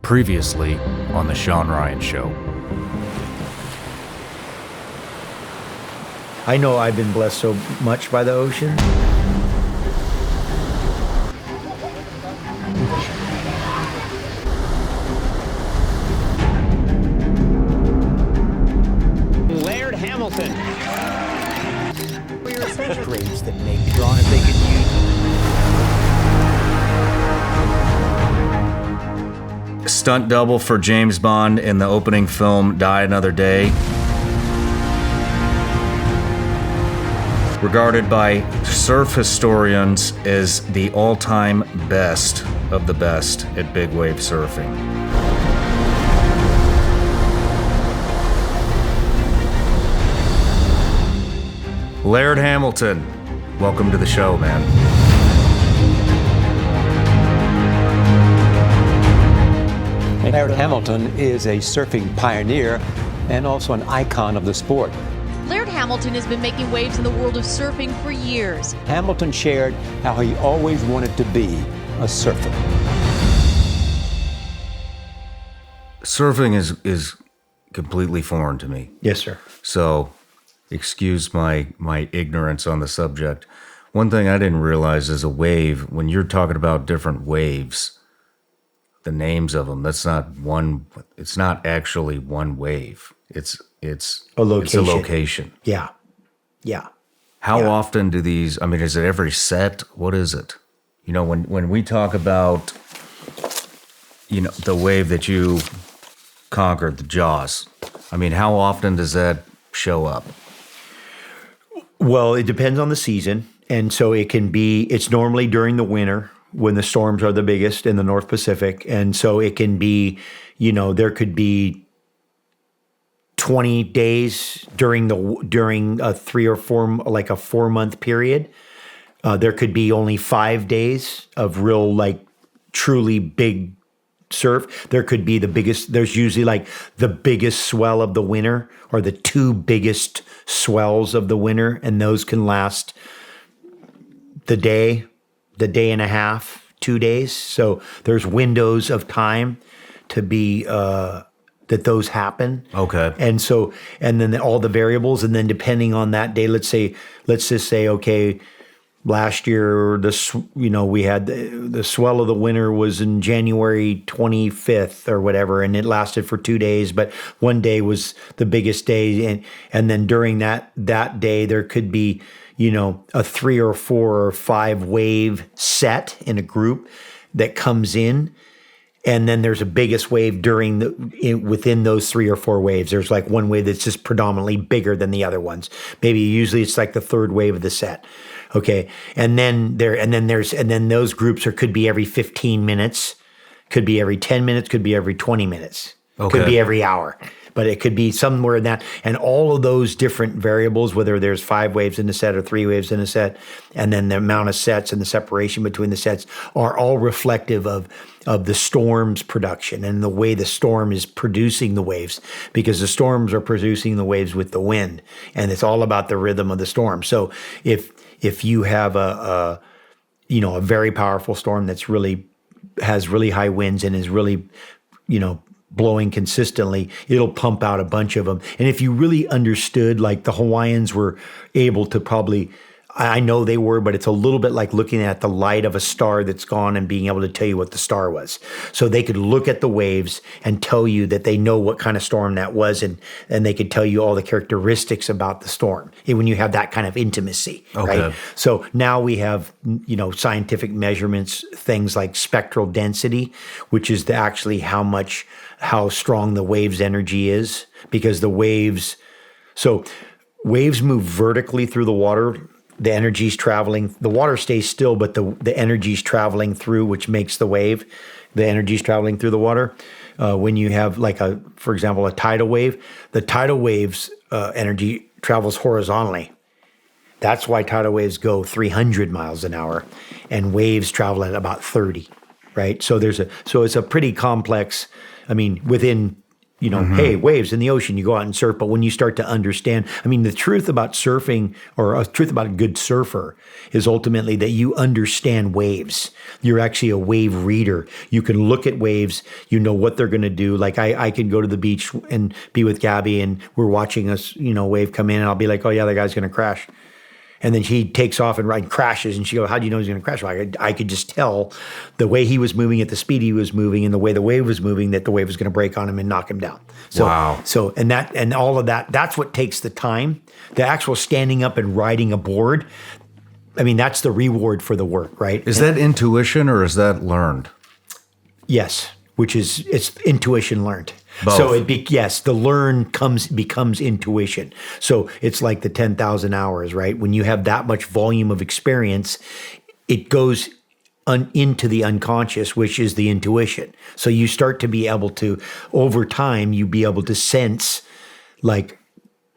Previously on the Shawn Ryan Show. I know I've been blessed so much by the ocean. Laird Hamilton. Grades that may be drawn if they could use. Stunt double for James Bond in the opening film Die Another Day. Regarded by surf historians as the all-time best of the best at big wave surfing. Laird Hamilton, welcome to the show, man. Laird Hamilton is a surfing pioneer and also an icon of the sport. Laird Hamilton has been making waves in the world of surfing for years. Hamilton shared how he always wanted to be a surfer. Surfing is completely foreign to me. Yes, sir. So, excuse my ignorance on the subject. One thing I didn't realize is a wave, when you're talking about different waves, the names of them, it's not actually one wave. It's A location. It's a location. Yeah. How often do these, I mean, is it every set? What is it? You know, when we talk about, you know, the wave that you conquered, the Jaws, I mean, how often does that show up? Well, it depends on the season. And so it's normally during the winter when the storms are the biggest in the North Pacific. And so it can be, you know, there could be 20 days during a 3 or 4, like a 4-month period. There could be only 5 days of real, like, truly big surf. There could be there's usually like the biggest swell of the winter or the 2 biggest swells of the winter. And those can last the day and a half, 2 days. So there's windows of time to be, that those happen. Okay. And then all the variables, and then depending on that day, let's just say, okay, last year, we had the swell of the winter was in January 25th or whatever, and it lasted for 2 days, but one day was the biggest day. And then during that day, there could be, you know, a 3 or 4 or 5 wave set in a group that comes in. And then there's a biggest wave within those 3 or 4 waves. There's like one wave that's just predominantly bigger than the other ones. Maybe usually it's like the 3rd wave of the set. Okay. And then those groups could be every 15 minutes, could be every 10 minutes, could be every 20 minutes, could be every hour. But it could be somewhere in that. And all of those different variables, whether there's 5 waves in a set or 3 waves in a set, and then the amount of sets and the separation between the sets are all reflective of the storm's production and the way the storm is producing the waves, because the storms are producing the waves with the wind, and it's all about the rhythm of the storm. So if you have a very powerful storm that's has really high winds and is really, you know, blowing consistently, it'll pump out a bunch of them. And if you really understood, like the Hawaiians were able to probably, I know they were, but it's a little bit like looking at the light of a star that's gone and being able to tell you what the star was. So they could look at the waves and tell you that they know what kind of storm that was, and they could tell you all the characteristics about the storm when you have that kind of intimacy, right? So now we have, you know, scientific measurements, things like spectral density, which is how strong the wave's energy is, because the waves move vertically through the water. The energy's traveling, the water stays still, but the energy's traveling through, which makes the wave. The energy's traveling through the water. When you have for example, a tidal wave, the tidal wave's energy travels horizontally. That's why tidal waves go 300 miles an hour and waves travel at about 30, right? So it's a pretty complex, I mean, within hey, waves in the ocean, you go out and surf. But when you start to understand, I mean, the truth about surfing, or a truth about a good surfer, is ultimately that you understand waves. You're actually a wave reader. You can look at waves, you know what they're going to do. Like I can go to the beach and be with Gabby, and we're watching a wave come in, and I'll be like, oh yeah, that guy's going to crash. And then he takes off and crashes. And she goes, how do you know he's going to crash? Well, I could just tell the way he was moving at the speed he was moving and the way the wave was moving that the wave was going to break on him and knock him down. So, wow. So, and all of that, that's what takes the time. The actual standing up and riding a board, I mean, that's the reward for the work, right? Is that intuition or is that learned? Yes, it's intuition learned. Both. So the learn becomes intuition. So it's like the 10,000 hours, right? When you have that much volume of experience, it goes into the unconscious, which is the intuition. So you start to be able to, over time, you be able to sense, like,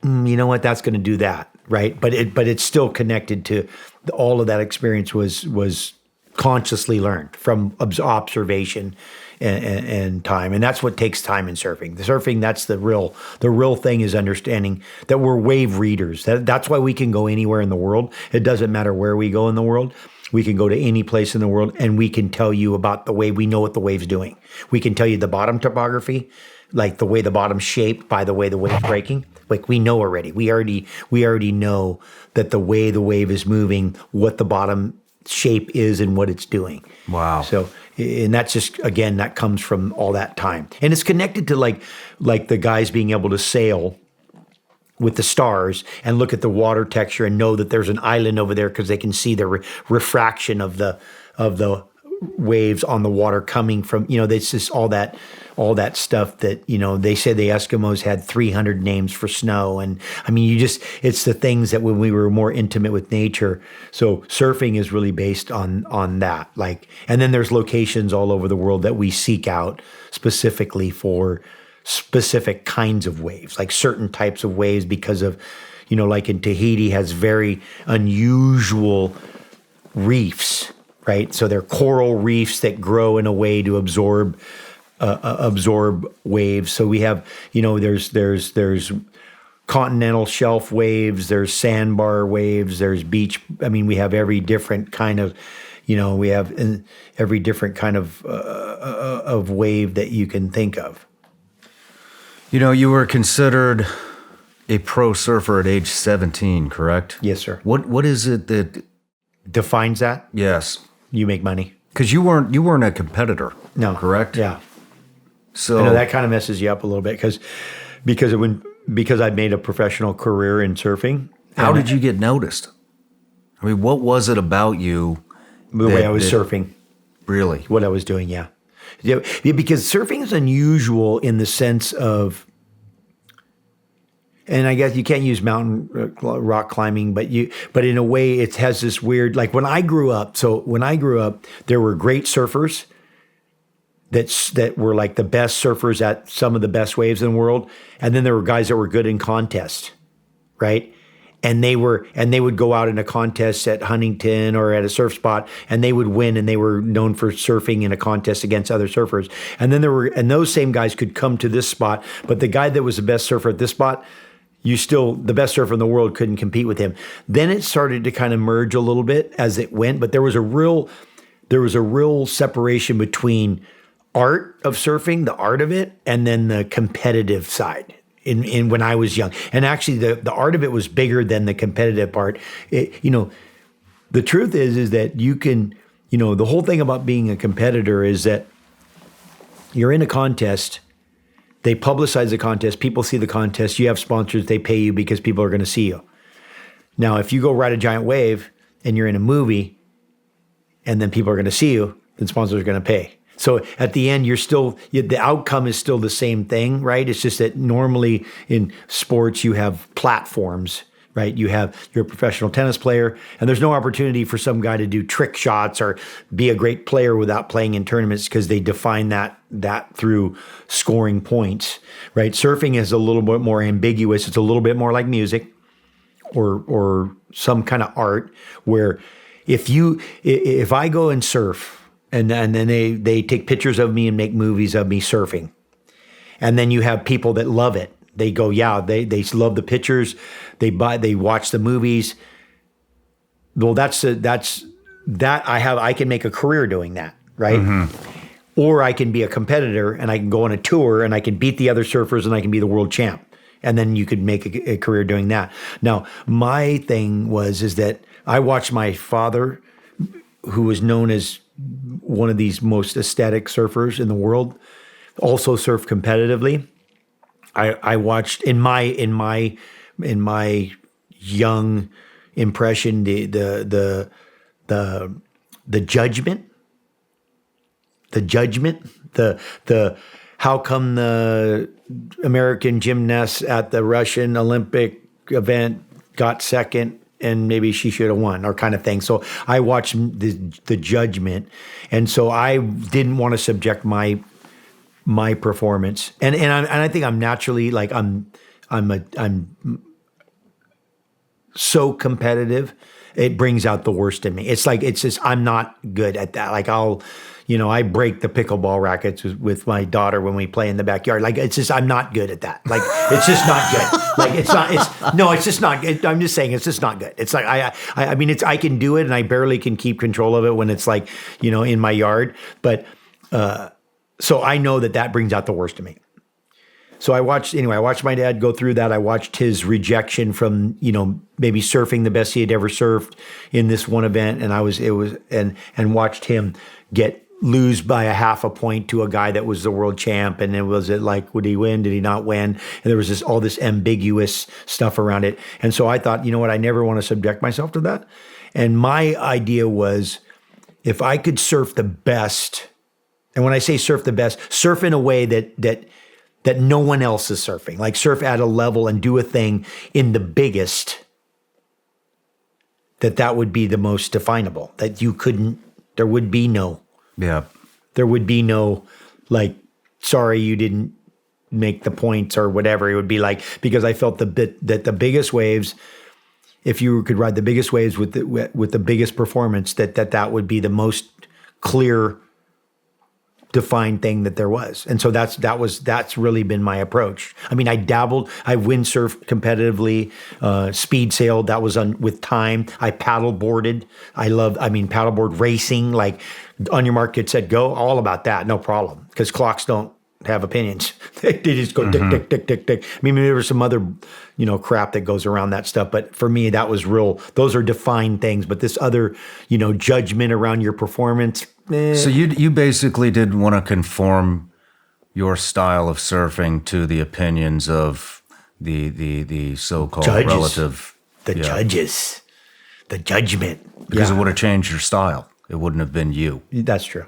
you know what, that's going to do that, right? But it's still connected to all of that experience was consciously learned from observation and time. And that's what takes time in surfing. The surfing, that's the real thing, is understanding that we're wave readers. That's why we can go anywhere in the world. It doesn't matter where we go in the world. We can go to any place in the world and we can tell you about the wave. We know what the wave's doing. We can tell you the bottom topography, like the way the bottom's shaped by the way the wave's breaking. Like we know already. We already know that the way the wave is moving, what the bottom shape is and what it's doing. Wow. So, and that's just, again, that comes from all that time. And it's connected to like the guys being able to sail with the stars and look at the water texture and know that there's an island over there because they can see the refraction of the waves on the water coming from, it's just all that stuff that, they say the Eskimos had 300 names for snow. And I mean, it's the things that when we were more intimate with nature. So surfing is really based on that. Like, and then there's locations all over the world that we seek out specifically for specific kinds of waves, like certain types of waves because of, like in Tahiti has very unusual reefs, right? So they're coral reefs that grow in a way to absorb waves. So we have, there's continental shelf waves, there's sandbar waves, there's beach. I mean, we have every different kind of, we have every different kind of wave that you can think of. You were considered a pro surfer at age 17, correct? Yes, sir. What is it that defines that? Yes. You make money. Because you weren't a competitor. No. Correct? Yeah. So I know that kind of messes you up a little bit because I made a professional career in surfing. How did you get noticed? I mean, what was it about you? The way I was surfing. Really? What I was doing, yeah. Yeah, because surfing is unusual in the sense of, and I guess you can't use mountain rock climbing, but in a way it has this weird, like when I grew up, there were great surfers that were like the best surfers at some of the best waves in the world. And then there were guys that were good in contests, right? And they would go out in a contest at Huntington or at a surf spot and they would win, and they were known for surfing in a contest against other surfers. And then those same guys could come to this spot, but the guy that was the best surfer at this spot, the best surfer in the world couldn't compete with him. Then it started to kind of merge a little bit as it went, but there was a real separation between art of surfing, the art of it, and then the competitive side. In when I was young, and actually the art of it was bigger than the competitive part. The truth is that you can, the whole thing about being a competitor is that you're in a contest. They publicize the contest. People see the contest. You have sponsors. They pay you because people are going to see you. Now, if you go ride a giant wave and you're in a movie, and then people are going to see you, then sponsors are going to pay. So at the end, the outcome is still the same thing, right? It's just that normally in sports, you have platforms, right? You're a professional tennis player, and there's no opportunity for some guy to do trick shots or be a great player without playing in tournaments because they define that through scoring points, right? Surfing is a little bit more ambiguous. It's a little bit more like music or some kind of art where if I go and surf, and then they take pictures of me and make movies of me surfing. And then you have people that love it. They go, yeah, they love the pictures. They watch the movies. Well, I can make a career doing that, right? Or I can be a competitor and I can go on a tour and I can beat the other surfers and I can be the world champ. And then you could make a career doing that. Now, my thing is that I watched my father, who was known as one of these most aesthetic surfers in the world, also surf competitively. I watched in my young impression the judgment, the how come the American gymnast at the Russian Olympic event got second and maybe she should have won, or kind of thing. So I watched the judgment, and so I didn't want to subject my performance, and I think I'm naturally like I'm so competitive. It brings out the worst in me. It's just I'm not good at that. Like I break the pickleball rackets with my daughter when we play in the backyard. Like I'm not good at that. Like it's just not good. Like it's just not good. I'm just saying it's just not good. It's like I mean I can do it and I barely can keep control of it when it's like in my yard. But so I know that brings out the worst in me. So I watched my dad go through that. I watched his rejection from, maybe surfing the best he had ever surfed in this one event. And watched him lose by a half a point to a guy that was the world champ. And would he win? Did he not win? And there was all this ambiguous stuff around it. And so I thought, you know what? I never want to subject myself to that. And my idea was, if I could surf the best, and when I say surf the best, surf in a way that no one else is surfing, like surf at a level and do a thing in the biggest, that would be the most definable, that there would be no, like, sorry, you didn't make the points or whatever. It would be like, because I felt that the biggest waves, if you could ride the biggest waves with the biggest performance, that would be the most clear, defined thing that there was. And so that's really been my approach. I mean, I windsurfed competitively, speed sailed, that was with time. I paddleboarded. Paddleboard racing, like on your mark, get set, go, all about that, no problem. Because clocks don't have opinions. They just go tick, tick, tick, tick, tick. I mean, there was some other, crap that goes around that stuff. But for me, that was real. Those are defined things. But this other, judgment around your performance. So you basically didn't want to conform your style of surfing to the opinions of the so-called judges, relative. Judges, the judgment. Because it would have changed your style. It wouldn't have been you. That's true.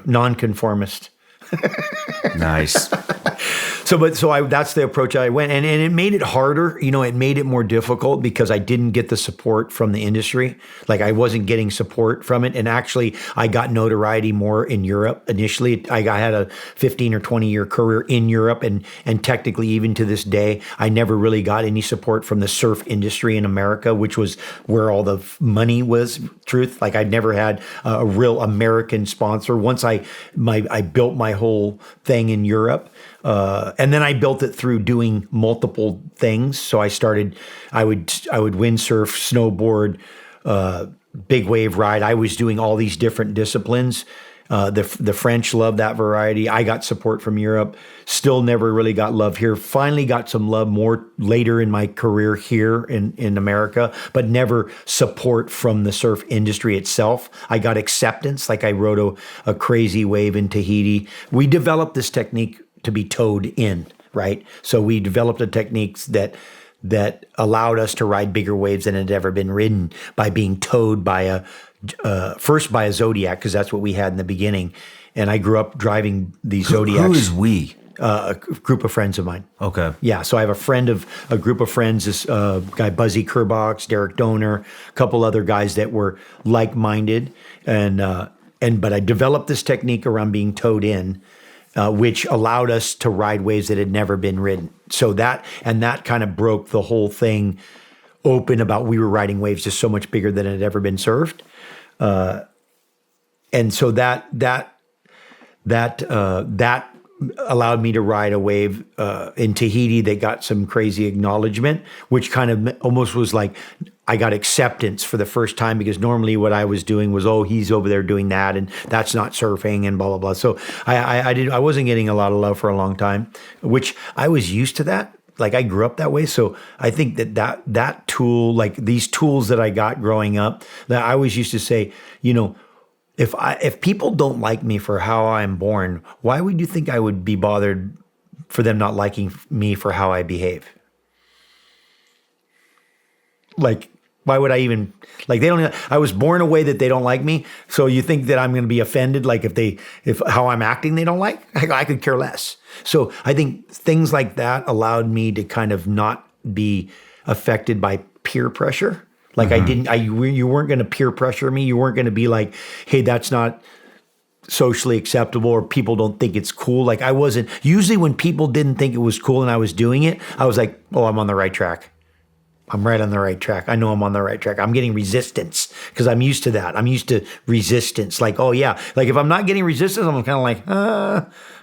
Nonconformist. Nice. That's the approach I went, and it made it harder. It made it more difficult because I didn't get the support from the industry. Like I wasn't getting support from it, and actually, I got notoriety more in Europe initially. I had a 15 or 20 year career in Europe, and technically, even to this day, I never really got any support from the surf industry in America, which was where all the money was. Truth, like I'd never had a real American sponsor. Once I built my whole thing in Europe. And then I built it through doing multiple things. So I would windsurf, snowboard, big wave ride. I was doing all these different disciplines. The French love that variety. I got support from Europe. Still never really got love here. Finally got some love more later in my career here in America, but never support from the surf industry itself. I got acceptance. Like I rode a crazy wave in Tahiti. We developed this technique to be towed in, right? So we developed a technique that allowed us to ride bigger waves than had ever been ridden by being towed by first by a Zodiac, because that's what we had in the beginning. And I grew up driving these Zodiacs. Who is we? A group of friends of mine. Okay. Yeah, so I have a group of friends, this guy Buzzy Kerbox, Derek Donor, a couple other guys that were like-minded. But I developed this technique around being towed in, which allowed us to ride waves that had never been ridden. So that kind of broke the whole thing open about we were riding waves just so much bigger than it had ever been surfed. And so that allowed me to ride a wave in Tahiti that got some crazy acknowledgement, which kind of almost was like I got acceptance for the first time, because normally what I was doing was, oh, he's over there doing that and that's not surfing and blah, blah, blah. So I wasn't getting a lot of love for a long time, which I was used to that. Like I grew up that way. So I think that tool, like these tools that I got growing up, that I always used to say, you know, if people don't like me for how I'm born, why would you think I would be bothered for them not liking me for how I behave? Like, why would I even, like, they don't, I was born a way that they don't like me. So you think that I'm going to be offended? Like if how I'm acting, they don't like, I could care less. So I think things like that allowed me to kind of not be affected by peer pressure. Like you weren't going to peer pressure me. You weren't going to be like, hey, that's not socially acceptable, or people don't think it's cool. Like I wasn't, usually when people didn't think it was cool and I was doing it, I was like, oh, I'm on the right track. I'm right on the right track. I know I'm on the right track. I'm getting resistance because I'm used to that. I'm used to resistance. Like, oh yeah. Like if I'm not getting resistance, I'm kind of like,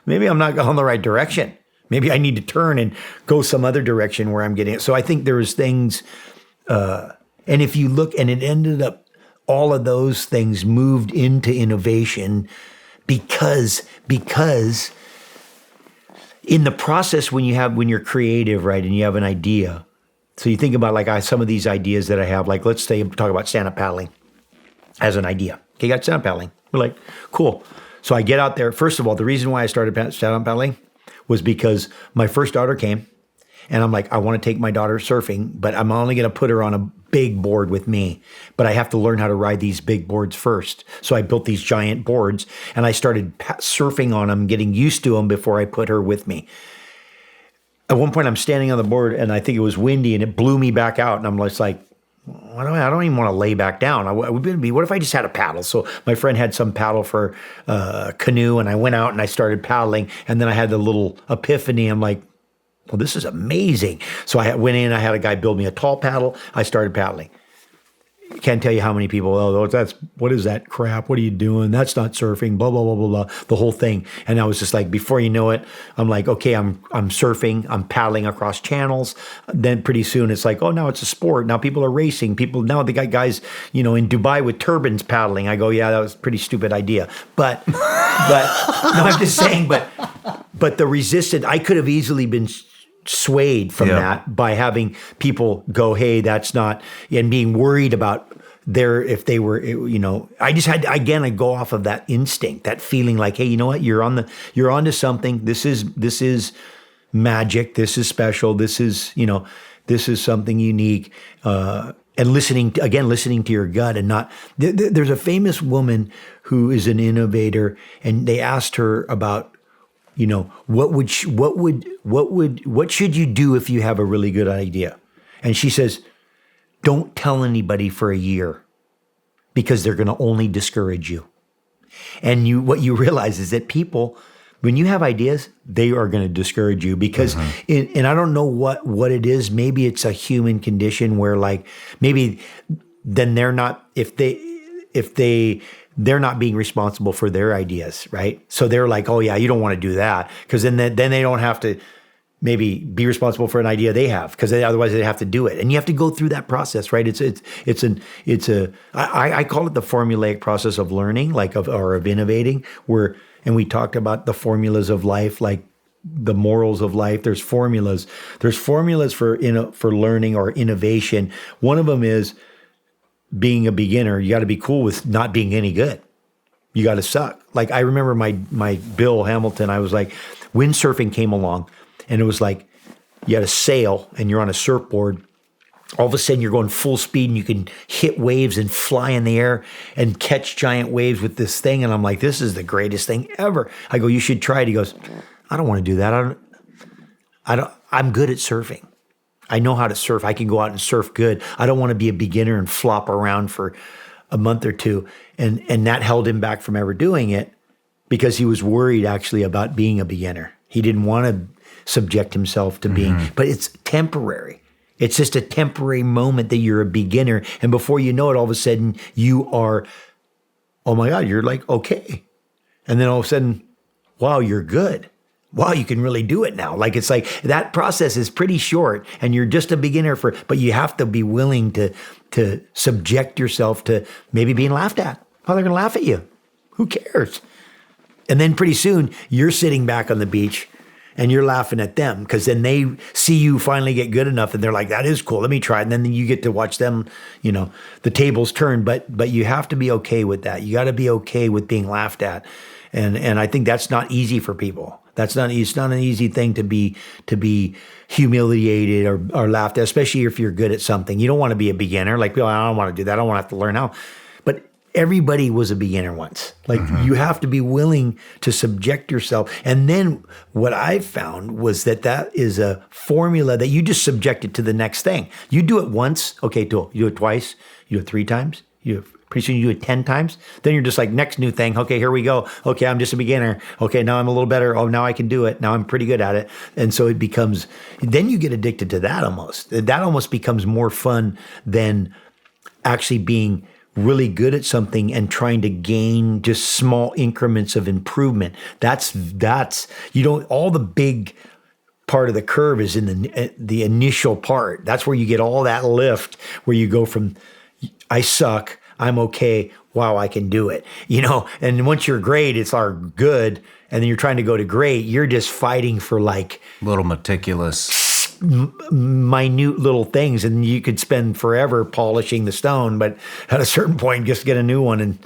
maybe I'm not going the right direction. Maybe I need to turn and go some other direction where I'm getting it. So I think there was things, and if you look, and it ended up, all of those things moved into innovation because in the process, when you're creative, right, and you have an idea. So you think about like some of these ideas that I have, like let's say talk about stand-up paddling as an idea. Okay, got stand-up paddling. We're like, cool. So I get out there. First of all, the reason why I started stand-up paddling was because my first daughter came, and I'm like, I want to take my daughter surfing, but I'm only going to put her on a big board with me. But I have to learn how to ride these big boards first. So I built these giant boards, and I started surfing on them, getting used to them before I put her with me. At one point, I'm standing on the board, and I think it was windy, and it blew me back out. And I'm just like, I don't even want to lay back down. What if I just had a paddle? So my friend had some paddle for canoe, and I went out and I started paddling. And then I had the little epiphany. I'm like, well, this is amazing. So I went in, I had a guy build me a tall paddle. I started paddling. Can't tell you how many people, what is that crap? What are you doing? That's not surfing, blah, blah, blah, blah, blah, the whole thing. And I was just like, before you know it, I'm like, okay, I'm surfing, I'm paddling across channels. Then pretty soon it's like, oh, now it's a sport. Now people are racing. Now they got guys, in Dubai with turbines paddling. I go, yeah, that was a pretty stupid idea. But no, I'm just saying, but the resistance, I could have easily been swayed from that by having people go, hey, that's not, and being worried about if they were, I just had to, again, I go off of that instinct, that feeling like, hey, you know what, you're onto something. This is magic. This is special. This is something unique. And listening to your gut and not, there's a famous woman who is an innovator, and they asked her about, what should you do if you have a really good idea? And she says, don't tell anybody for a year, because they're going to only discourage you. And what you realize is that people, when you have ideas, they are going to discourage you because, and I don't know what it is. Maybe it's a human condition where like, maybe then they're not, if they're not being responsible for their ideas, right? So they're like, oh yeah, you don't want to do that, because then they don't have to maybe be responsible for an idea they have, because otherwise they have to do it, and you have to go through that process, right? I call it the formulaic process of learning, of innovating. And we talked about the formulas of life, like the morals of life. There's formulas. There's formulas for learning or innovation. One of them is, being a beginner, you got to be cool with not being any good. You got to suck. Like I remember my Bill Hamilton, I was like, windsurfing came along, and it was like, you had a sail and you're on a surfboard. All of a sudden you're going full speed and you can hit waves and fly in the air and catch giant waves with this thing. And I'm like, this is the greatest thing ever. I go, you should try it. He goes, I don't want to do that. I'm good at surfing. I know how to surf. I can go out and surf good. I don't want to be a beginner and flop around for a month or two. And that held him back from ever doing it, because he was worried actually about being a beginner. He didn't want to subject himself to being, but it's temporary. It's just a temporary moment that you're a beginner. And before you know it, all of a sudden you are, oh my God, you're like, okay. And then all of a sudden, wow, you're good. wow, you can really do it now. Like, it's like that process is pretty short and you're just a beginner but you have to be willing to subject yourself to maybe being laughed at. Oh, they're going to laugh at you. Who cares? And then pretty soon you're sitting back on the beach and you're laughing at them because then they see you finally get good enough and they're like, that is cool. Let me try it. And then you get to watch them, the tables turn, but you have to be okay with that. You got to be okay with being laughed at. And I think that's not easy for people. It's not an easy thing to be humiliated or laughed at, especially if you're good at something. You don't want to be a beginner. Like, I don't want to do that. I don't want to have to learn how. But everybody was a beginner once. Like, you have to be willing to subject yourself. And then what I found was that is a formula that you just subject it to the next thing. You do it once. Okay, cool. You do it twice. You do it 3 times. Pretty soon you do it 10 times. Then you're just like, next new thing. Okay, here we go. Okay, I'm just a beginner. Okay, now I'm a little better. Oh, now I can do it. Now I'm pretty good at it. And so it becomes, then you get addicted to that almost. That almost becomes more fun than actually being really good at something and trying to gain just small increments of improvement. That's all the big part of the curve is in the initial part. That's where you get all that lift, where you go from, I suck, I'm okay, wow, I can do it. And once you're great, it's our good. And then you're trying to go to great. You're just fighting for like little meticulous, minute little things. And you could spend forever polishing the stone, but at a certain point, just get a new one and,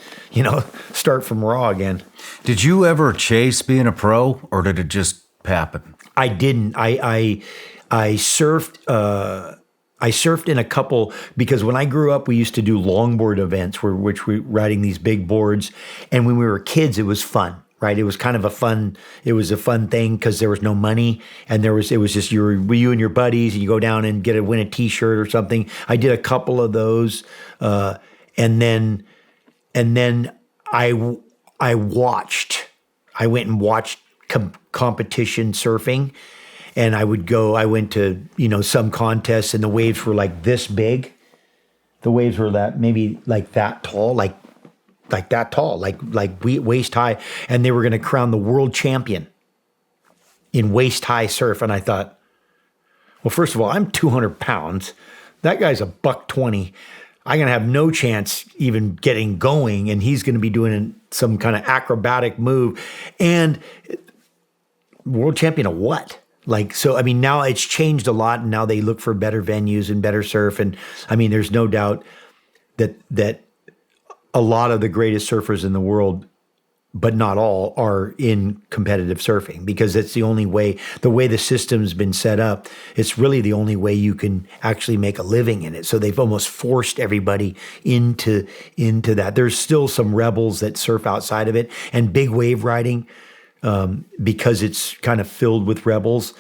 start from raw again. Did you ever chase being a pro, or did it just happen? I didn't. I surfed. I surfed in a couple, because when I grew up, we used to do longboard events which we riding these big boards. And when we were kids, it was fun, right? It was kind of a fun thing because there was no money. And it was just you and your buddies, and you go down and win a t-shirt or something. I did a couple of those. And then I went and watched competition surfing. And I went to, some contests, and the waves were like this big. The waves were maybe like that tall, like that tall, like waist high. And they were going to crown the world champion in waist high surf. And I thought, well, first of all, I'm 200 pounds. That guy's $120. I'm going to have no chance even getting going. And he's going to be doing some kind of acrobatic move. And world champion of what? Now it's changed a lot, and now they look for better venues and better surf. And there's no doubt that a lot of the greatest surfers in the world, but not all, are in competitive surfing, because it's the only way, the way the system's been set up, it's really the only way you can actually make a living in it. So they've almost forced everybody into that. There's still some rebels that surf outside of it, and big wave riding, because it's kind of filled with rebels.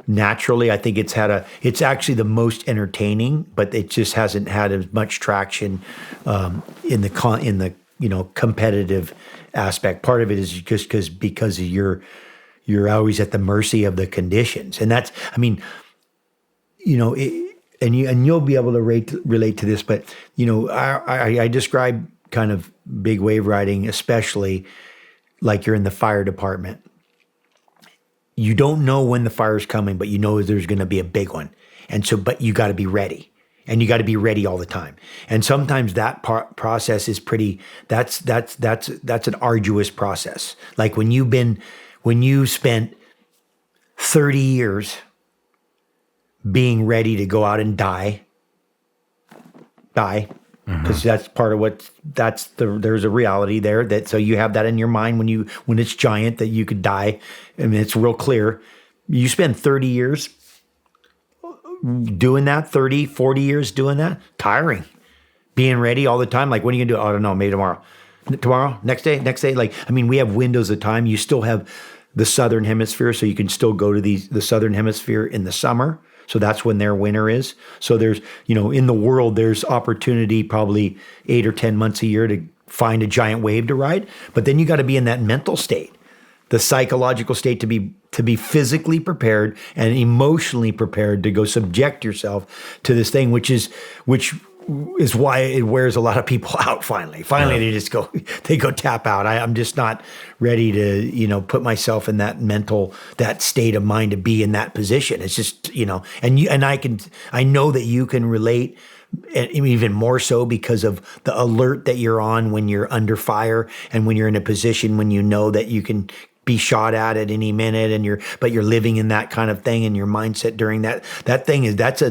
Naturally, I think it's actually the most entertaining, but it just hasn't had as much traction in the competitive aspect. Part of it is just because you're always at the mercy of the conditions, and that's and you'll be able to relate to this, but I describe kind of big wave riding, especially like you're in the fire department. You don't know when the fire's coming, but you know there's going to be a big one. And so, but you got to be ready, and you got to be ready all the time. And sometimes that process is that's an arduous process. Like when you spent 30 years being ready to go out and die, because that's part of there's a reality there, so you have that in your mind when it's giant, that you could die. It's real clear. You spend 30 years doing that, 30, 40 years doing that, tiring, being ready all the time. Like, when are you gonna do it? Oh, I don't know, maybe tomorrow, next day. We have windows of time. You still have the Southern Hemisphere, so you can still go to the Southern Hemisphere in the summer. So that's when their winter is. So there's, in the world, there's opportunity probably 8 or 10 months a year to find a giant wave to ride. But then you got to be in that mental state, the psychological state, to be physically prepared and emotionally prepared to go subject yourself to this thing, which is why it wears a lot of people out. Finally, they go tap out. I'm just not ready to, put myself in that state of mind to be in that position. It's just, I know that you can relate, and even more so because of the alert that you're on when you're under fire and when you're in a position when you know that you can be shot at any minute, and but you're living in that kind of thing, and your mindset during that thing is that's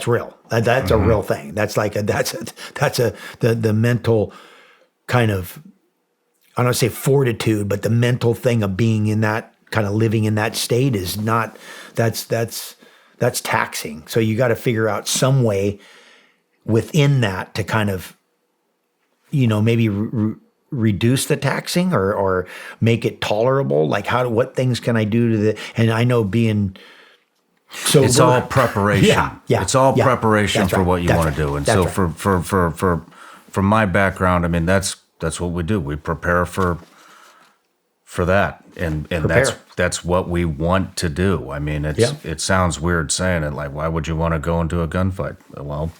real. That's a real thing. That's like the mental kind of, I don't want to say fortitude, but the mental thing of being in that kind of living in that state is not, that's taxing. So you got to figure out some way within that to kind of, maybe reduce the taxing or make it tolerable. Like what things can I do to and I know being, so it's all preparation. Yeah, it's all preparation for what you want to do. And so from my background, I mean, that's what we do. We prepare for that. And that's what we want to do. I mean, it sounds weird saying it, like, why would you want to go into a gunfight? Well,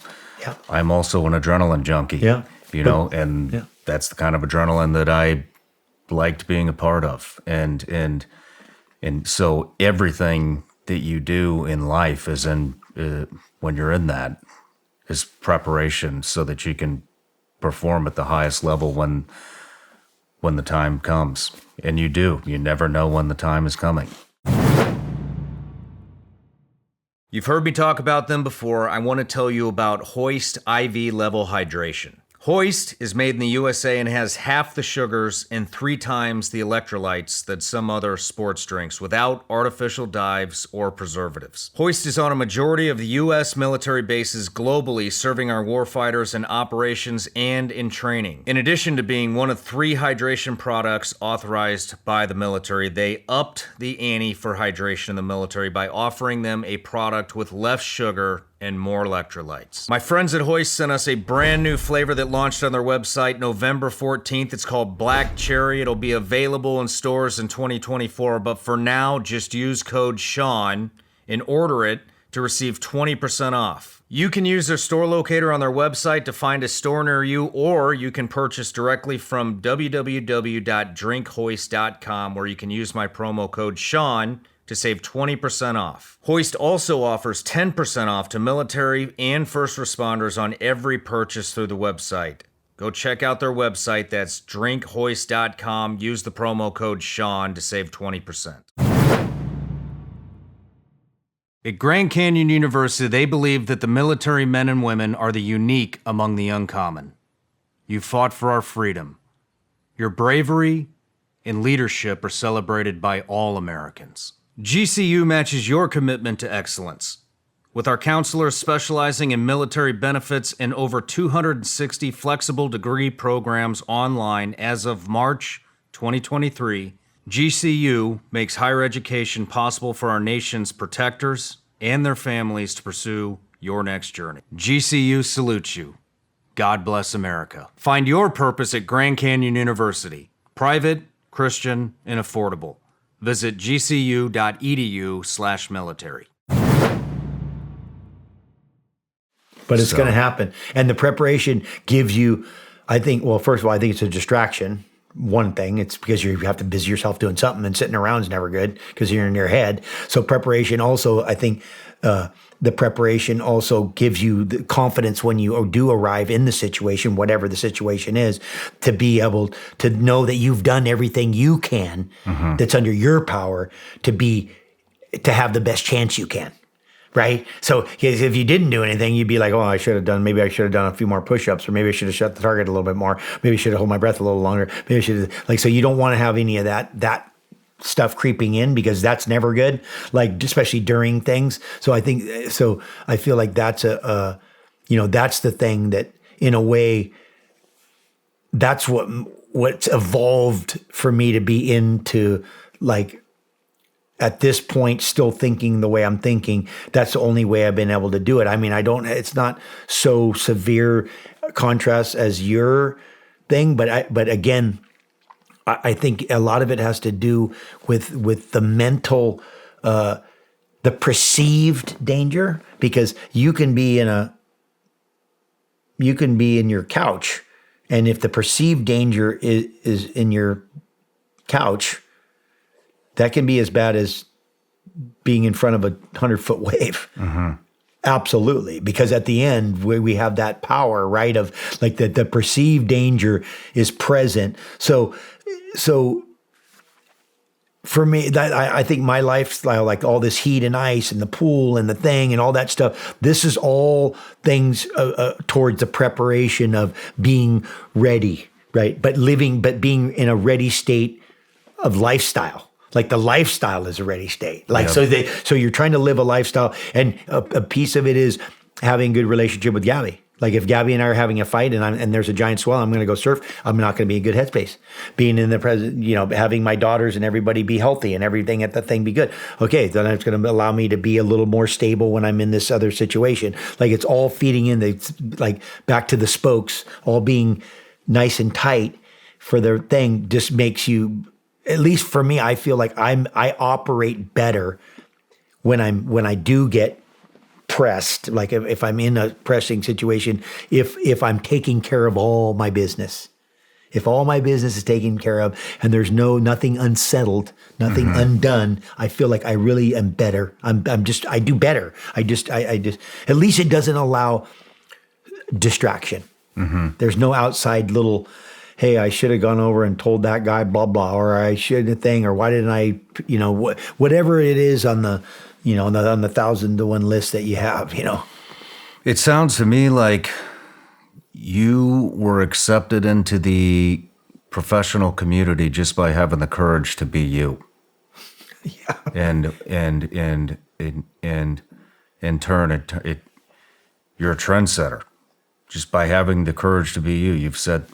I'm also an adrenaline junkie. And that's the kind of adrenaline that I liked being a part of. And so everything that you do in life is when you're in that is preparation so that you can perform at the highest level when the time comes. And you never know when the time is coming. You've heard me talk about them before. I want to tell you about Hoist IV Level Hydration. Hoist is made in the USA and has half the sugars and 3 times the electrolytes that some other sports drinks without artificial dyes or preservatives. Hoist is on a majority of the U.S. military bases globally, serving our warfighters in operations and in training. In addition to being one of 3 hydration products authorized by the military, they upped the ante for hydration in the military by offering them a product with less sugar and more electrolytes. My friends at Hoist sent us a brand new flavor that launched on their website November 14th. It's called Black Cherry. It'll be available in stores in 2024, but for now, just use code Shawn and order it to receive 20% off. You can use their store locator on their website to find a store near you, or you can purchase directly from www.drinkhoist.com, where you can use my promo code Shawn to save 20% off. Hoist also offers 10% off to military and first responders on every purchase through the website. Go check out their website. That's drinkhoist.com. Use the promo code Shawn to save 20%. At Grand Canyon University, they believe that the military men and women are the unique among the uncommon. You fought for our freedom. Your bravery and leadership are celebrated by all Americans. GCU matches your commitment to excellence. With our counselors specializing in military benefits and over 260 flexible degree programs online as of March 2023, GCU makes higher education possible for our nation's protectors and their families to pursue your next journey. GCU salutes you. God bless America. Find your purpose at Grand Canyon University. Private, Christian, and affordable. Visit gcu.edu/military. But it's going to happen. And the preparation gives you, I think, well, first of all, I think it's a distraction. One thing, it's because you have to busy yourself doing something, and sitting around is never good because you're in your head. So preparation also, I think, the preparation also gives you the confidence when you do arrive in the situation, whatever the situation is, to be able to know that you've done everything you can that's under your power to have the best chance you can. Right? So if you didn't do anything, you'd be like, maybe I should have done a few more push-ups, or maybe I should have shut the target a little bit more. Maybe I should have held my breath a little longer. Maybe I should have, so you don't want to have any of that stuff creeping in, because that's never good, like especially during things. So I feel like that's that's the thing that, in a way, that's what's evolved for me to be into, like, at this point, still thinking the way I'm thinking. That's the only way I've been able to do it. I mean, it's not so severe contrast as your thing, but again, I think a lot of it has to do with the mental the perceived danger, because you can be in your couch, and if the perceived danger is in your couch, that can be as bad as being in front of a 100-foot wave. Absolutely. Because at the end, we have that power, right? Of like the perceived danger is present. So for me, that I think my lifestyle, like all this heat and ice and the pool and the thing and all that stuff, this is all things towards the preparation of being ready, right? But being in a ready state of lifestyle. Like the lifestyle is a ready state. Like, so you're trying to live a lifestyle, and a piece of it is having a good relationship with Gabby. Like if Gabby and I are having a fight and there's a giant swell, I'm going to go surf. I'm not going to be in good headspace. Being in the present, having my daughters and everybody be healthy and everything at the thing be good. Okay, then it's going to allow me to be a little more stable when I'm in this other situation. Like it's all feeding in like back to the spokes, all being nice and tight for their thing just makes you, at least for me, I feel like I operate better when I do get pressed, like if I'm in a pressing situation, if I'm taking care of all my business, if all my business is taken care of and there's nothing unsettled, nothing undone, I feel like I really am better. I do better. I just, at least it doesn't allow distraction. There's no outside little, hey, I should have gone over and told that guy, blah, blah, or I should have thing, or why didn't I, whatever it is on the, on the 1,000-to-1 list that you have, It sounds to me like you were accepted into the professional community just by having the courage to be you. Yeah. And in turn, you're a trendsetter just by having the courage to be you. You've set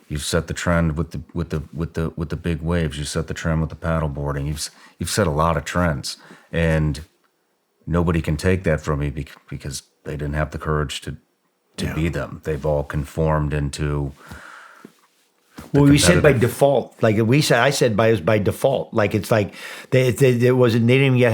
the trend with the big waves. You set the trend with the paddleboarding. You've set a lot of trends, and nobody can take that from you because they didn't have the courage to be them. They've all conformed into. Well, we said by default, like I said by default. Like it's like they didn't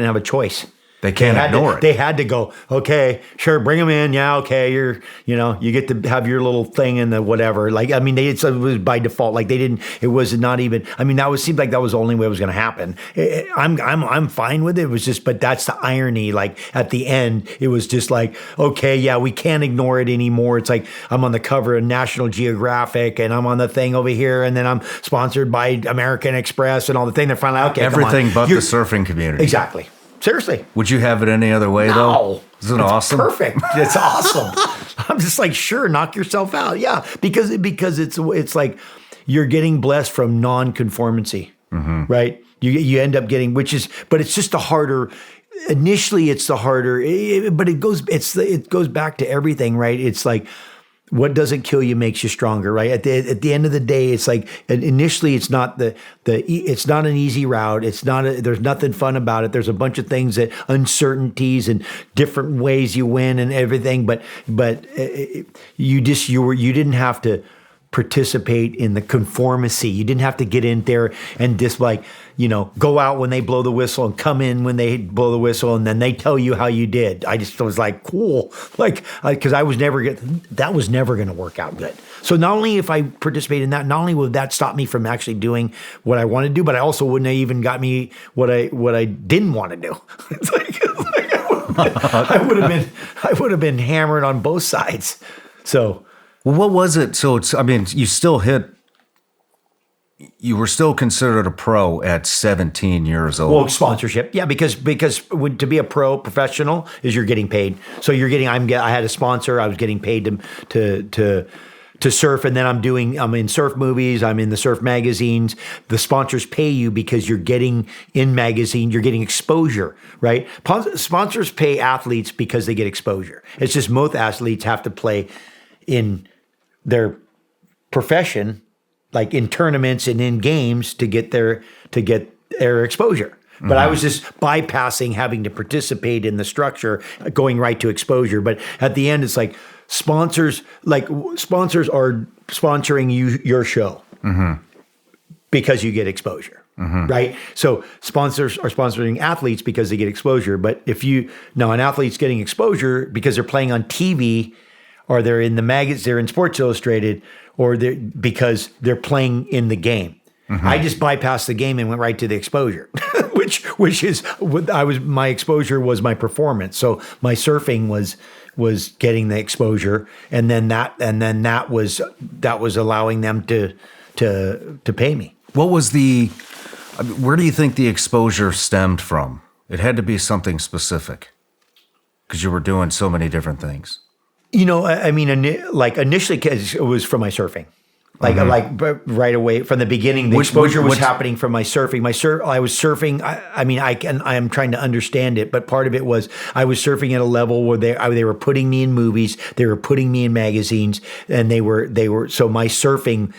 have a choice. They can't ignore it. They had to go, okay, sure, bring them in. Yeah, okay, you get to have your little thing in the whatever. Like, I mean, it was by default. Like it was not even, I mean, seemed like that was the only way it was going to happen. I'm fine with it. It was just, but that's the irony. Like at the end, it was just like, okay, yeah, we can't ignore it anymore. It's like I'm on the cover of National Geographic and I'm on the thing over here. And then I'm sponsored by American Express and all the thing. They're finally, okay, everything but the surfing community. Exactly. Seriously. Would you have it any other way, though? Isn't it awesome? Perfect. It's awesome. I'm just like, sure, knock yourself out. Yeah, because it's like you're getting blessed from non-conformancy, right? You end up getting, but it's just the harder. Initially, it's the harder, but it goes back to everything, right? It's like, what doesn't kill you makes you stronger, right? At the end of the day, it's like initially it's not it's not an easy route. There's nothing fun about it. There's a bunch of things uncertainties and different ways you win and everything. But you didn't have to participate in the conformity. You didn't have to get in there and just go out when they blow the whistle and come in when they blow the whistle and then they tell you how you did. I just was like, cool. Like, because that was never going to work out good. So not only if I participate in that, not only would that stop me from actually doing what I want to do, but I also wouldn't have even got me what I didn't want to do. It's like I would have been hammered on both sides. So, well, what was it? So you were still considered a pro at 17 years old. Well, sponsorship. Yeah, because to be a pro professional is you're getting paid. So I had a sponsor. I was getting paid to surf, and then I'm in surf movies. I'm in the surf magazines. The sponsors pay you because you're getting in magazines. You're getting exposure, right? Sponsors pay athletes because they get exposure. It's just most athletes have to play in their profession, like in tournaments and in games to get their exposure. But I was just bypassing having to participate in the structure, going right to exposure. But at the end, it's like sponsors are sponsoring your show. because you get exposure, right? So sponsors are sponsoring athletes because they get exposure. But an athlete's getting exposure because they're playing on TV, or they're in the magazines, they're in Sports Illustrated, or because they're playing in the game. I just bypassed the game and went right to the exposure, which is my exposure was my performance. So my surfing was getting the exposure, and then that was allowing them to pay me. Where do you think the exposure stemmed from? It had to be something specific because you were doing so many different things. Initially, 'cause it was from my surfing. Like right away from the beginning, the exposure was happening from my surfing. I was surfing. I am trying to understand it, but part of it was I was surfing at a level where they were putting me in movies, they were putting me in magazines, and they were. So my surfing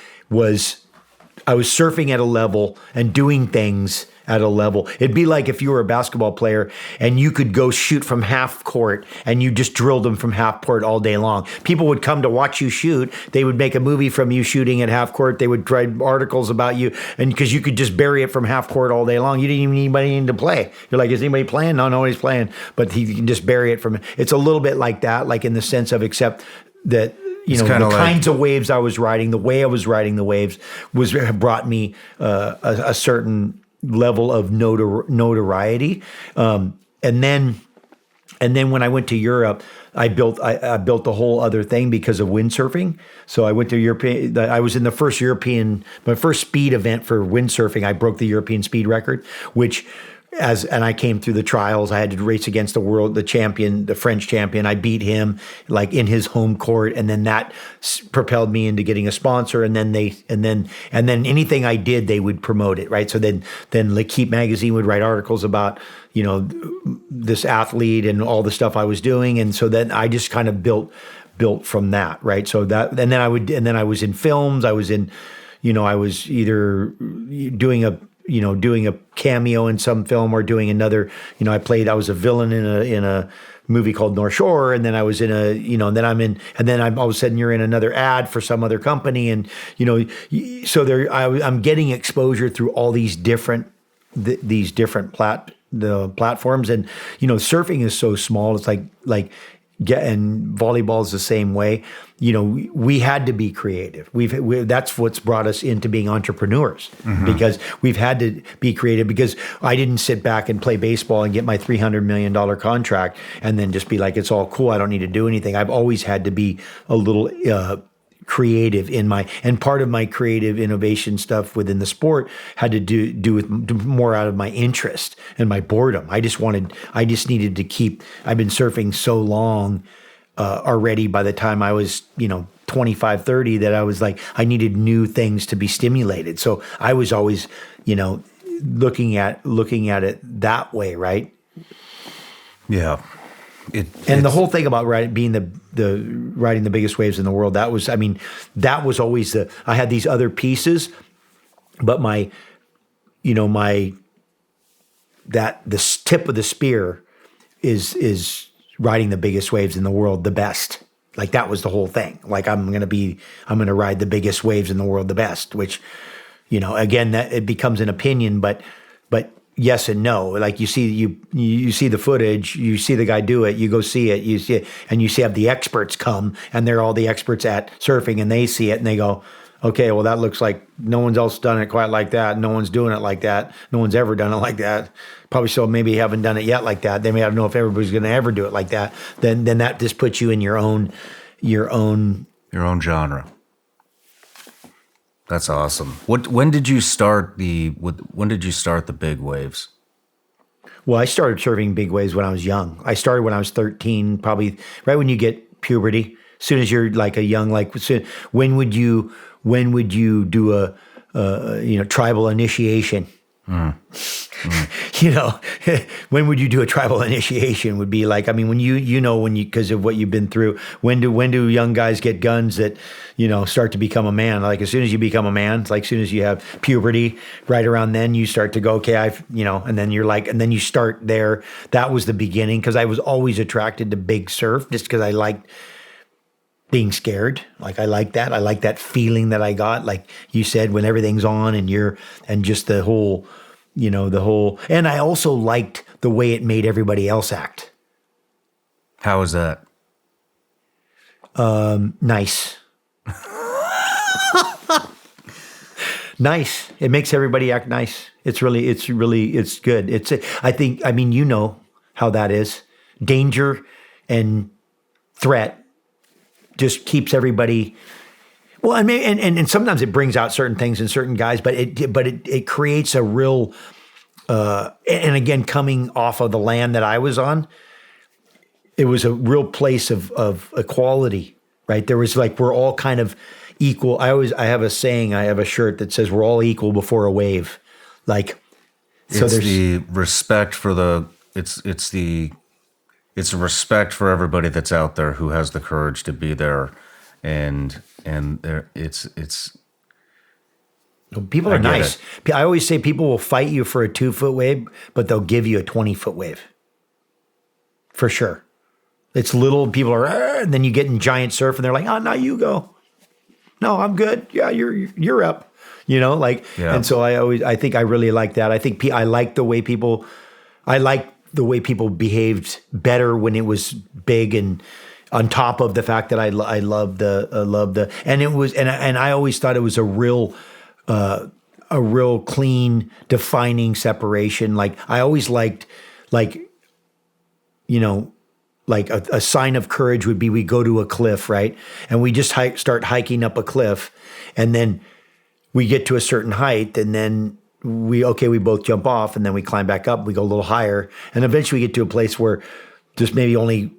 I was surfing at a level and doing things at a level. It'd be like if you were a basketball player and you could go shoot from half court and you just drilled them from half court all day long. People would come to watch you shoot. They would make a movie from you shooting at half court. They would write articles about you, and because you could just bury it from half court all day long. You didn't even need anybody to play. You're like, is anybody playing? No, nobody's playing. But he can just bury it from. It's a little bit like that, like in the sense of, except that the kinds of waves I was riding, the way I was riding the waves brought me a certain level of notoriety. And then when I went to Europe, I built a whole other thing because of windsurfing. So I went to European. I was in my first speed event for windsurfing. I broke the European speed record, and I came through the trials. I had to race against the champion, the French champion. I beat him like in his home court, and then that propelled me into getting a sponsor. And then anything I did, they would promote it, right? So then L'Equipe magazine would write articles about this athlete and all the stuff I was doing, and so then I just kind of built from that, right? So that, and then I was in films. I was either doing a cameo in some film or doing another, I was a villain in a movie called North Shore, and then I was in and then all of a sudden you're in another ad for some other company, and so I'm getting exposure through all these different platforms, and surfing is so small. It's like and volleyball is the same way. We had to be creative. That's what's brought us into being entrepreneurs, because we've had to be creative, because I didn't sit back and play baseball and get my $300 million contract and then just be like, it's all cool, I don't need to do anything. I've always had to be a little creative and part of my creative innovation stuff within the sport had to do with more out of my interest and my boredom. I just needed to keep. I've been surfing so long already. By the time I was 25, 30, that I was like, I needed new things to be stimulated. So I was always looking at it that way, right? Yeah. And the whole thing about riding the biggest waves in the world, that was always I had these other pieces, but the tip of the spear is riding the biggest waves in the world the best. Like that was the whole thing. Like I'm going to ride the biggest waves in the world the best, which, again, that it becomes an opinion, but yes and no. Like you see the footage, you see the guy do it, you go see it, you see it, and you have the experts come, and they're all the experts at surfing, and they see it and they go, okay, well, that looks like no one's else done it quite like that. No one's doing it like that. No one's ever done it like that. Probably so maybe haven't done it yet like that. They may not know if everybody's going to ever do it like that. Then that just puts you in your own genre. That's awesome. When did you start the big waves? Well, I started surfing big waves when I was young. I started when I was 13, probably right when you get puberty. As soon as you're like a young, when would you do a tribal initiation? When would you do a tribal initiation? Would be like, when because of what you've been through. When do young guys get guns that start to become a man? Like as soon as you become a man, like as soon as you have puberty, right around then you start to go, okay, and then you're like, and then you start there. That was the beginning, because I was always attracted to big surf, just because I liked being scared. Like I like that. I like that feeling that I got, like you said, when everything's on and just the whole, and I also liked the way it made everybody else act. How is that? Nice. Nice. It makes everybody act nice. It's good. I mean, you know how that is. Danger and threat just keeps everybody. Well, I mean, and sometimes it brings out certain things in certain guys, but it creates a real. And again, coming off of the land that I was on, it was a real place of equality, right? There was like, we're all kind of equal. I have a saying, I have a shirt that says we're all equal before a wave. Like, so it's there's the respect for it's a respect for everybody that's out there who has the courage to be there, and there it's people are nice. I always say people will fight you for a 2-foot wave, but they'll give you a 20-foot wave. For sure. It's little, people are, and then you get in giant surf and they're like, oh, now you go. No, I'm good. Yeah, you're up. And so I think I really like that. I think I like the way people behaved better when it was big, and on top of the fact that I love the, and it was, and I always thought it was a real clean, defining separation. Like I always liked, like a sign of courage would be we go to a cliff, right? And we just start hiking up a cliff, and then we get to a certain height, and then we both jump off, and then we climb back up, we go a little higher, and eventually we get to a place where just maybe only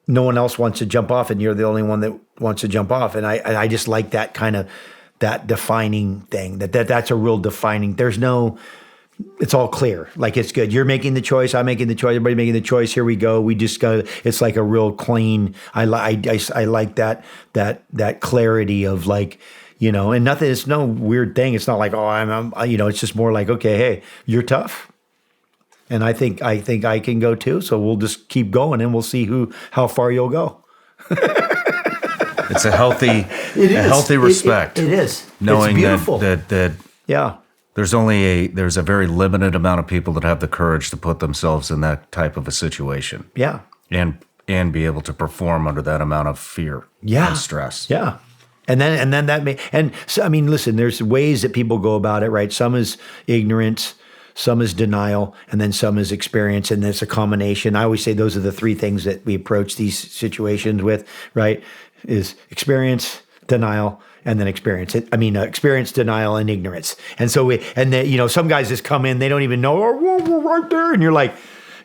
no one else wants to jump off, and you're the only one that wants to jump off. And I just like that kind of, that defining thing, that's a real defining, it's all clear. Like, it's good. You're making the choice. I'm making the choice. Everybody making the choice. Here we go. We just go. It's like a real clean. I like that clarity of, like, and nothing. It's no weird thing. It's not like, oh, I'm it's just more like, okay, hey, you're tough, and I think I can go too. So we'll just keep going, and we'll see how far you'll go. It's a healthy respect. It is. Knowing it's beautiful. that yeah. There's a very limited amount of people that have the courage to put themselves in that type of a situation. Yeah. And be able to perform under that amount of fear and stress. Yeah. And then so, I mean, listen, there's ways that people go about it, right? Some is ignorance, some is denial, and then some is experience, and it's a combination. I always say those are the three things that we approach these situations with, right? Is experience, denial, and then experience. Experience, denial, and ignorance. And so some guys just come in, they don't even know, oh, we're right there. And you're like,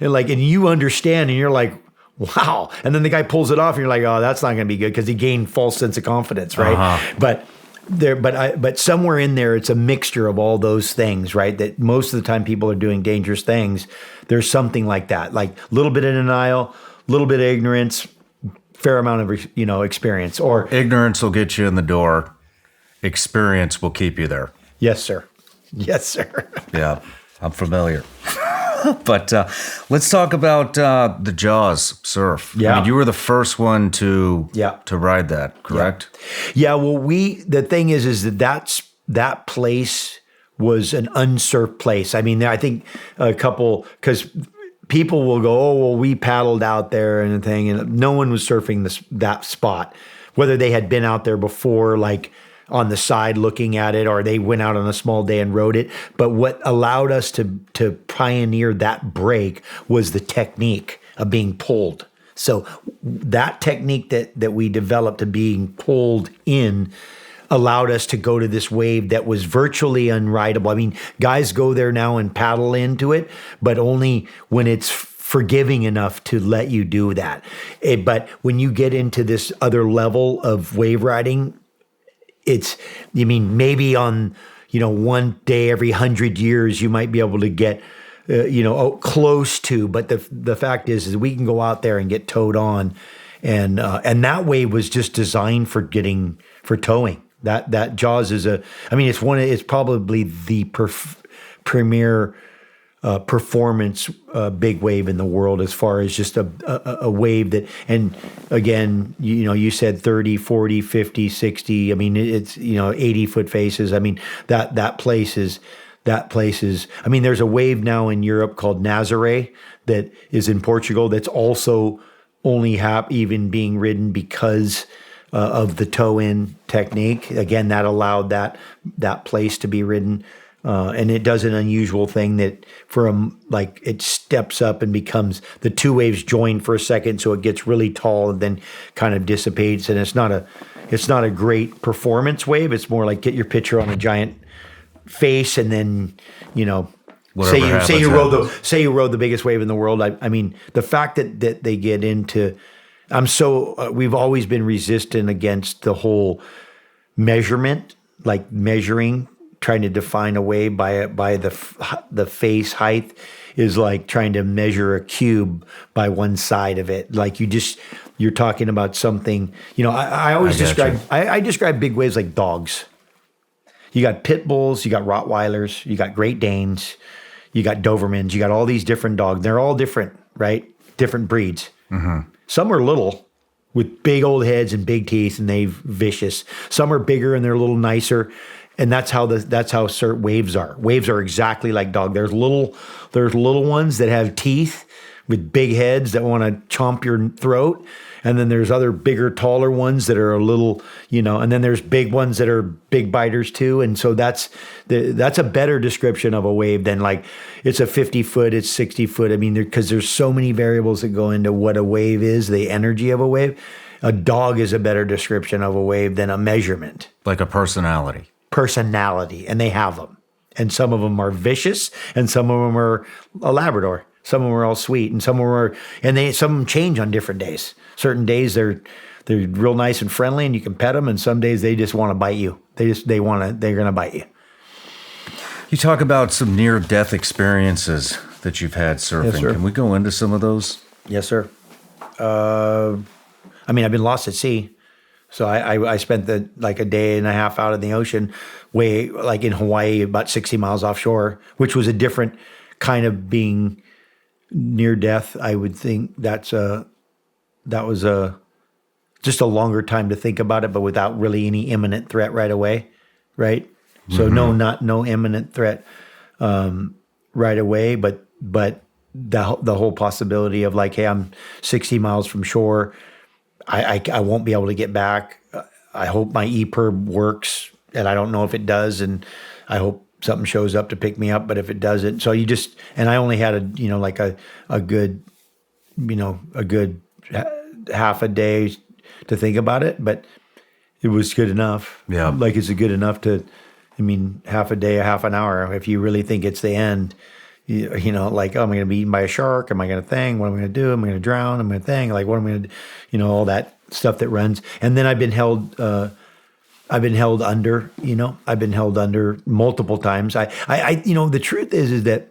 and you understand, and you're like, wow. And then the guy pulls it off, and you're like, oh, that's not going to be good, because he gained false sense of confidence, right? Uh-huh. But somewhere in there, it's a mixture of all those things, right? That most of the time people are doing dangerous things. There's something like that, like a little bit of denial, a little bit of ignorance, fair amount of experience. Or ignorance will get you in the door. Experience will keep you there. Yes, sir. Yes, sir. Yeah, I'm familiar. But let's talk about the Jaws surf. Yeah. I mean, you were the first one to ride that, correct? Yeah. Well, the thing is that place was an unsurfed place. I mean, I think because people will go, oh, well, we paddled out there and thing, and no one was surfing that spot, whether they had been out there before, like on the side looking at it, or they went out on a small day and rode it. But what allowed us to pioneer that break was the technique of being pulled. So that technique that we developed of being pulled in allowed us to go to this wave that was virtually unrideable. I mean, guys go there now and paddle into it, but only when it's forgiving enough to let you do that. But when you get into this other level of wave riding, maybe on, one day every 100 years, you might be able to get, close to, but the fact is we can go out there and get towed on. And that wave was just designed for towing. That Jaws is it's probably the premier performance big wave in the world as far as just a wave that, and again, you said 30, 40, 50, 60. I mean, it's, 80-foot faces. I mean, that place is, I mean, there's a wave now in Europe called Nazaré that is in Portugal that's also only even being ridden because of the toe-in technique. Again, that allowed that place to be ridden. And it does an unusual thing that it steps up and becomes, the two waves join for a second, so it gets really tall and then kind of dissipates. And it's not a great performance wave. It's more like get your picture on a giant face, and then say you rode the biggest wave in the world. I mean, the fact that they get into, we've always been resistant against the whole measurement, like measuring. Trying to define a wave by the face height is like trying to measure a cube by one side of it. Like you're talking about something. I always describe big waves like dogs. You got pit bulls, you got Rottweilers, you got Great Danes, you got Dobermans, you got all these different dogs. They're all different, right? Different breeds. Mm-hmm. Some are little with big old heads and big teeth, and they're vicious. Some are bigger and they're a little nicer. And that's how certain waves are. Waves are exactly like dog. There's little ones that have teeth with big heads that want to chomp your throat, and then there's other bigger, taller ones that are a little, and then there's big ones that are big biters too. And so that's a better description of a wave than like it's a 50-foot, it's 60-foot. I mean, because there's so many variables that go into what a wave is, the energy of a wave. A dog is a better description of a wave than a measurement. Like a personality, and they have them. And some of them are vicious, and some of them are a Labrador. Some of them are all sweet, and some of them are, some of them change on different days. Certain days they're real nice and friendly, and you can pet them. And some days they just want to bite you. They're going to bite you. You talk about some near-death experiences that you've had surfing. Yes, sir. Can we go into some of those? Yes, sir. I've been lost at sea. So I spent a day and a half out in the ocean, way like in Hawaii, about 60 miles offshore, which was a different kind of being near death. I would think that was just a longer time to think about it, but without really any imminent threat right away, right? Mm-hmm. So no imminent threat right away, but the whole possibility of like, hey, I'm 60 miles from shore. I won't be able to get back. I hope my EPIRB works, and I don't know if it does, and I hope something shows up to pick me up, but if it doesn't, so and I only had a good half a day to think about it, but it was good enough. Yeah. Like it's good enough half a day, half an hour, if you really think it's the end. Like, oh, am I going to be eaten by a shark? Am I going to thing? What am I going to do? Am I going to drown? Am I going to thing? Like, what am I going to, all that stuff that runs. And then I've been held under, I've been held under multiple times. The truth is that,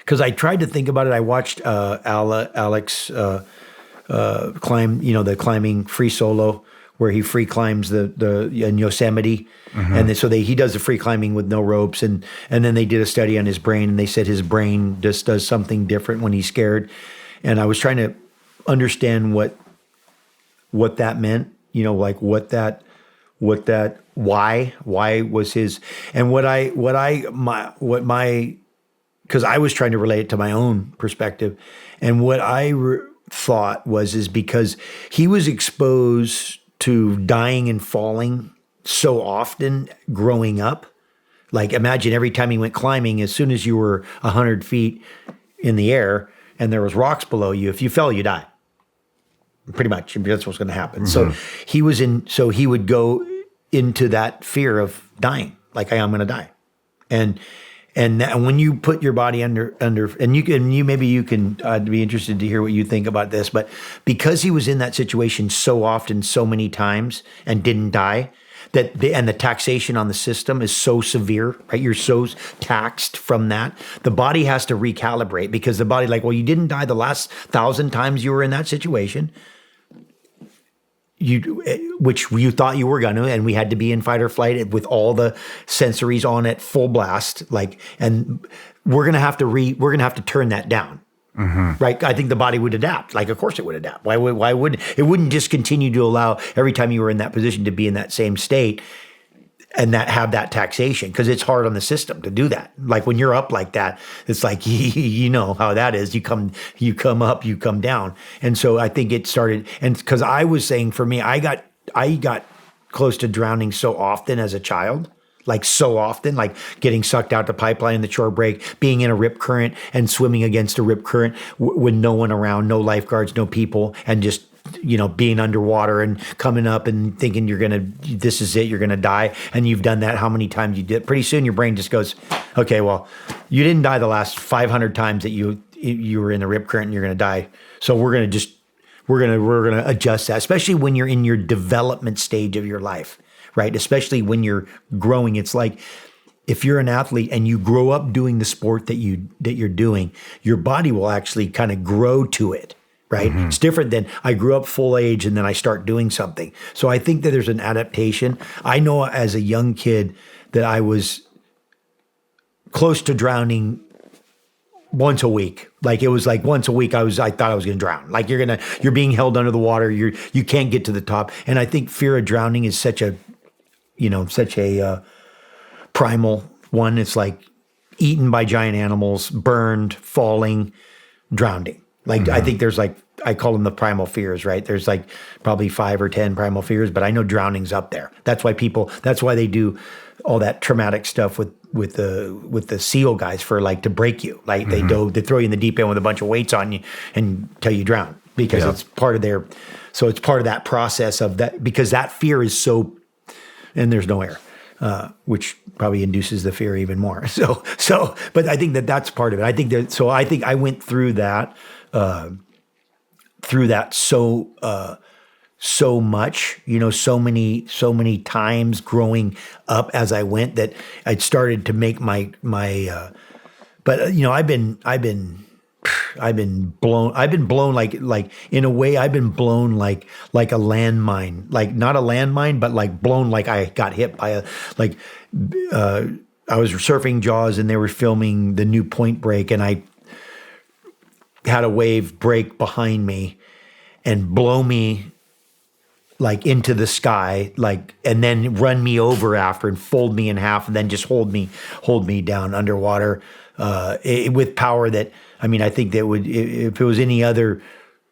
because I tried to think about it, I watched Alex climb, the climbing free solo, where he free climbs in Yosemite. Mm-hmm. And he does the free climbing with no ropes. And then they did a study on his brain, and they said his brain just does something different when he's scared. And I was trying to understand what that meant, why was his, and because I was trying to relate it to my own perspective. And what I thought is because he was exposed to dying and falling so often growing up. Like, imagine every time he went climbing, as soon as you were 100 feet in the air and there was rocks below you, if you fell, you die. Pretty much. That's what's going to happen. Mm-hmm. So he would go into that fear of dying. Like, I'm going to die. And when you put your body under, and you can, I'd be interested to hear what you think about this, but because he was in that situation so often, so many times, and didn't die, and the taxation on the system is so severe, right? You're so taxed from that. The body has to recalibrate, because the body, like, well, you didn't die the last 1,000 times you were in that situation. which you thought you were going to, and we had to be in fight or flight with all the sensories on at full blast. And we're going to have to turn that down. Right. I think the body would adapt. Of course it would adapt. Why would it wouldn't just continue to allow every time you were in that position to be in that same state and have that taxation, because it's hard on the system to do that. When you're up like that, it's you know how that is. You come up, you come down. And so I think it started, and because I was saying, for me, I got close to drowning so often as a child. So often, getting sucked out the pipeline in the shore break, being in a rip current and swimming against a rip current with no one around, no lifeguards, no people, and just, being underwater and coming up and thinking this is it, you're going to die. And you've done that how many times you did. Pretty soon your brain just goes, okay, well, you didn't die the last 500 times that you were in the rip current and you're going to die. So we're going to adjust that, especially when you're in your development stage of your life. Right? Especially when you're growing. It's if you're an athlete and you grow up doing the sport that you're doing, your body will actually kind of grow to it. Right? It's different than I grew up full age and then I start doing something. So I think that there's an adaptation. I know as a young kid that I was close to drowning once a week. It was once a week I thought I was going to drown. You're being held under the water. You can't get to the top. And I think fear of drowning is such a primal one. It's eaten by giant animals, burned, falling, drowning. I think there's I call them the primal fears, right? There's probably 5 or 10 primal fears, but I know drowning's up there. That's why they do all that traumatic stuff with the SEAL guys to break you. They throw you in the deep end with a bunch of weights on you and tell you drown, because it's part of it's part of that process of that, because that fear is so, and there's no air. Which probably induces the fear even more. But I think that's part of it. I think I went through that so much, so many times growing up as I went, that I'd started to make my but I've been blown in a way. I've been blown like a landmine, not a landmine, but blown I got hit by I was surfing Jaws and they were filming the new Point Break, and I had a wave break behind me and blow me into the sky, and then run me over after and fold me in half and then just hold me down underwater with power that, I think that if it was any other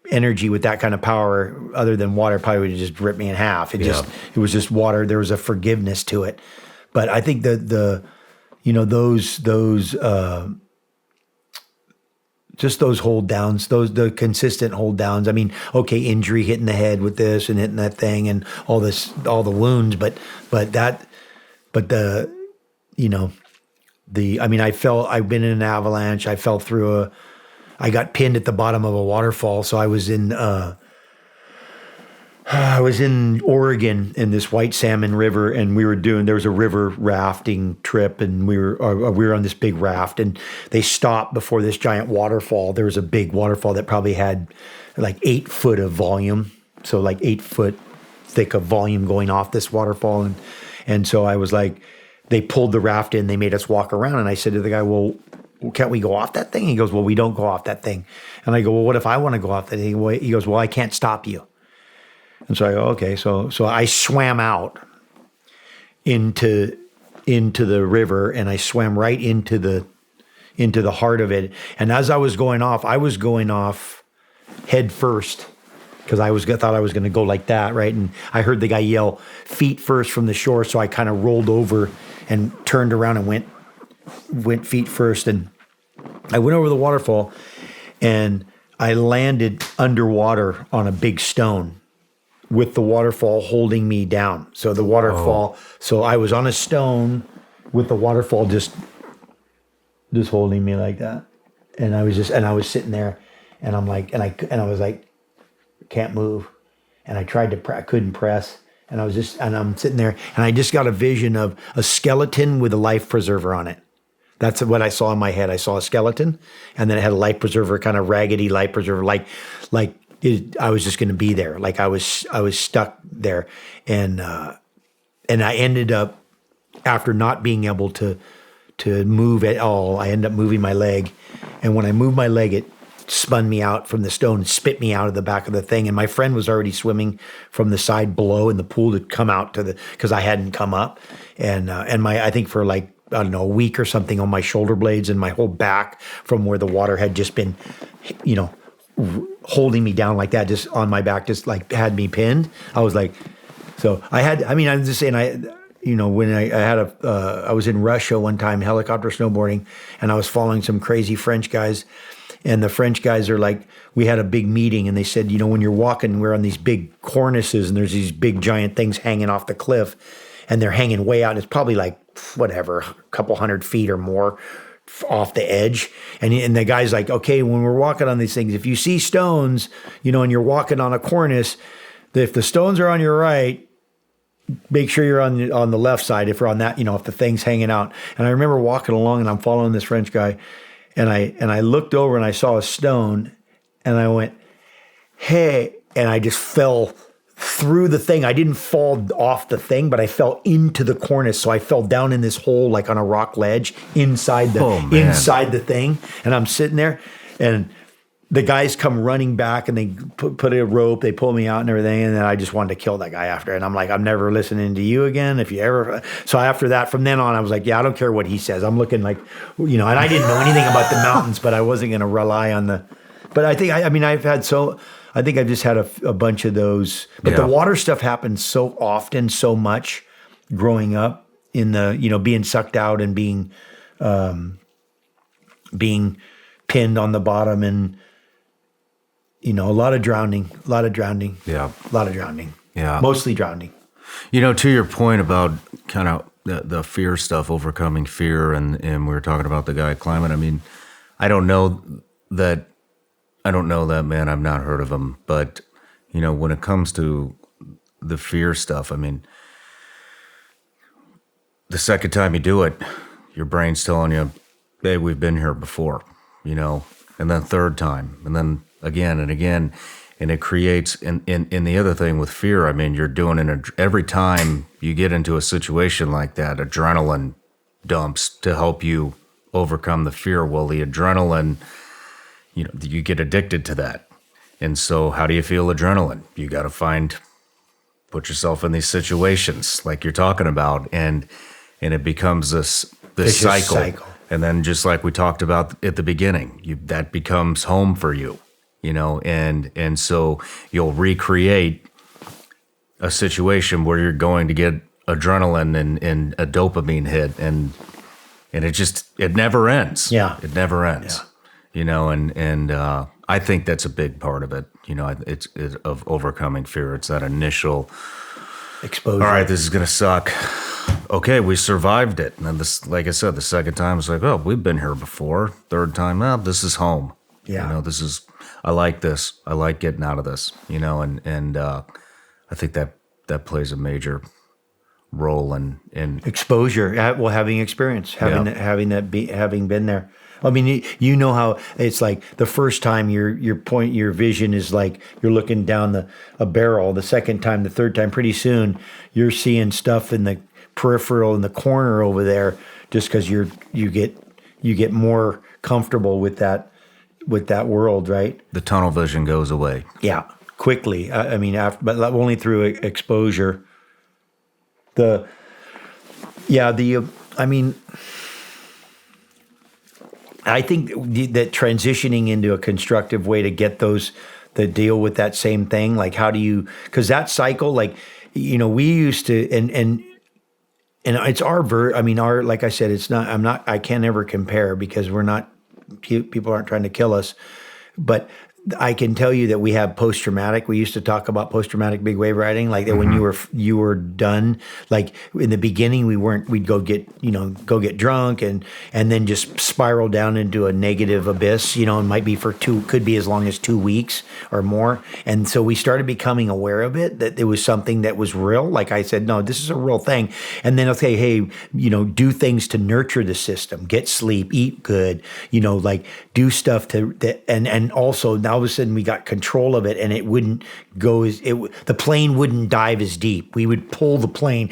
energy with that kind of power other than water, probably would have just ripped me in half. It was just water. There was a forgiveness to it. But I think that just those hold downs, the consistent hold downs. Injury, hitting the head with this and hitting that thing and all the wounds, but I've been in an avalanche. I fell through I got pinned at the bottom of a waterfall. So I was in Oregon in this White Salmon River, and there was a river rafting trip, and we were on this big raft, and they stopped before this giant waterfall. There was a big waterfall that probably had 8 foot of volume. So 8 foot thick of volume going off this waterfall. And so I was they pulled the raft in, they made us walk around. And I said to the guy, well, can't we go off that thing? He goes, well, we don't go off that thing. And I go, well, what if I want to go off that thing? He goes, well, I can't stop you. And so I go, okay. So I swam out into the river, and I swam right into the heart of it. And as I was going off head first, because I thought I was going to go like that, right? And I heard the guy yell, feet first from the shore. So I kind of rolled over and turned around and went feet first. And I went over the waterfall, and I landed underwater on a big stone with the waterfall holding me down. So the waterfall, so I was on a stone with the waterfall just holding me like that. And I was sitting there, and I'm like, and I was like, can't move. And I tried to, I couldn't press. And I'm sitting there, and I just got a vision of a skeleton with a life preserver on it. That's what I saw in my head. I saw a skeleton, and then it had a life preserver, kind of raggedy life preserver, like I was just going to be there. Like I was stuck there. And I ended up, after not being able to move at all, I ended up moving my leg. And when I moved my leg, it spun me out from the stone and spit me out of the back of the thing. And my friend was already swimming from the side below in the pool to come out because I hadn't come up. And I think for like, I don't know, a week or something on my shoulder blades and my whole back from where the water had just been, holding me down like that, just on my back, just like had me pinned. I was like, I'm just saying, when I was in Russia one time, helicopter snowboarding, and I was following some crazy French guys. And the French guys are like, we had a big meeting and they said, when you're walking, we're on these big cornices and there's these big giant things hanging off the cliff and they're hanging way out. And it's probably like, whatever, a couple 100 feet or more off the edge. And the guy's like, okay, when we're walking on these things, if you see stones, and you're walking on a cornice, if the stones are on your right, make sure you're on the left side. If we're on that, if the thing's hanging out. And I remember walking along and I'm following this French guy. And I looked over and I saw a stone and I went, hey, and I just fell through the thing. I didn't fall off the thing, but I fell into the cornice. So I fell down in this hole, like on a rock ledge inside the thing. And I'm sitting there and the guys come running back and they put a rope, they pull me out and everything. And then I just wanted to kill that guy after. And I'm like, I'm never listening to you again. So after that, from then on, I was like, yeah, I don't care what he says. I'm looking like, and I didn't know anything about the mountains, but I wasn't going to rely on but I think, I think I've just had a bunch of those, but the water stuff happens so often, so much growing up in the, being sucked out and being pinned on the bottom and, a lot of drowning. Yeah. A lot of drowning. Yeah. Mostly drowning. To your point about kind of the fear stuff, overcoming fear, and we were talking about the guy climbing. I don't know that man. I've not heard of him. But, when it comes to the fear stuff, the second time you do it, your brain's telling you, hey, we've been here before, and then third time, and then again and again, and it creates, and the other thing with fear, you're doing it every time you get into a situation like that, adrenaline dumps to help you overcome the fear. Well, the adrenaline, you get addicted to that. And so how do you feel adrenaline? You got to put yourself in these situations like you're talking about, and it becomes this cycle. And then just like we talked about at the beginning, that becomes home for you. And so you'll recreate a situation where you're going to get adrenaline and a dopamine hit, and it never ends. Yeah. It never ends. Yeah. And I think that's a big part of it. It's of overcoming fear. It's that initial exposure. All right, this is going to suck. Okay, we survived it. And then this, like I said, the second time it's like, oh, we've been here before. Third time, this is home. Yeah. I like this. I like getting out of this, and I think that plays a major role in exposure. Having experience, having been there. How it's like the first time your vision is like you're looking down a barrel. The second time, the third time, pretty soon you're seeing stuff in the peripheral in the corner over there, just because you get more comfortable with that world, right? The tunnel vision goes away. Yeah, quickly. But only through exposure. I think that transitioning into a constructive way to get those that deal with that same thing, like how do you? Because that cycle, like we used to, and it's our like I said, it's not. I can't ever compare because we're not. People aren't trying to kill us, but I can tell you that we have post-traumatic. We used to talk about post-traumatic big wave riding, like that when you were done. Like in the beginning, we'd go get drunk and then just spiral down into a negative abyss. It might be could be as long as 2 weeks or more. And so we started becoming aware of it, that it was something that was real. Like I said, no, this is a real thing. And then I'll say, hey, do things to nurture the system, get sleep, eat good, like do stuff and also now all of a sudden we got control of it, and it wouldn't go the plane wouldn't dive as deep. We would pull the plane,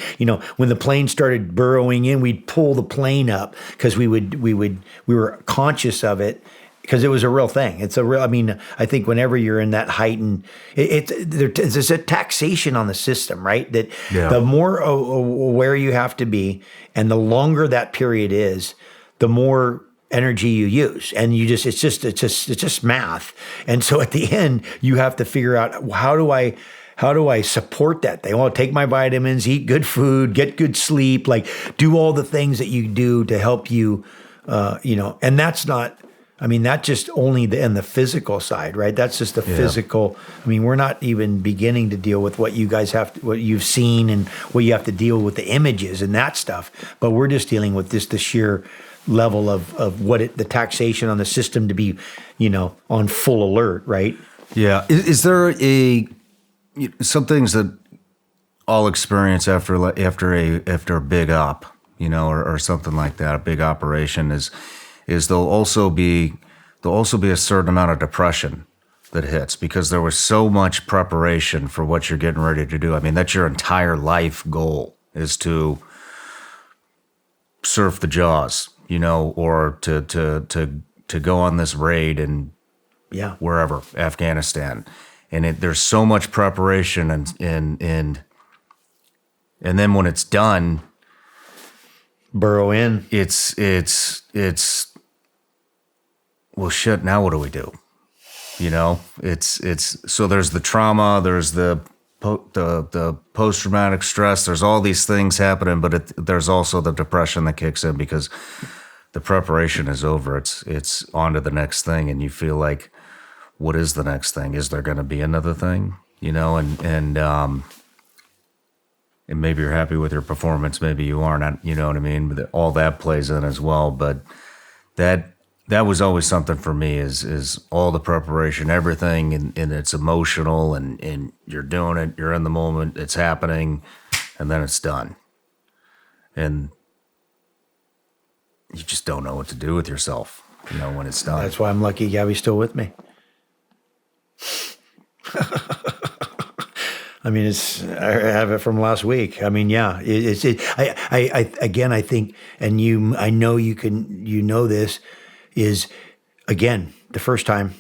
when the plane started burrowing in, we'd pull the plane up because we were conscious of it. Because it was a real thing. It's a real. I mean, I think whenever you're in that heightened, there's a taxation on the system, right? That the more aware you have to be, and the longer that period is, the more energy you use, and it's just math. And so at the end, you have to figure out how do I support that thing? Well, take my vitamins, eat good food, get good sleep, like do all the things that you do to help you, and that's not. I mean, that's just only in the physical side, right? That's just the physical. I mean, we're not even beginning to deal with what you guys what you've seen and what you have to deal with the images and that stuff. But we're just dealing with just the sheer level of the taxation on the system to be, on full alert, right? Yeah. Is there some things that I'll experience after a big op, or something like that, a big operation is there'll also be a certain amount of depression that hits because there was so much preparation for what you're getting ready to do. I mean, that's your entire life goal is to surf the Jaws, or to go on this raid and wherever, Afghanistan. And there's so much preparation and then when it's done, burrow in. It's well, shit. Now what do we do? It's so there's the trauma, there's the post traumatic stress. There's all these things happening, but there's also the depression that kicks in because the preparation is over. It's on to the next thing, and you feel like, what is the next thing? Is there going to be another thing? And maybe you're happy with your performance, maybe you aren't. You know what I mean? But all that plays in as well. But that was always something for me is all the preparation, everything, and it's emotional, and you're doing it, you're in the moment, it's happening, and then it's done. And you just don't know what to do with yourself, when it's done. That's why I'm lucky Gabby's still with me. I mean, I have it from last week. I mean, yeah, I think, and I know you know this, is, again, the first time,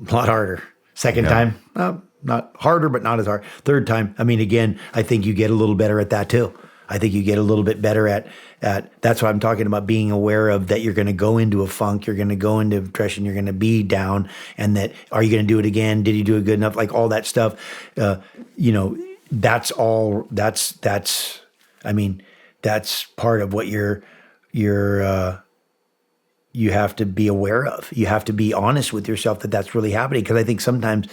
a lot harder. Second time, not harder, but not as hard. Third time, I mean, again, I think you get a little better at that too. I think you get a little bit better at that's why I'm talking about being aware of that you're going to go into a funk, you're going to go into depression, you're going to be down, and that, are you going to do it again? Did you do it good enough? Like all that stuff, that's all, I mean, that's part of what you have to be aware of. You have to be honest with yourself that that's really happening. Because I think sometimes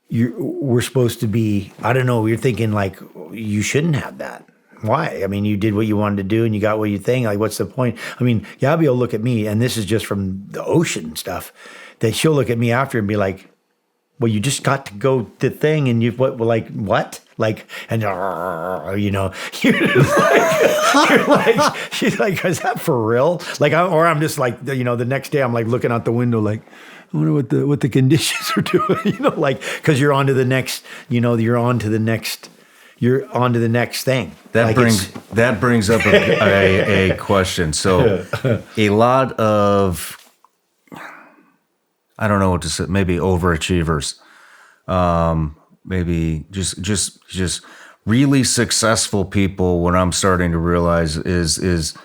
we're supposed to be, I don't know, you're thinking like, you shouldn't have that. Why? I mean, you did what you wanted to do and you got what you think. Like, what's the point? I mean, Gabby will look at me, and this is just from the ocean stuff, that she'll look at me after and be like, well, you just got to go the thing, and what? Like, and you're like, she's like, is that for real? Like, I'm just like, the next day I'm like looking out the window, like, I wonder what the conditions are doing, like, because you're on to the next, you're on to the next thing. That brings up a question. So, a lot of, I don't know what to say, maybe overachievers, maybe just really successful people, what I'm starting to realize is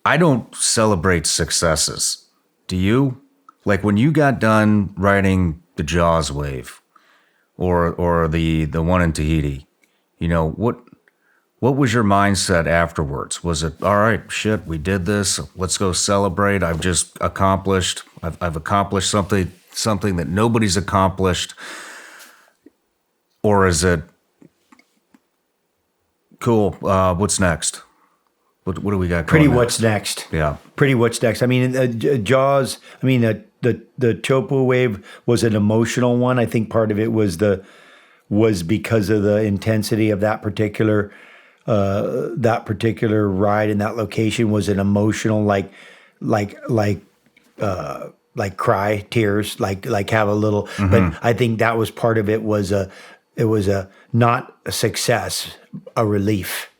I don't celebrate successes. Do you? Like when you got done writing the Jaws wave or the one in Tahiti, what was your mindset afterwards? Was it, all right, shit, we did this, let's go celebrate, I've just accomplished, I've accomplished something that nobody's accomplished? Or is it, cool, what's next? What do we got Pretty going what's next. Yeah. Pretty what's next. I mean, Jaws, I mean, the Chopu wave was an emotional one. I think part of it was because of the intensity of that particular ride in that location was an emotional, like, like cry tears, like have a little. But I think that was part of it. It was a not a success, a relief.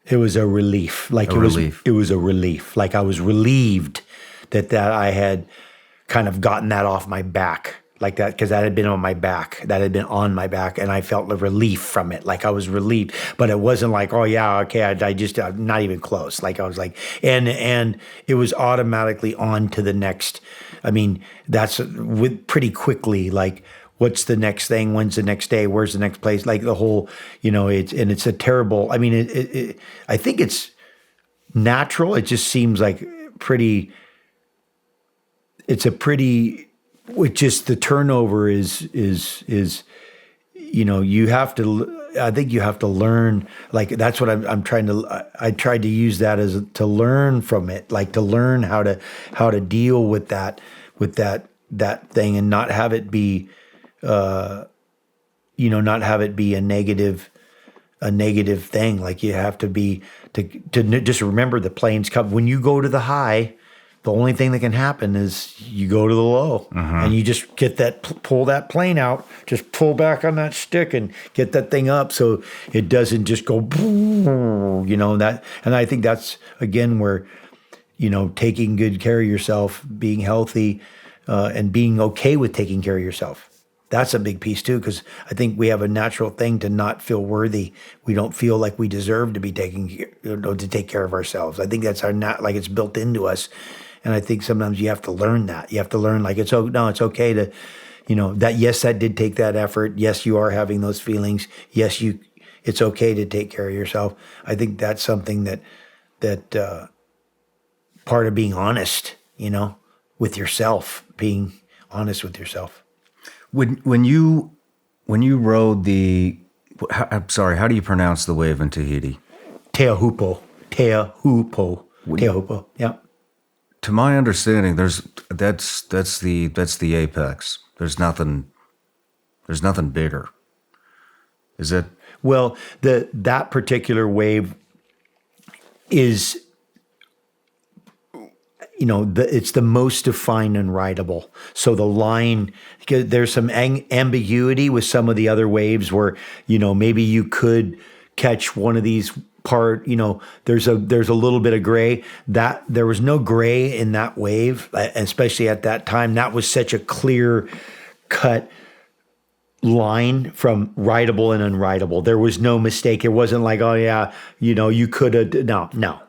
It was a relief. Like it was a relief. Like I was relieved that I had kind of gotten that off my back like that, because that had been on my back. That had been on my back, and I felt the relief from it. Like I was relieved, but it wasn't like, oh yeah, okay, I just not even close. Like I was like, and it was automatically on to the next. I mean, that's pretty quickly. Like, what's the next thing? When's the next day? Where's the next place? Like the whole, it's a terrible. I mean, I think it's natural. It just seems like pretty. It's a pretty. With just the turnover is you have to. I think you have to learn. Like that's what I'm trying to. I tried to use that as to learn from it, like to learn how to deal with that thing, and not have it be, not have it be a negative thing. Like you have to be to just remember the planes come when you go to the high. The only thing that can happen is you go to the low, and you just pull that plane out, just pull back on that stick and get that thing up so it doesn't just go, that. And I think that's, again, where, taking good care of yourself, being healthy, and being okay with taking care of yourself. That's a big piece too, because I think we have a natural thing to not feel worthy. We don't feel like we deserve to be to take care of ourselves. I think that's like it's built into us. And I think sometimes you have to learn that. You have to learn it's okay to, that did take that effort. Yes, you are having those feelings. Yes, it's okay to take care of yourself. I think that's something that part of being honest, with yourself, being honest with yourself. When you rode I'm sorry, how do you pronounce the wave in Tahiti? Teahupo. Yeah. To my understanding, that's the apex. There's nothing bigger. Is it? Well, that particular wave is, it's the most defined and rideable. So the line, there's some ambiguity with some of the other waves where, maybe you could catch one of these there's a little bit of gray. That there was no gray in that wave, especially at that time. That was such a clear cut line from rideable and unrideable. There was no mistake. It wasn't like, oh yeah, you could have. No.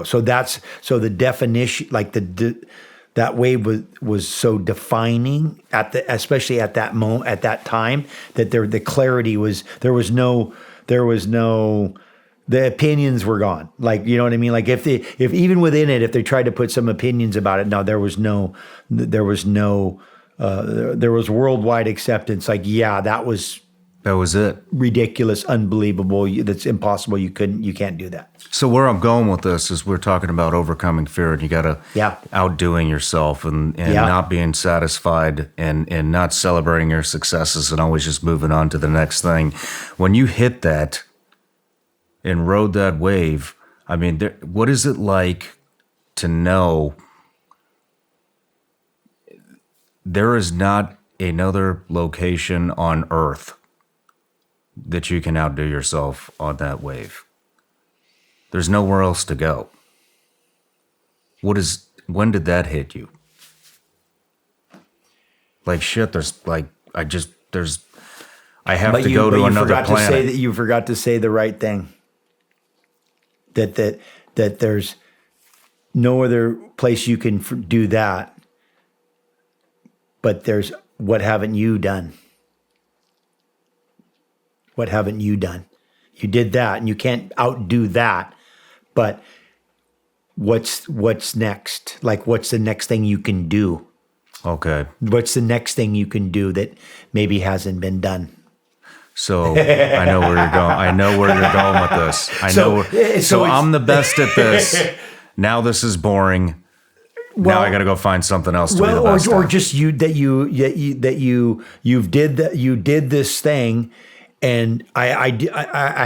So the definition, like that wave was so defining especially at that moment, at that time, that the clarity was, there was no. The opinions were gone. Like, you know what I mean? Like if even within it, if they tried to put some opinions about it, no, there was worldwide acceptance. Like, yeah, that was it. Ridiculous, unbelievable. That's impossible. You can't do that. So where I'm going with this is we're talking about overcoming fear, and you got to outdoing yourself and not being satisfied and not celebrating your successes and always just moving on to the next thing. When you hit that and rode that wave, I mean, what is it like to know there is not another location on Earth that you can outdo yourself on that wave? There's nowhere else to go. When did that hit you? Like, shit, I have to go to another planet. You forgot to say the right thing. That there's no other place you can do that, but there's what haven't you done? What haven't you done? You did that, and you can't outdo that, but what's next? Like, what's the next thing you can do? Okay. What's the next thing you can do that maybe hasn't been done? So I know where you're going. I know where you're going with this. So I'm the best at this. Now this is boring. Now I got to go find something else to be the best or at. just you did this thing, and I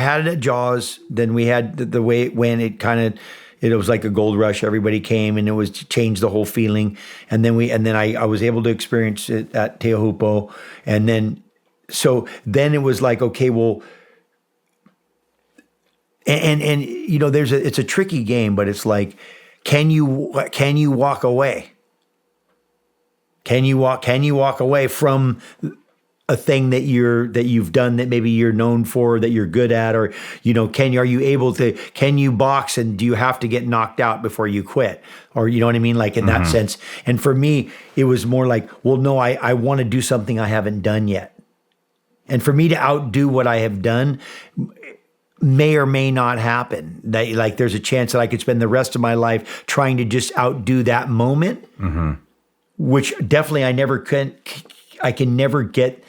had it at Jaws. Then we had the way it went. It kind of it was like a gold rush. Everybody came, and it was changed the whole feeling. And then I was able to experience it at Teahupo, and then it was like, okay, well, and you know, it's a tricky game, but it's like, can you walk away? Can you walk away from a thing that you've done that maybe you're known for, that you're good at, or, you know, can you box, and do you have to get knocked out before you quit? Or, you know what I mean? Like in that sense. And for me, it was more like, well, no, I want to do something I haven't done yet. And for me to outdo what I have done may or may not happen. Like there's a chance that I could spend the rest of my life trying to just outdo that moment, which definitely I can never get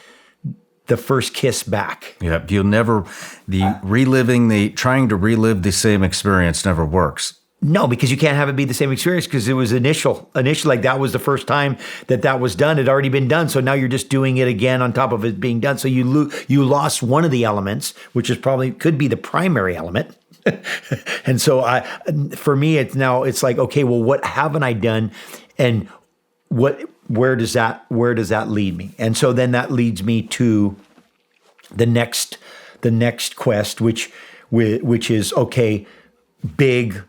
the first kiss back. Yeah, you'll never, trying to relive the same experience never works. No, because you can't have it be the same experience, because it was initial, like that was the first time that was done. It had already been done. So now you're just doing it again on top of it being done. So you lost one of the elements, which is could be the primary element. And so for me, it's like, okay, well, what haven't I done? And where does that lead me? And so then that leads me to the next quest, which is, okay, big,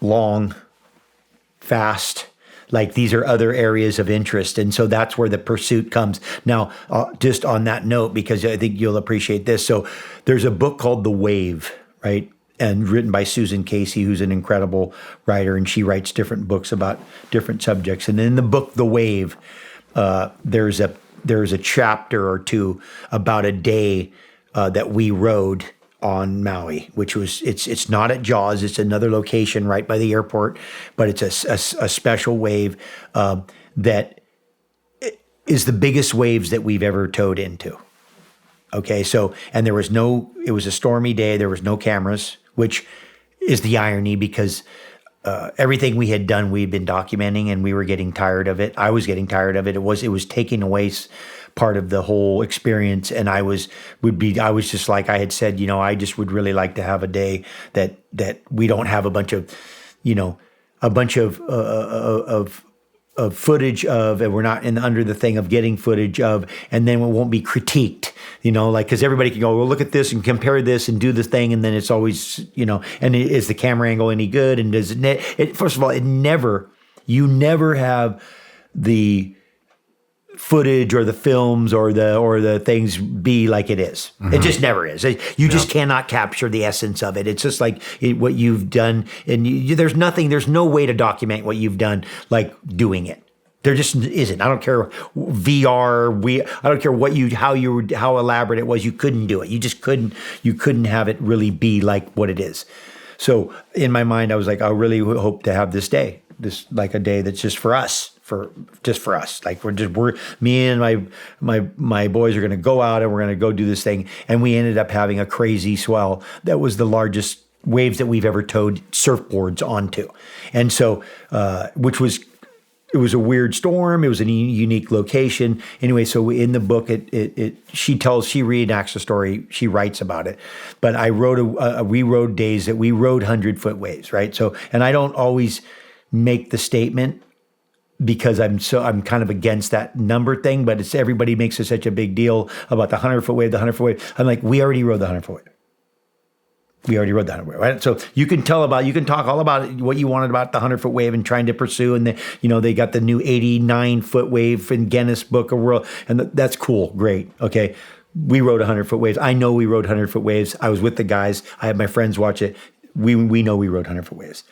long, fast. Like these are other areas of interest. And so that's where the pursuit comes. Now, just on that note, because I think you'll appreciate this. So there's a book called The Wave, right? And written by Susan Casey, who's an incredible writer, and she writes different books about different subjects. And in the book, The Wave, there's a chapter or two about a day that we rode on Maui, which was it's not at Jaws, it's another location right by the airport, but it's a special wave that is the biggest waves that we've ever towed into. Okay, so, and it was a stormy day, there was no cameras, which is the irony, because everything we had done, we'd been documenting, and we were getting tired of it. I was getting tired of it. It was taking away part of the whole experience. And I was just like I had said, you know, I just would really like to have a day that we don't have a bunch of footage of, and we're not under the thing of getting footage of, and then it won't be critiqued, you know, like, because everybody can go, well, look at this and compare this and do this thing, and then it's always, you know, and is the camera angle any good? And does it first of all, you never have the footage or the films or the things be like it is. It just never is. You just cannot capture the essence of it. It's just like what you've done, and there's no way to document what you've done like doing it. There just isn't. I don't care VR. I don't care how elaborate it was. You couldn't do it. You just couldn't. You couldn't have it really be like what it is. So in my mind, I was like, I really hope to have this like a day that's just for us. Just for us, like me and my boys are going to go out and we're going to go do this thing. And we ended up having a crazy swell that was the largest waves that we've ever towed surfboards onto. And so, it was a weird storm. It was a unique location. Anyway, so in the book, she reenacts the story. She writes about it. But we rode days that we rode 100-foot waves, right? So, and I don't always make the statement, because I'm kind of against that number thing, but everybody makes such a big deal about the 100-foot wave, I'm like, we already rode the 100-foot wave. We already rode the 100-foot wave, right? So you can talk all about what you wanted about the 100-foot wave and trying to pursue, and they got the new 89-foot wave in Guinness Book of World, and that's cool, great, okay. We rode 100-foot waves. I know we rode 100-foot waves. I was with the guys. I had my friends watch it. We know we rode 100-foot waves.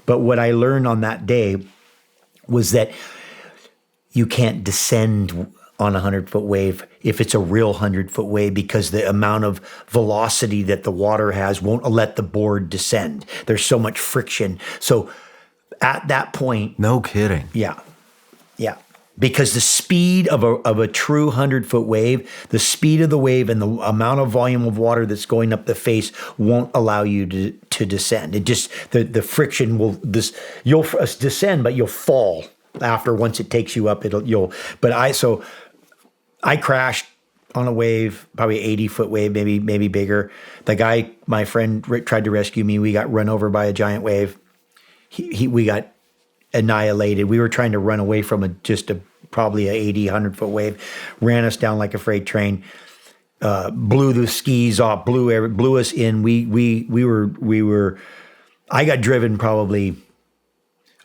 But what I learned on that day was that you can't descend on a 100-foot wave if it's a real 100-foot wave, because the amount of velocity that the water has won't let the board descend. There's so much friction. So at that point... No kidding. Yeah. Because the speed of a true 100-foot wave, the speed of the wave and the amount of volume of water that's going up the face won't allow you to descend. It just, the friction you'll descend, but you'll fall after once it takes you up. I crashed on a wave, probably 80-foot wave, maybe bigger. The guy, my friend, tried to rescue me. We got run over by a giant wave. We got annihilated. We were trying to run away from probably a 80, 100-foot wave. Ran us down like a freight train. Blew the skis off. Blew us in. We were. I got driven probably,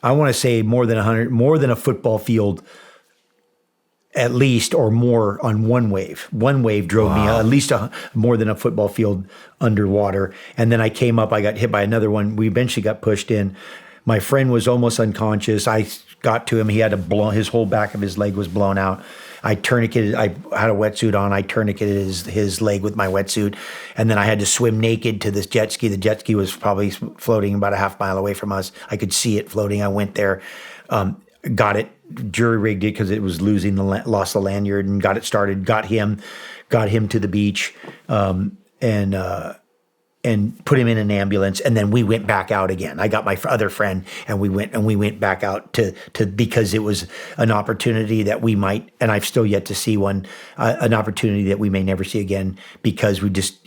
I want to say more than a football field at least, or more, on one wave. One wave drove me at least more than a football field underwater. And then I came up, I got hit by another one. We eventually got pushed in. My friend was almost unconscious. I got to him. He had his whole back of his leg was blown out. I tourniqueted, I had a wetsuit on. I tourniqueted his leg with my wetsuit. And then I had to swim naked to this jet ski. The jet ski was probably floating about a half mile away from us. I could see it floating. I went there, got it, jury rigged it because it was lost the lanyard, and got it started, got him to the beach, and put him in an ambulance, and then we went back out again. I got my other friend, and we went back out to because it was an opportunity that we might, and I've still yet to see one, an opportunity that we may never see again, because we just,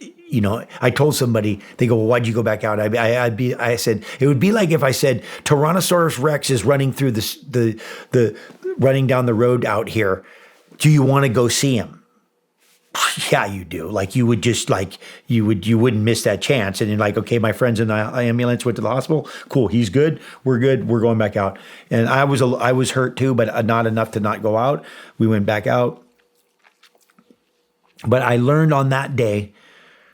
I told somebody, they go, well, why'd you go back out? I said, it would be like if I said Tyrannosaurus Rex is running through the running down the road out here. Do you want to go see him? Yeah, you do. Like, you would just, like, you wouldn't miss that chance. And you're like, okay, my friend's in the ambulance, went to the hospital. Cool. He's good. We're good. We're going back out. And I was hurt too, but not enough to not go out. We went back out. But I learned on that day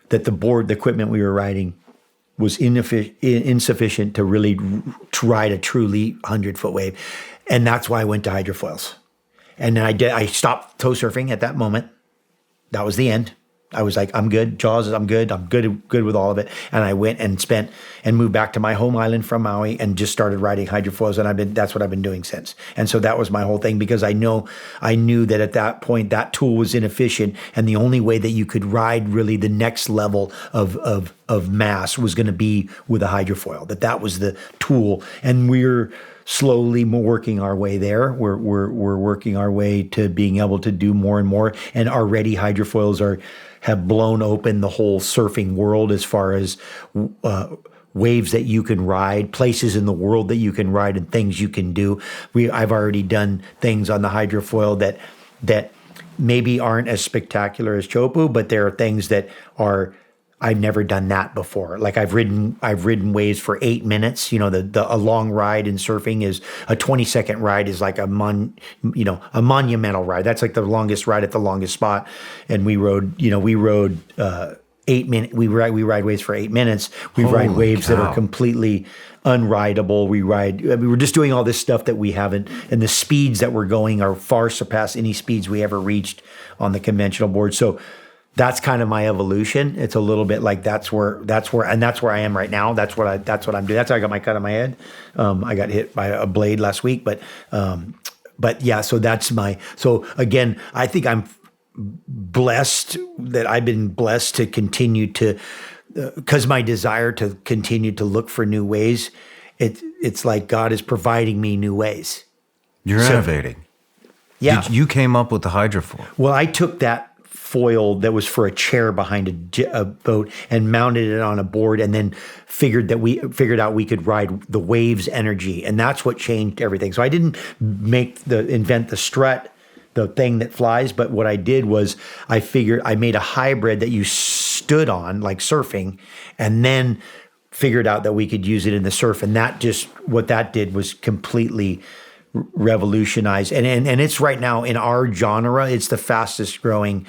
that the equipment we were riding was insufficient to really ride a truly 100-foot wave. And that's why I went to hydrofoils. And then I stopped tow surfing at that moment. That was the end. I was like, I'm good. Jaws, I'm good. I'm good with all of it. And I went and moved back to my home island from Maui and just started riding hydrofoils. And that's what I've been doing since. And so that was my whole thing, because I knew that at that point, that tool was inefficient. And the only way that you could ride really the next level of mass was going to be with a hydrofoil, that was the tool. And we're slowly working our way there. We're working our way to being able to do more and more. And already hydrofoils have blown open the whole surfing world as far as waves that you can ride, places in the world that you can ride, and things you can do. I've already done things on the hydrofoil that maybe aren't as spectacular as Chopu, but there are things that are. I've never done that before. Like, I've ridden waves for 8 minutes. A long ride in surfing is a 20-second ride is like a monumental ride. That's like the longest ride at the longest spot. And we rode 8 minutes. We ride waves for 8 minutes. We ride waves that are completely unrideable. We're just doing all this stuff that we haven't, and the speeds that we're going are far surpass any speeds we ever reached on the conventional board. So that's kind of my evolution. It's a little bit like that's where I am right now. That's what I'm doing. That's how I got my cut on my head. I got hit by a blade last week, but yeah. So again, I think I'm blessed that I've been blessed to continue to, because my desire to continue to look for new ways. It's like God is providing me new ways. You're innovating. Yeah, you came up with the hydrofoil. Well, I took that foil that was for a chair behind a boat and mounted it on a board, and then figured out we could ride the waves energy, and that's what changed everything. So I didn't invent the strut, the thing that flies, but what I did was I made a hybrid that you stood on like surfing, and then figured out that we could use it in the surf, and what that did was completely revolutionize, and it's right now in our genre, it's the fastest growing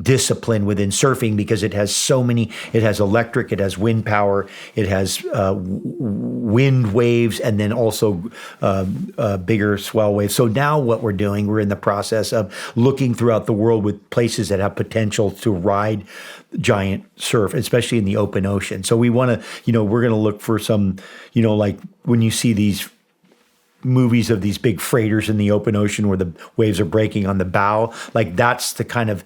discipline within surfing, because it has electric, it has wind power, it has wind waves, and then also bigger swell waves. So now what we're in the process of looking throughout the world with places that have potential to ride giant surf, especially in the open ocean. So we want to, we're going to look for some, like when you see these movies of these big freighters in the open ocean where the waves are breaking on the bow, like that's the kind of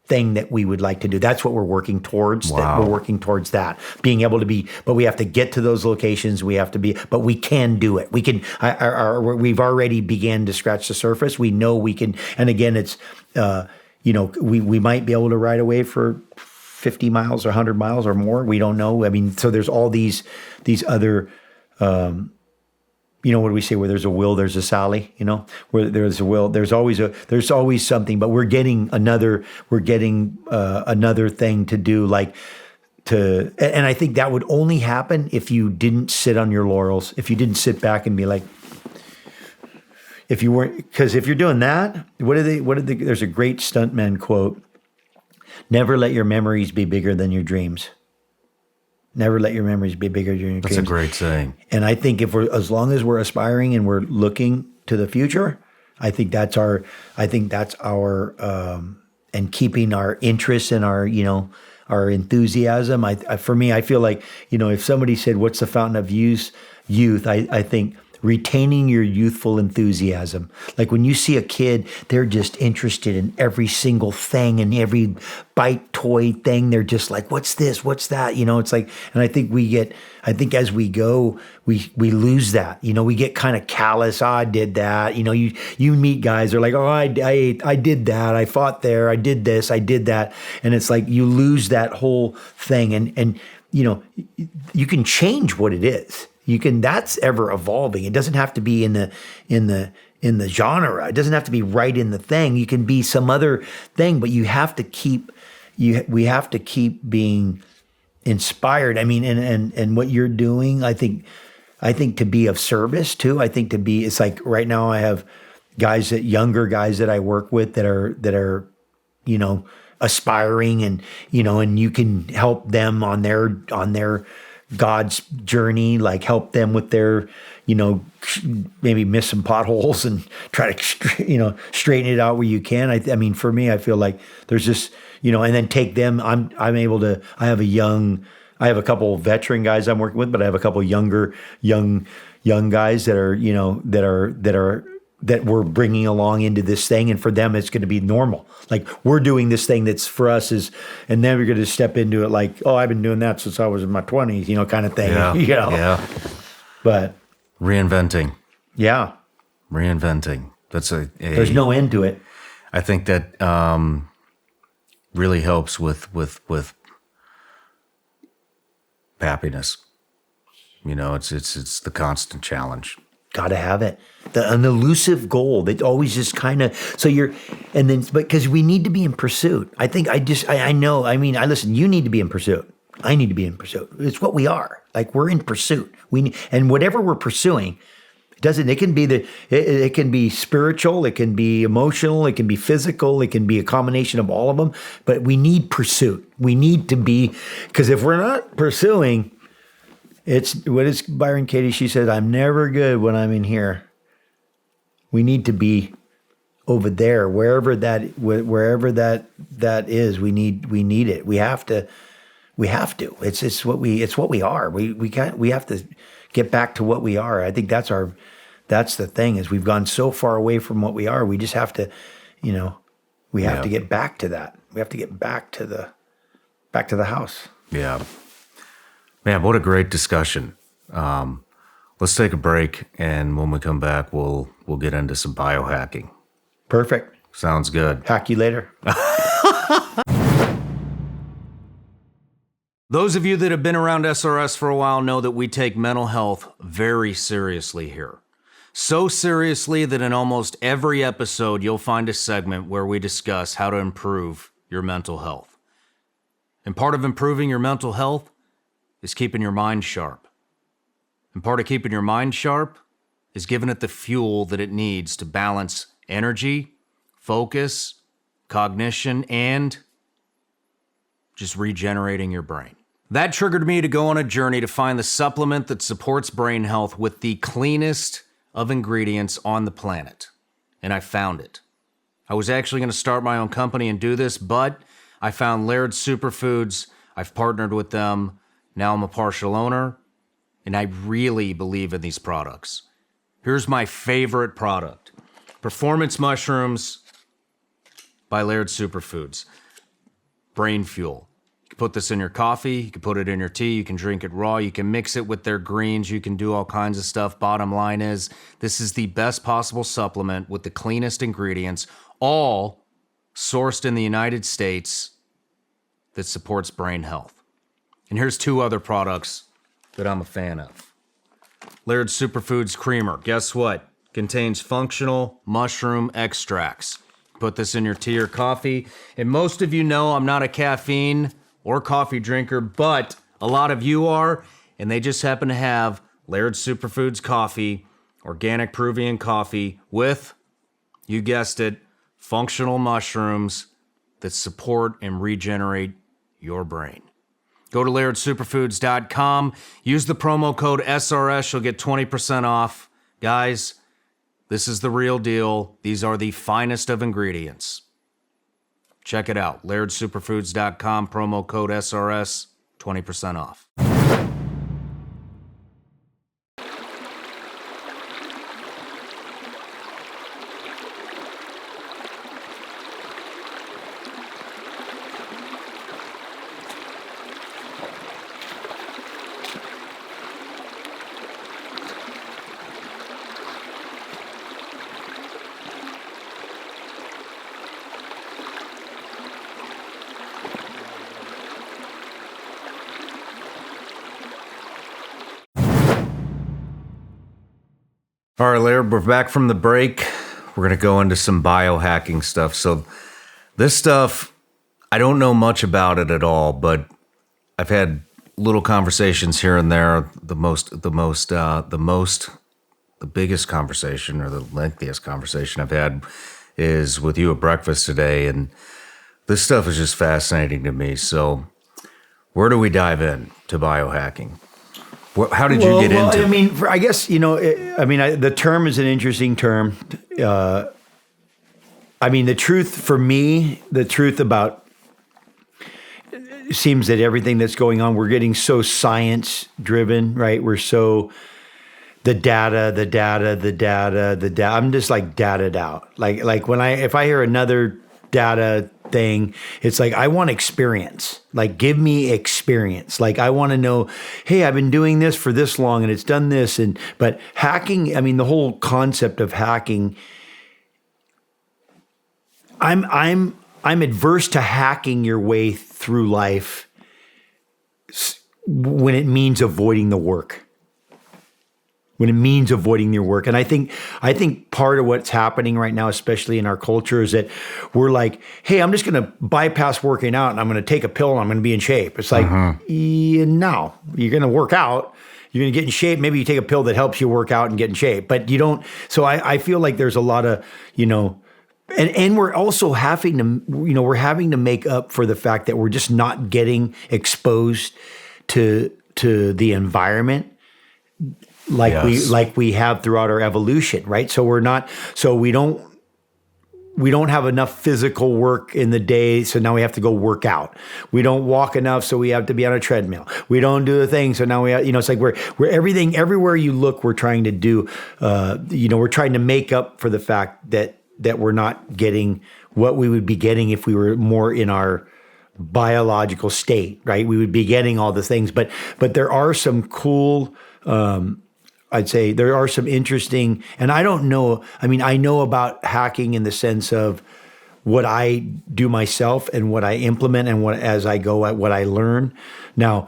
thing that we would like to do. That's what we're working towards. Wow. We're working towards that, being able to be, but we have to get to those locations. But we can do it. We can, we've already began to scratch the surface. We know we can. And again, it's, we might be able to ride away for 50 miles or 100 miles or more. We don't know. I mean, so there's all these other, what do we say? Where there's a will, there's a Sally, where there's a will, there's always something, but we're getting another thing to do, and I think that would only happen if you didn't sit on your laurels, if you didn't sit back and be like, if you weren't, because if you're doing that, there's a great stuntman quote: never let your memories be bigger than your dreams. Never let your memories be bigger than your dreams. That's a great saying. And I think as long as we're aspiring and we're looking to the future, I think that's our, and keeping our interest and our enthusiasm. For me, I feel like, if somebody said, what's the fountain of youth, I think retaining your youthful enthusiasm. Like when you see a kid, they're just interested in every single thing and every bite toy thing. They're just like, what's this? What's that? It's like, and I think as we go, we lose that. We get kind of callous. Oh, I did that. You meet guys, they're like, oh, I did that. I fought there. I did this. I did that. And it's like, you lose that whole thing. And you can change what it is. That's ever evolving. It doesn't have to be in the genre. It doesn't have to be right in the thing. You can be some other thing, but we have to keep being inspired. I mean, and what you're doing, I think to be of service too. It's like right now I have younger guys that I work with that are aspiring, and you can help them on their God's journey, like help them with their, maybe miss some potholes and try to, straighten it out where you can. I mean, for me, I feel like there's just, and then take them. I have a couple of veteran guys I'm working with, but I have a couple of young guys that we're bringing along into this thing. And for them, it's going to be normal. Like we're doing this thing that's for us and then we're going to step into it like, oh, I've been doing that since I was in my 20s, kind of thing. Yeah. Yeah. But reinventing. Yeah. Reinventing. That's there's no end to it. I think that really helps with happiness. It's the constant challenge. Got to have it. An elusive goal that always just kind of, but because we need to be in pursuit. I think listen, you need to be in pursuit. I need to be in pursuit. It's what we are. Like we're in pursuit. And whatever we're pursuing, it can be spiritual, it can be emotional, it can be physical, it can be a combination of all of them, but we need pursuit. We need to be, because if we're not pursuing, what is Byron Katie? She said, I'm never good when I'm in here. We need to be over there, wherever that is. We need it. We have to. It's what we are. We have to get back to what we are. I think that's the thing, is we've gone so far away from what we are. We just have to, we have to get back to that. We have to get back to the house. Yeah. Man, what a great discussion. Let's take a break, and when we come back, we'll get into some biohacking. Perfect. Sounds good. Hack you later. Those of you that have been around SRS for a while know that we take mental health very seriously here. So seriously that in almost every episode, you'll find a segment where we discuss how to improve your mental health. And part of improving your mental health is keeping your mind sharp. And part of keeping your mind sharp is giving it the fuel that it needs to balance energy, focus, cognition, and just regenerating your brain. That triggered me to go on a journey to find the supplement that supports brain health with the cleanest of ingredients on the planet. And I found it. I was actually going to start my own company and do this, but I found Laird Superfoods. I've partnered with them. Now I'm a partial owner, and I really believe in these products. Here's my favorite product: Performance Mushrooms by Laird Superfoods. Brain fuel. You can put this in your coffee, you can put it in your tea, you can drink it raw, you can mix it with their greens, you can do all kinds of stuff. Bottom line is, this is the best possible supplement with the cleanest ingredients, all sourced in the United States that supports brain health. And here's 2 other products that I'm a fan of. Laird Superfood's Creamer. Guess what? Contains functional mushroom extracts. Put this in your tea or coffee. And most of you know I'm not a caffeine or coffee drinker, but a lot of you are, and they just happen to have Laird Superfood's coffee, organic Peruvian coffee with, you guessed it, functional mushrooms that support and regenerate your brain. Go to lairdsuperfoods.com. Use the promo code SRS. You'll get 20% off. Guys, this is the real deal. These are the finest of ingredients. Check it out. lairdsuperfoods.com, promo code SRS, 20% off. All right, Laird, we're back from the break. We're going to go into some biohacking stuff. So this stuff, I don't know much about it at all, but I've had little conversations here and there. The biggest conversation, or the lengthiest conversation I've had, is with you at breakfast today. And this stuff is just fascinating to me. So where do we dive in to biohacking? How did you get into it? I mean, I guess, the term is an interesting term. The truth for me, the truth about, it seems that everything that's going on, we're getting so science driven, right? We're so, the data. I'm just like data'd out. Like if I hear another data thing, it's like, I want experience. Like, give me experience. Like, I want to know, hey, I've been doing this for this long and it's done this. But hacking, the whole concept of hacking, I'm adverse to hacking your way through life when it means avoiding the work. When it means avoiding your work. And I think part of what's happening right now, especially in our culture, is that we're like, hey, I'm just going to bypass working out and I'm going to take a pill and I'm going to be in shape. It's like, no, you're going to work out. You're going to get in shape. Maybe you take a pill that helps you work out and get in shape, but you don't. So I feel like there's a lot of, and we're also having to, we're having to make up for the fact that we're just not getting exposed to the environment like we have throughout our evolution, right? So we don't have enough physical work in the day, so now we have to go work out. We don't walk enough, so we have to be on a treadmill. We don't do the thing, so now we have, it's like we're everything, everywhere you look, we're trying to do, we're trying to make up for the fact that we're not getting what we would be getting if we were more in our biological state, right? We would be getting all the things, but there are some cool, I'd say there are some interesting, and I don't know, I know about hacking in the sense of what I do myself and what I implement and as I go at what I learn. Now,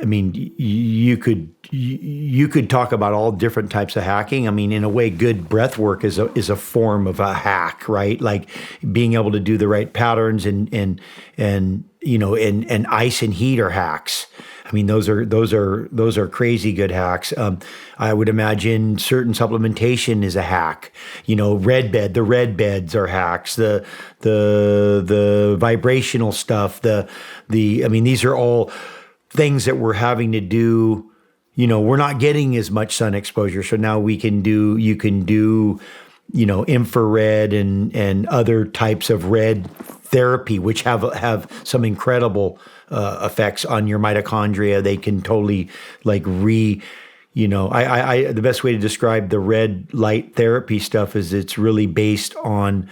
you could talk about all different types of hacking. In a way, good breath work is a form of a hack, right? Like being able to do the right patterns and ice and heat are hacks. Those are crazy good hacks. I would imagine certain supplementation is a hack. The red beds are hacks. The vibrational stuff. These are all things that we're having to do. We're not getting as much sun exposure, so now you can do infrared and other types of red therapy, which have some incredible effects on your mitochondria. They can totally the best way to describe the red light therapy stuff is it's really based on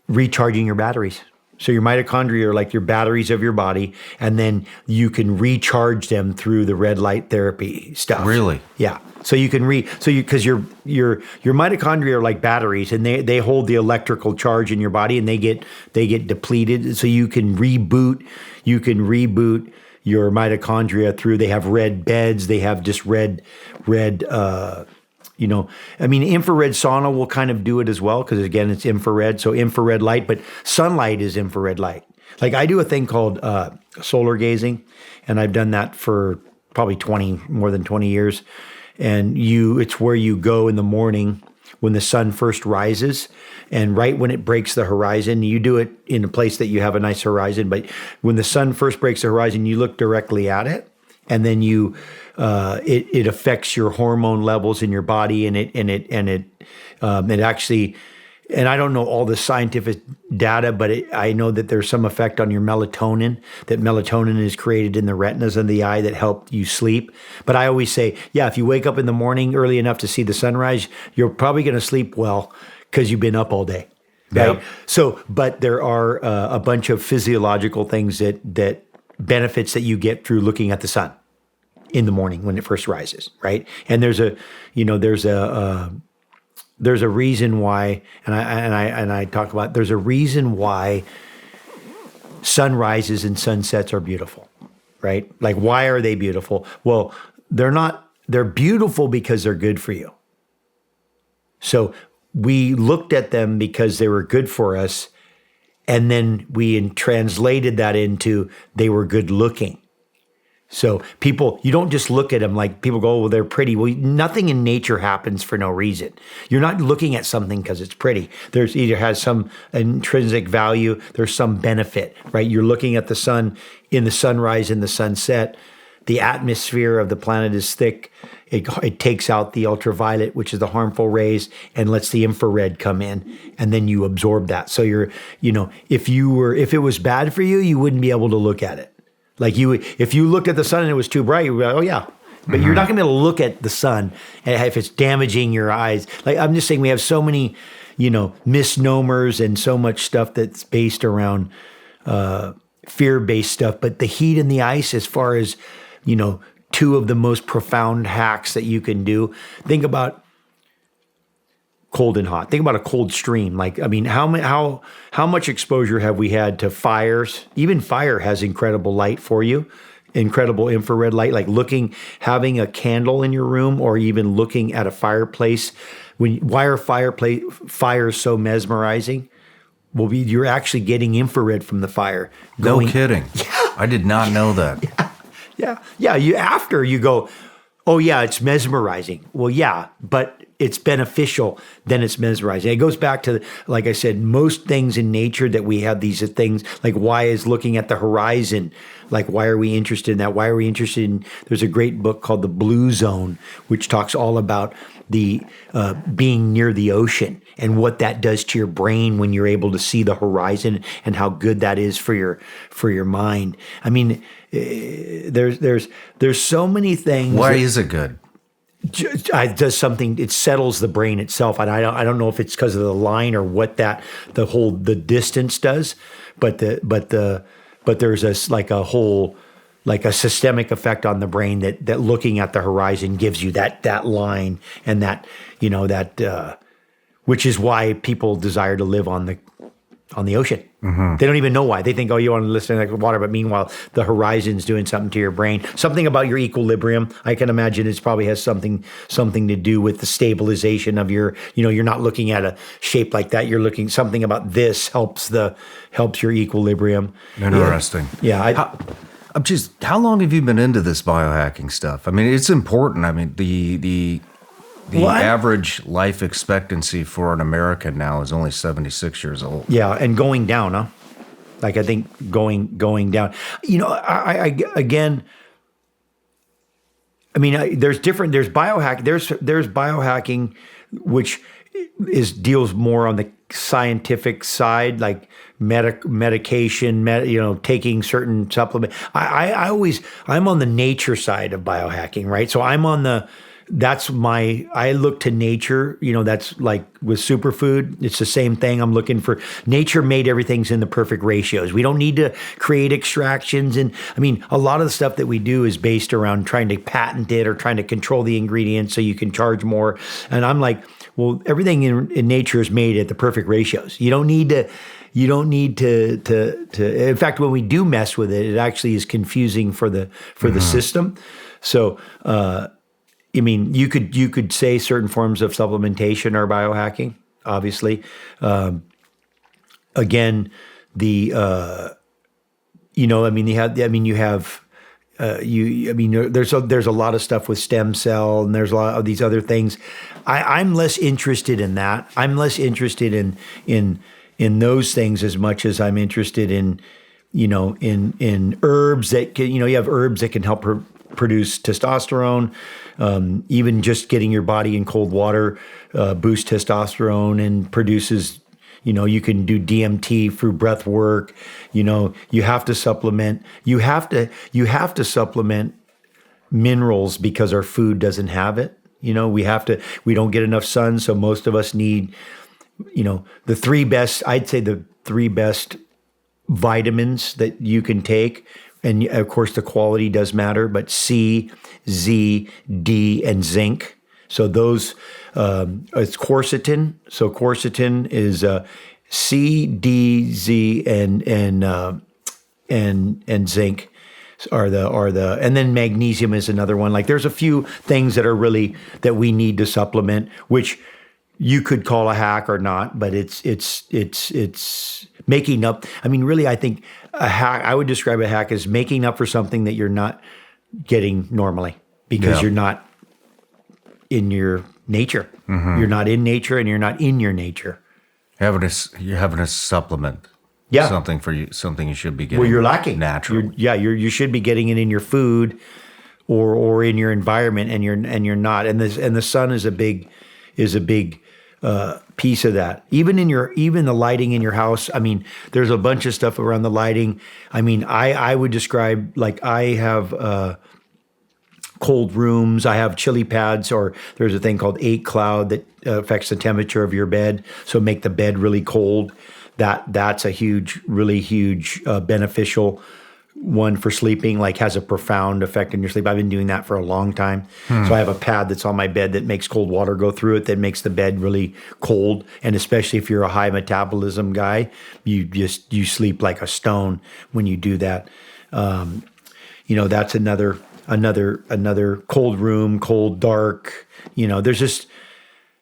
recharging your batteries. So your mitochondria are like your batteries of your body, and then you can recharge them through the red light therapy stuff. Really? Yeah. So you can because your mitochondria are like batteries, and they hold the electrical charge in your body, and they get depleted. So you can reboot your mitochondria through. They have red beds. They have just red. Infrared sauna will kind of do it as well because, again, it's infrared. So infrared light, but sunlight is infrared light. Like I do a thing called solar gazing, and I've done that for probably more than 20 years. And it's where you go in the morning when the sun first rises, and right when it breaks the horizon. You do it in a place that you have a nice horizon, but when the sun first breaks the horizon, you look directly at it. And then it affects your hormone levels in your body, and it actually, and I don't know all the scientific data, but I know that there's some effect on your melatonin. That melatonin is created in the retinas of the eye that help you sleep. But I always say, if you wake up in the morning early enough to see the sunrise, you're probably going to sleep well because you've been up all day. Right? Yep. So, but there are a bunch of physiological things that benefits that you get through looking at the sun in the morning when it first rises, right? And there's a reason why, and I talk about, there's a reason why sunrises and sunsets are beautiful, right? Like, why are they beautiful? Well, they're beautiful because they're good for you. So we looked at them because they were good for us, and then we translated that into they were good looking. So you don't just look at them like people go, well, they're pretty. Well, nothing in nature happens for no reason. You're not looking at something because it's pretty. There's either has some intrinsic value, there's some benefit, right? You're looking at the sun in the sunrise and the sunset. The atmosphere of the planet is thick. It takes out the ultraviolet, which is the harmful rays, and lets the infrared come in, and then you absorb that. So if it was bad for you, you wouldn't be able to look at it. Like if you looked at the sun and it was too bright, you'd be like, oh yeah. But you're not going to be able to look at the sun if it's damaging your eyes. Like I'm just saying, we have so many, misnomers and so much stuff that's based around fear-based stuff. But the heat and the ice, as far as, two of the most profound hacks that you can do. Think about cold and hot. Think about a cold stream. Like, I mean, how much exposure have we had to fires? Even fire has incredible light for you, incredible infrared light. Like having a candle in your room, or even looking at a fireplace. Why are fires so mesmerizing? Well, you're actually getting infrared from the fire. No kidding. Yeah. I did not know that. Yeah. After you go, oh yeah, it's mesmerizing. Well, yeah, but it's beneficial, then it's mesmerizing. It goes back to, like I said, most things in nature that we have these things, like why is looking at the horizon, like why are we interested in that? Why are we interested in, there's a great book called The Blue Zone, which talks all about the being near the ocean and what that does to your brain when you're able to see the horizon, and how good that is for your mind. I mean, there's so many things. Why is it good? It does something. It settles the brain itself, and I don't know if it's because of the line or what the distance does, but there's a systemic effect on the brain that looking at the horizon gives you that line, and that which is why people desire to live on the ocean. Mm-hmm. They don't even know why. They think, oh, you want to listen to the water, but meanwhile, the horizon's doing something to your brain. Something about your equilibrium. I can imagine it probably has something to do with the stabilization of your, you're not looking at a shape like that. You're looking, something about this helps your equilibrium. Interesting. Yeah. How long have you been into this biohacking stuff? I mean, it's important. I mean, the average life expectancy for an American now is only 76 years old. Yeah, and going down, huh? Like, I think going down. I there's biohacking, which deals more on the scientific side, like medication, taking certain supplements. I'm on the nature side of biohacking, right? So I'm on the I look to nature, that's like with superfood. It's the same thing. I'm looking for nature made everything's in the perfect ratios. We don't need to create extractions. And I mean, a lot of the stuff that we do is based around trying to patent it or trying to control the ingredients so you can charge more. And I'm like, well, everything in nature is made at the perfect ratios. You don't need to, in fact, when we do mess with it, it actually is confusing for the system. So, I mean, you could say certain forms of supplementation are biohacking, obviously. Again, there's a lot of stuff with stem cell, and there's a lot of these other things. I'm less interested in that. I'm less interested in those things as much as I'm interested in herbs that can, you have herbs that can help produce testosterone. Even just getting your body in cold water boosts testosterone and produces, you can do DMT through breath work. You have to supplement. You have to supplement minerals because our food doesn't have it. We don't get enough sun. So most of us need, the three best vitamins that you can take. And of course, the quality does matter, but C, Z, D, and zinc. So those, it's quercetin. So quercetin is C, D, Z, and zinc are the, and then magnesium is another one. Like there's a few things that we need to supplement, which you could call a hack or not, but it's making up. I mean, really, I think a hack, I would describe a hack as making up for something that you're not getting normally because you're not in your nature. Mm-hmm. You're not in nature and you're not in your nature. You're having a supplement. Yeah. Something for you, something you should be getting. Well, you're lacking. Naturally. You should be getting it in your food or in your environment and you're not. And the sun is a big piece of that. Even the lighting in your house. I mean, there's a bunch of stuff around the lighting. I mean, I would describe, like, I have cold rooms. I have chili pads, or there's a thing called 8 Cloud that affects the temperature of your bed. So make the bed really cold. That's a really huge beneficial one for sleeping, like has a profound effect on your sleep. I've been doing that for a long time. So I have a pad that's on my bed that makes cold water go through it, that makes the bed really cold. And especially if you're a high metabolism guy, you sleep like a stone when you do that. That's another cold room, cold, dark, there's just.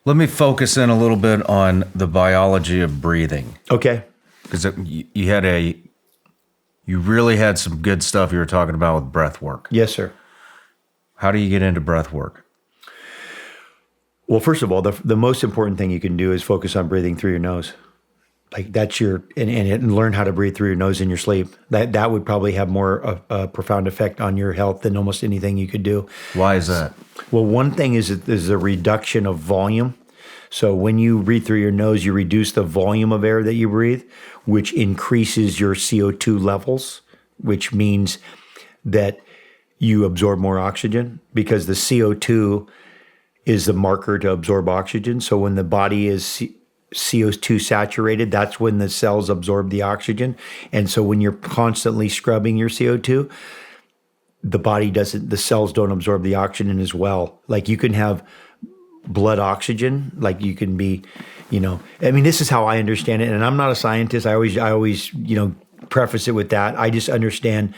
Let me focus in a little bit on the biology of breathing. Okay. Because you really had some good stuff you were talking about with breath work. Yes, sir. How do you get into breath work? Well, first of all, the most important thing you can do is focus on breathing through your nose. Like that's and learn how to breathe through your nose in your sleep. That would probably have more a profound effect on your health than almost anything you could do. Why is that? Well, one thing is a reduction of volume. So when you breathe through your nose, you reduce the volume of air that you breathe, which increases your CO2 levels, which means that you absorb more oxygen because the CO2 is the marker to absorb oxygen. So when the body is CO2 saturated, that's when the cells absorb the oxygen. And so when you're constantly scrubbing your CO2, the cells don't absorb the oxygen as well. Like you can have blood oxygen, like you can be, this is how I understand it. And I'm not a scientist. I always, preface it with that. I just understand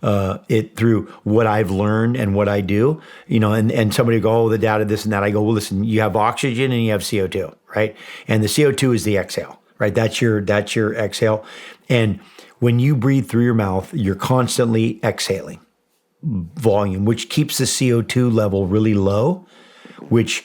it through what I've learned and what I do, and somebody go, oh, the data, this and that. I go, well, listen, you have oxygen and you have CO2, right? And the CO2 is the exhale, right? That's your exhale. And when you breathe through your mouth, you're constantly exhaling volume, which keeps the CO2 level really low, which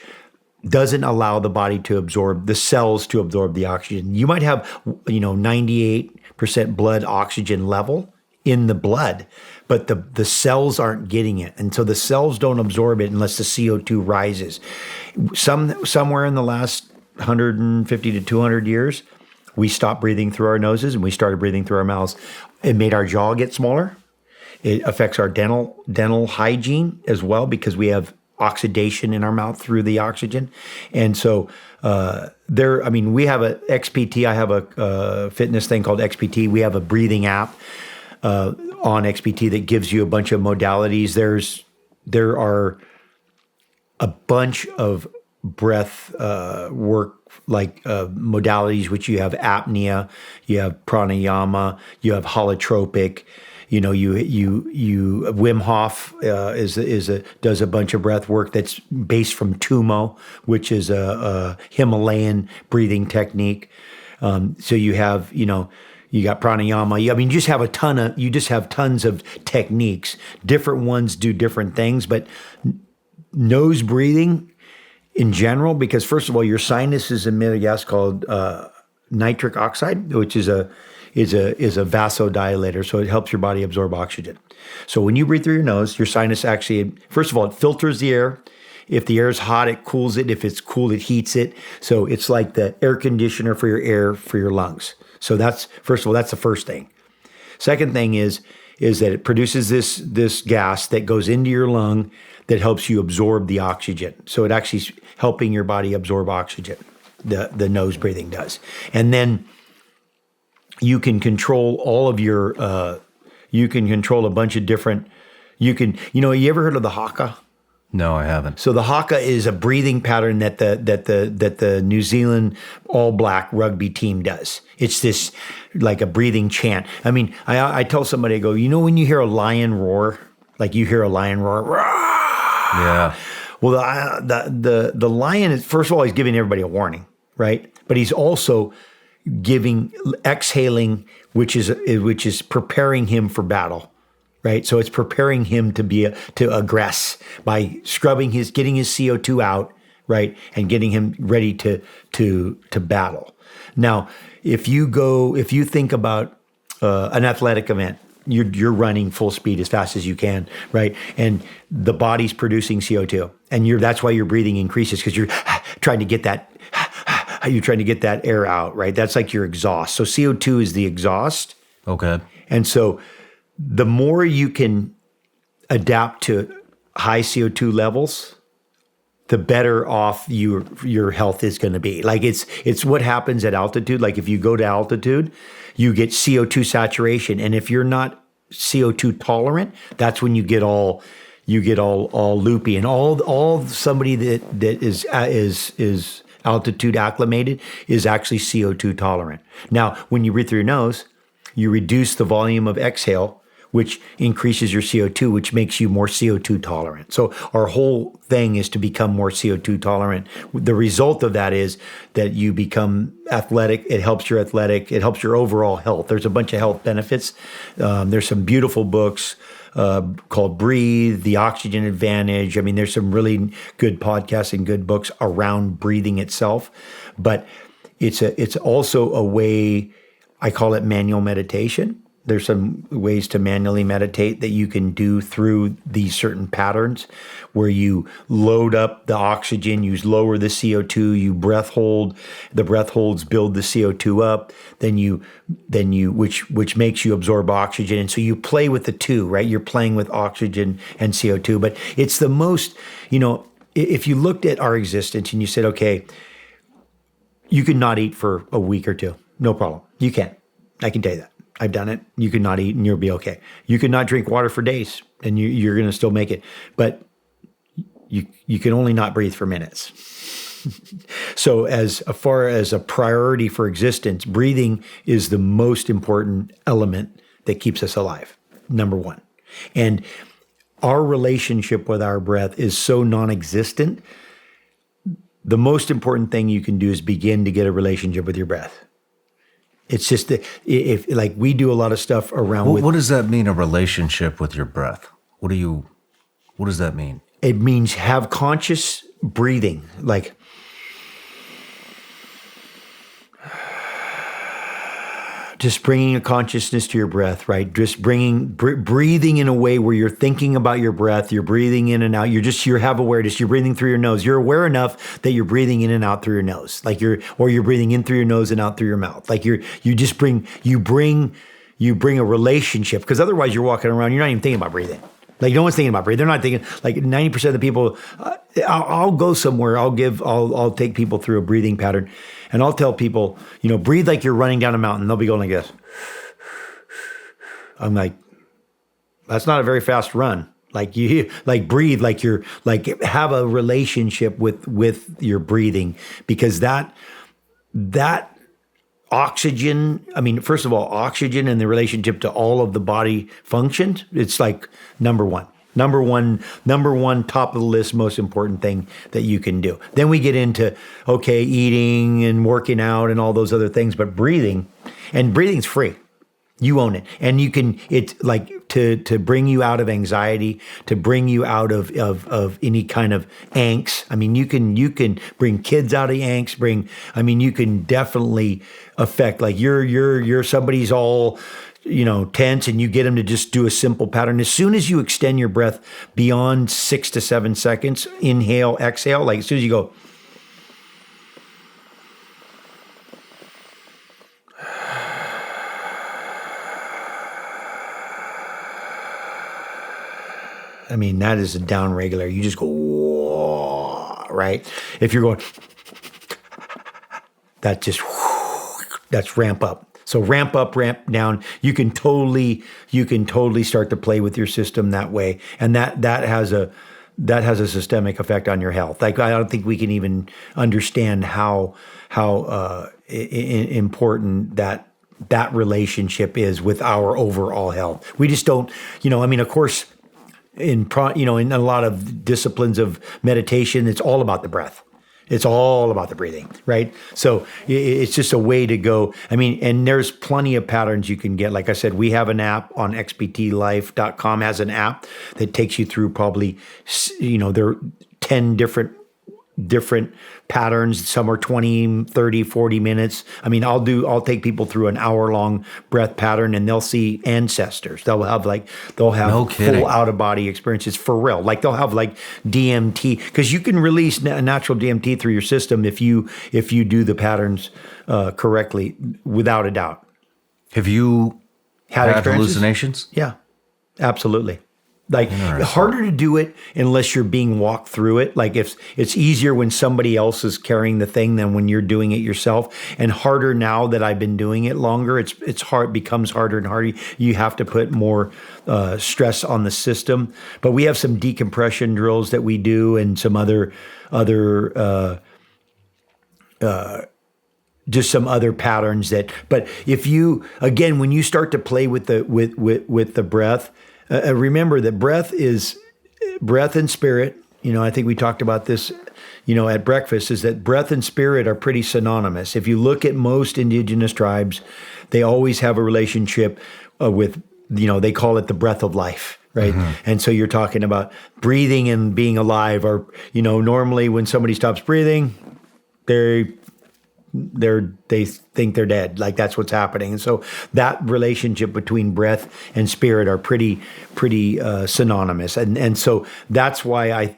doesn't allow the body to absorb, the cells to absorb the oxygen. You might have, 98% blood oxygen level in the blood, but the cells aren't getting it. And so the cells don't absorb it unless the CO2 rises. Somewhere in the last 150 to 200 years, we stopped breathing through our noses and we started breathing through our mouths. It made our jaw get smaller. It affects our dental hygiene as well because we have oxidation in our mouth through the oxygen. And so we have a XPT. I have a fitness thing called XPT. We have a breathing app on XPT that gives you a bunch of modalities. There are a bunch of breath work modalities, which you have apnea, you have pranayama, you have holotropic. You Wim Hof does a bunch of breath work that's based from Tumo, which is a Himalayan breathing technique. So you have, you got pranayama. You just have tons of techniques. Different ones do different things, but nose breathing in general, because first of all, your sinuses emit a gas called nitric oxide, which is a vasodilator, so it helps your body absorb oxygen. So when you breathe through your nose, your sinus actually, first of all, it filters the air. If the air is hot, it cools it. If it's cool, it heats it. So it's like the air conditioner for your air, for your lungs. So that's the first thing. Second thing is that it produces this gas that goes into your lung that helps you absorb the oxygen. So it actually is helping your body absorb oxygen. The nose breathing does. And then you can control all of your, you can control a bunch of different, you ever heard of the haka? No, I haven't. So the haka is a breathing pattern that the New Zealand All Black rugby team does. It's this like a breathing chant. I mean, I tell somebody, I go, when you hear a lion roar, like you hear a lion roar, rah! Yeah. Well, the lion is, first of all, he's giving everybody a warning, right? But he's also exhaling, which is preparing him for battle. Right, so it's preparing him to aggress by getting his CO2 out, right, and getting him ready to battle. Now, if you think about an athletic event, you're running full speed as fast as you can, right, and the body's producing CO2, and that's why your breathing increases, because you're trying to get that air out, right? That's like your exhaust. So CO2 is the exhaust. Okay, and so the more you can adapt to high CO2 levels, the better off your health is going to be. Like it's what happens at altitude. Like if you go to altitude, you get CO2 saturation, and if you're not CO2 tolerant, that's when you get all loopy, and all somebody that is altitude acclimated is actually CO2 tolerant. Now, when you breathe through your nose, you reduce the volume of exhale, which increases your CO2, which makes you more CO2 tolerant. So our whole thing is to become more CO2 tolerant. The result of that is that you become athletic. It helps your overall health. There's a bunch of health benefits. There's some beautiful books called Breathe, The Oxygen Advantage. I mean, there's some really good podcasts and good books around breathing itself. But it's also a way, I call it manual meditation. There's some ways to manually meditate that you can do through these certain patterns where you load up the oxygen, you lower the CO2, you breath hold, the breath holds build the CO2 up, which makes you absorb oxygen. And so you play with the two, right? You're playing with oxygen and CO2, but it's the most, if you looked at our existence and you said, okay, you could not eat for a week or two, no problem. You can. I can tell you that. I've done it. You could not eat and you'll be okay. You could not drink water for days and you're going to still make it. But you can only not breathe for minutes. So as far as a priority for existence, breathing is the most important element that keeps us alive, number one. And our relationship with our breath is so non-existent. The most important thing you can do is begin to get a relationship with your breath. It's just that if like we do a lot of stuff around. What does that mean? A relationship with your breath? What does that mean? It means have conscious breathing, like just bringing a consciousness to your breath, right? Just breathing in a way where you're thinking about your breath. You're breathing in and out. You have awareness. You're breathing through your nose. You're aware enough that you're breathing in and out through your nose, or you're breathing in through your nose and out through your mouth. Like you bring a relationship, because otherwise you're walking around. You're not even thinking about breathing. Like no one's thinking about breathing. They're not thinking, like 90% of the people, I'll go somewhere, I'll take people through a breathing pattern, and I'll tell people, breathe like you're running down a mountain. They'll be going like this. I'm like, that's not a very fast run. Like you, like breathe, like you're, like have a relationship with your breathing, because that oxygen, I mean, first of all, oxygen and the relationship to all of the body functions, it's like number one, top of the list, most important thing that you can do. Then we get into, okay, eating and working out and all those other things, but breathing's free. You own it. And you can, it's like to bring you out of anxiety, to bring you out of any kind of angst. I mean, you can bring kids out of angst, you can definitely affect, like you're somebody's all, tense, and you get them to just do a simple pattern. As soon as you extend your breath beyond 6 to 7 seconds, inhale, exhale, like as soon as you go, I mean, that is a down regulator. You just go, whoa, right? If you're going, that's ramp up. So ramp up, ramp down. You can totally start to play with your system that way, and that has a systemic effect on your health. Like I don't think we can even understand how important that relationship is with our overall health. We just don't, of course. In a lot of disciplines of meditation, it's all about the breath. It's all about the breathing, right? So it's just a way to go. I mean, and there's plenty of patterns you can get. Like I said, we have an app on xptlife.com has an app that takes you through probably, there are 10 different patterns. Some are 20, 30, 40 minutes. I mean, I'll take people through an hour-long breath pattern, and they'll see ancestors. They'll have No kidding. full out-of-body experiences for real. Like they'll have like DMT, because you can release natural DMT through your system if you do the patterns correctly, without a doubt. Have you had experiences? hallucinations? Yeah, absolutely. Like harder to do it unless you're being walked through it. Like if it's easier when somebody else is carrying the thing than when you're doing it yourself, and harder now that I've been doing it longer. It's hard, becomes harder and harder. You have to put more stress on the system. But we have some decompression drills that we do, and some other just some other patterns that. But if you, again, when you start to play with the breath. Remember that breath and spirit. I think we talked about this, at breakfast, is that breath and spirit are pretty synonymous. If you look at most indigenous tribes, they always have a relationship with, they call it the breath of life, right? Mm-hmm. And so you're talking about breathing and being alive, or, normally when somebody stops breathing, they think they're dead. Like that's what's happening. And so that relationship between breath and spirit are pretty synonymous. And so that's why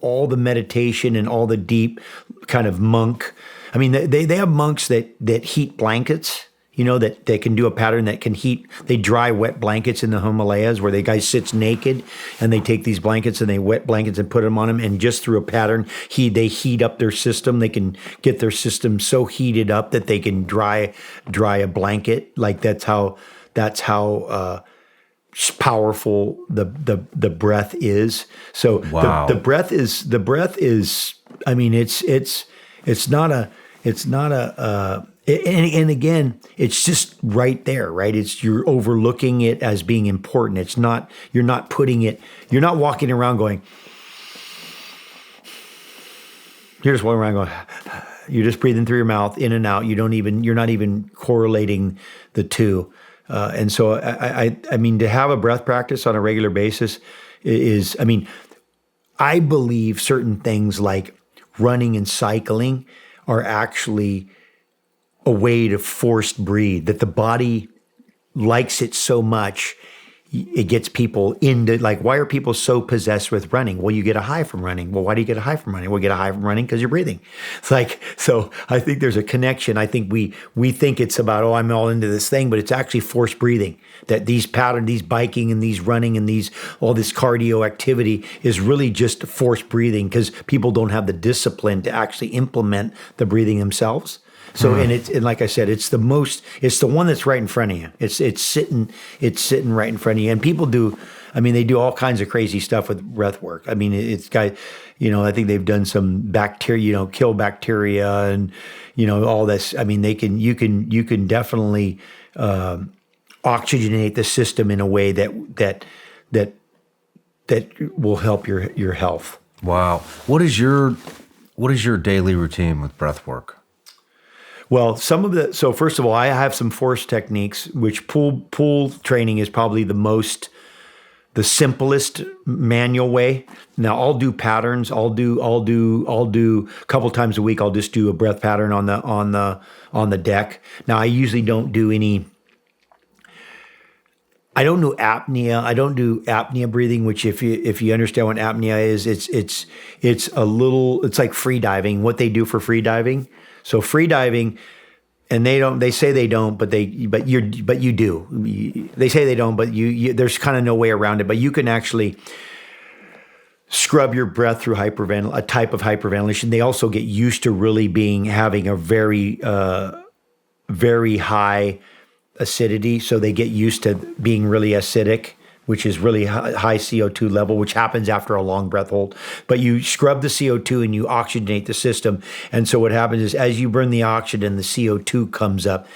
all the meditation and all the deep kind of monk, I mean, they have monks that heat blankets, that they can do a pattern that can heat. They dry wet blankets in the Himalayas, where the guy sits naked, and they take these blankets and they wet blankets and put them on him, and just through a pattern, they heat up their system. They can get their system so heated up that they can dry a blanket. Like that's how powerful the breath is. So wow. the breath is. I mean, it's not a. And again, it's just right there, right? You're overlooking it as being important. It's not, you're not walking around going, you're just walking around going, you're just breathing through your mouth, in and out. You're not even correlating the two. And so I mean, to have a breath practice on a regular basis is, I mean, I believe certain things like running and cycling are actually a way to forced breathe, that the body likes it so much. it gets people into, like, why are people so possessed with running? Well, you get a high from running. Well, why do you get a high from running? Well, you get a high from running because you're breathing. It's like, so I think there's a connection. I think we think it's about, oh, I'm all into this thing, but it's actually forced breathing. That these patterns, these biking and these running and all this cardio activity is really just forced breathing because people don't have the discipline to actually implement the breathing themselves. So, and like I said, it's the one that's right in front of you. It's sitting right in front of you. And people they do all kinds of crazy stuff with breath work. I mean, it's got, I think they've done some bacteria, kill bacteria and, all this. I mean, you can definitely, oxygenate the system in a way that will help your health. Wow. What is your daily routine with breath work? Well, so first of all, I have some force techniques, which pool training is probably the simplest manual way. Now I'll do patterns. I'll do a couple times a week. I'll just do a breath pattern on the deck. Now I usually don't do any. I don't do apnea. I don't do apnea breathing, which if you understand what apnea is, it's like free diving. What they do for free diving. So free diving, and they say they don't, but you do. They say they don't, but you there's kind of no way around it. But you can actually scrub your breath through a type of hyperventilation. They also get used to having a very, very high acidity. So they get used to being really acidic, which is really high CO2 level, which happens after a long breath hold. But you scrub the CO2 and you oxygenate the system. And so what happens is as you burn the oxygen, the CO2 comes up.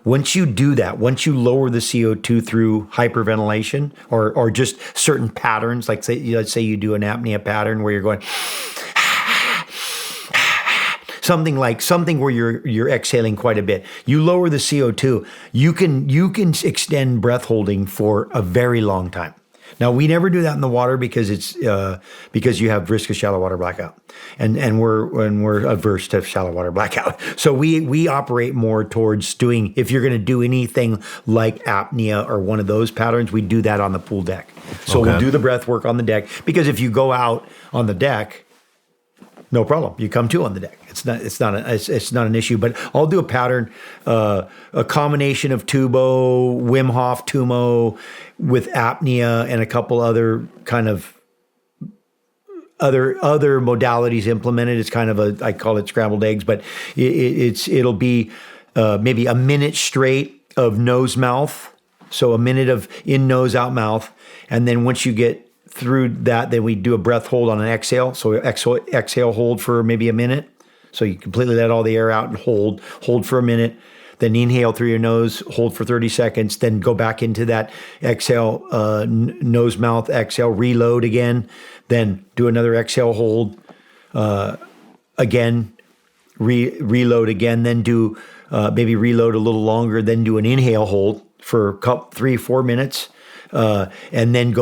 Once you do that, once you lower the CO2 through hyperventilation or just certain patterns, like let's say you do an apnea pattern where you're going something where you're exhaling quite a bit. You lower the CO2, you can extend breath holding for a very long time. Now we never do that in the water because because you have risk of shallow water blackout, and we're averse to shallow water blackout. So we operate more towards doing, if you're going to do anything like apnea or one of those patterns, we do that on the pool deck. So We'll do the breath work on the deck, because if you go out on the deck, no problem. You come to on the deck. It's not an issue. But I'll do a pattern, a combination of Tubo, Wim Hof, Tumo, with apnea and a couple other kind of other modalities implemented. It's kind of I call it scrambled eggs, but it'll be maybe a minute straight of nose mouth. So a minute of in nose out mouth, and then once you get through that, then we do a breath hold on an exhale. So exhale, hold for maybe a minute. So you completely let all the air out and hold for a minute. Then inhale through your nose, hold for 30 seconds. Then go back into that exhale, nose, mouth, exhale, reload again. Then do another exhale, hold again, reload again. Then do maybe reload a little longer. Then do an inhale, hold for 3-4 minutes. And then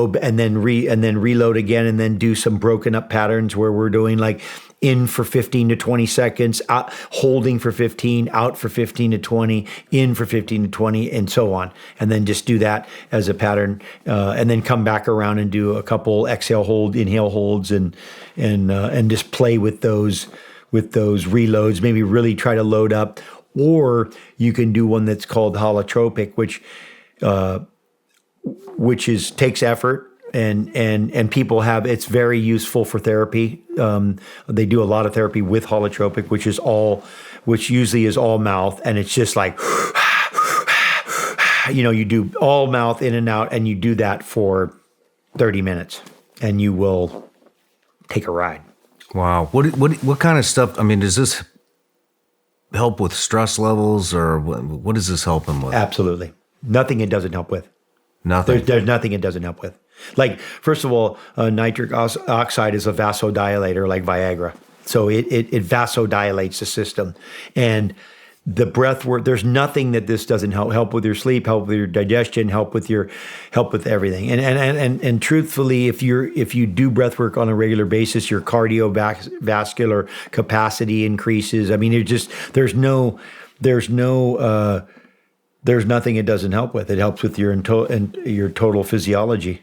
reload again, and then do some broken up patterns where we're doing like in for 15 to 20 seconds, out, holding for 15, out for 15 to 20, in for 15 to 20, and so on. And then just do that as a pattern, and then come back around and do a couple exhale hold, inhale holds, and just play with those reloads. Maybe really try to load up, or you can do one that's called holotropic, which takes effort, and people have, it's very useful for therapy. They do a lot of therapy with holotropic, which usually is all mouth, and it's just like, you do all mouth in and out, and you do that for 30 minutes, and you will take a ride. Wow. What kind of stuff? I mean, does this help with stress levels, or what is this helping with? Absolutely. Nothing it doesn't help with. Nothing. There's nothing it doesn't help with. Like, first of all, nitric oxide is a vasodilator like Viagra. So it vasodilates the system. And the breath work, there's nothing that this doesn't help with your sleep, help with your digestion, help with everything. And truthfully, if you do breath work on a regular basis, your cardiovascular capacity increases. I mean, there's no there's nothing it doesn't help with. It helps with your your total physiology.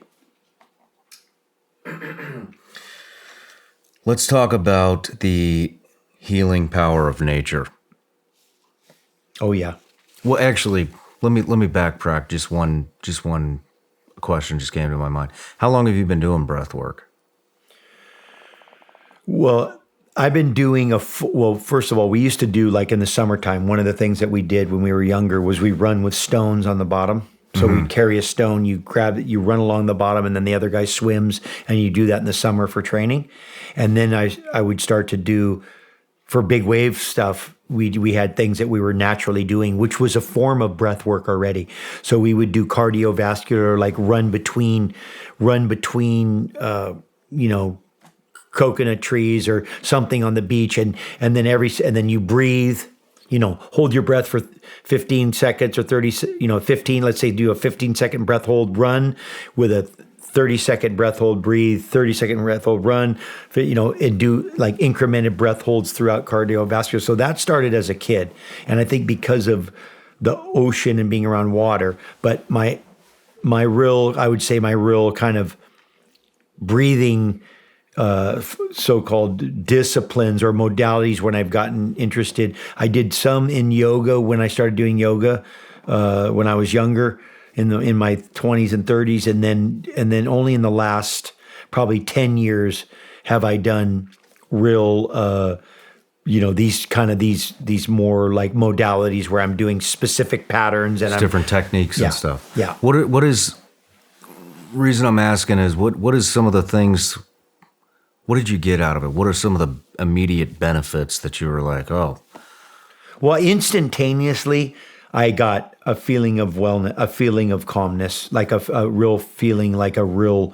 Let's talk about the healing power of nature. Oh yeah. Well, actually, let me backtrack. Just one question just came to my mind. How long have you been doing breath work? Well, I've been doing well, first of all, we used to do, like in the summertime, one of the things that we did when we were younger was we run with stones on the bottom. So we'd carry a stone, you grab it, you run along the bottom, and then the other guy swims, and you do that in the summer for training. And then I would start to do, for big wave stuff, we had things that we were naturally doing, which was a form of breath work already. So we would do cardiovascular, like run between, coconut trees or something on the beach, and then you breathe, hold your breath for 15 seconds or 30, 15, let's say do a 15-second breath hold run with a 30-second breath hold, breathe, 30-second breath hold, run, and do like incremented breath holds throughout cardiovascular. So that started as a kid. And I think because of the ocean and being around water, but my real kind of breathing so-called disciplines or modalities when I've gotten interested. I did some in yoga when I started doing yoga when I was younger, in my 20s and 30s, and then only in the last probably 10 years have I done real these more like modalities where I'm doing specific patterns and different techniques and stuff. Yeah. What is reason I'm asking is what is some of the things. What did you get out of it? What are some of the immediate benefits that you were like, oh? Well, instantaneously, I got a feeling of wellness, a feeling of calmness, like a real feeling, like a real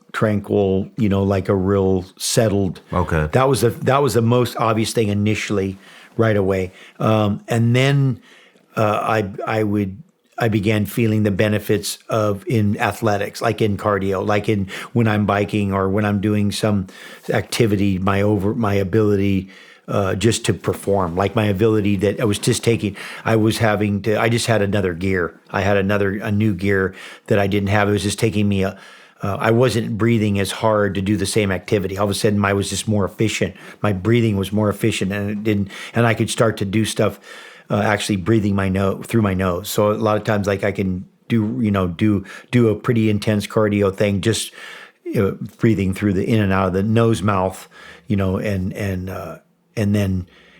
tranquil, like a real settled. Okay. That was the most obvious thing initially, right away, and then I began feeling the benefits of in athletics, like in cardio, like in when I'm biking or when I'm doing some activity, my ability just to perform, like my ability that I was just taking. I just had another gear. I had a new gear that I didn't have. It was just taking me I wasn't breathing as hard to do the same activity. All of a sudden, I was just more efficient. My breathing was more efficient, and I could start to do stuff. Actually breathing through my nose. So a lot of times, like I can do a pretty intense cardio thing, just breathing through the in and out of the nose, mouth,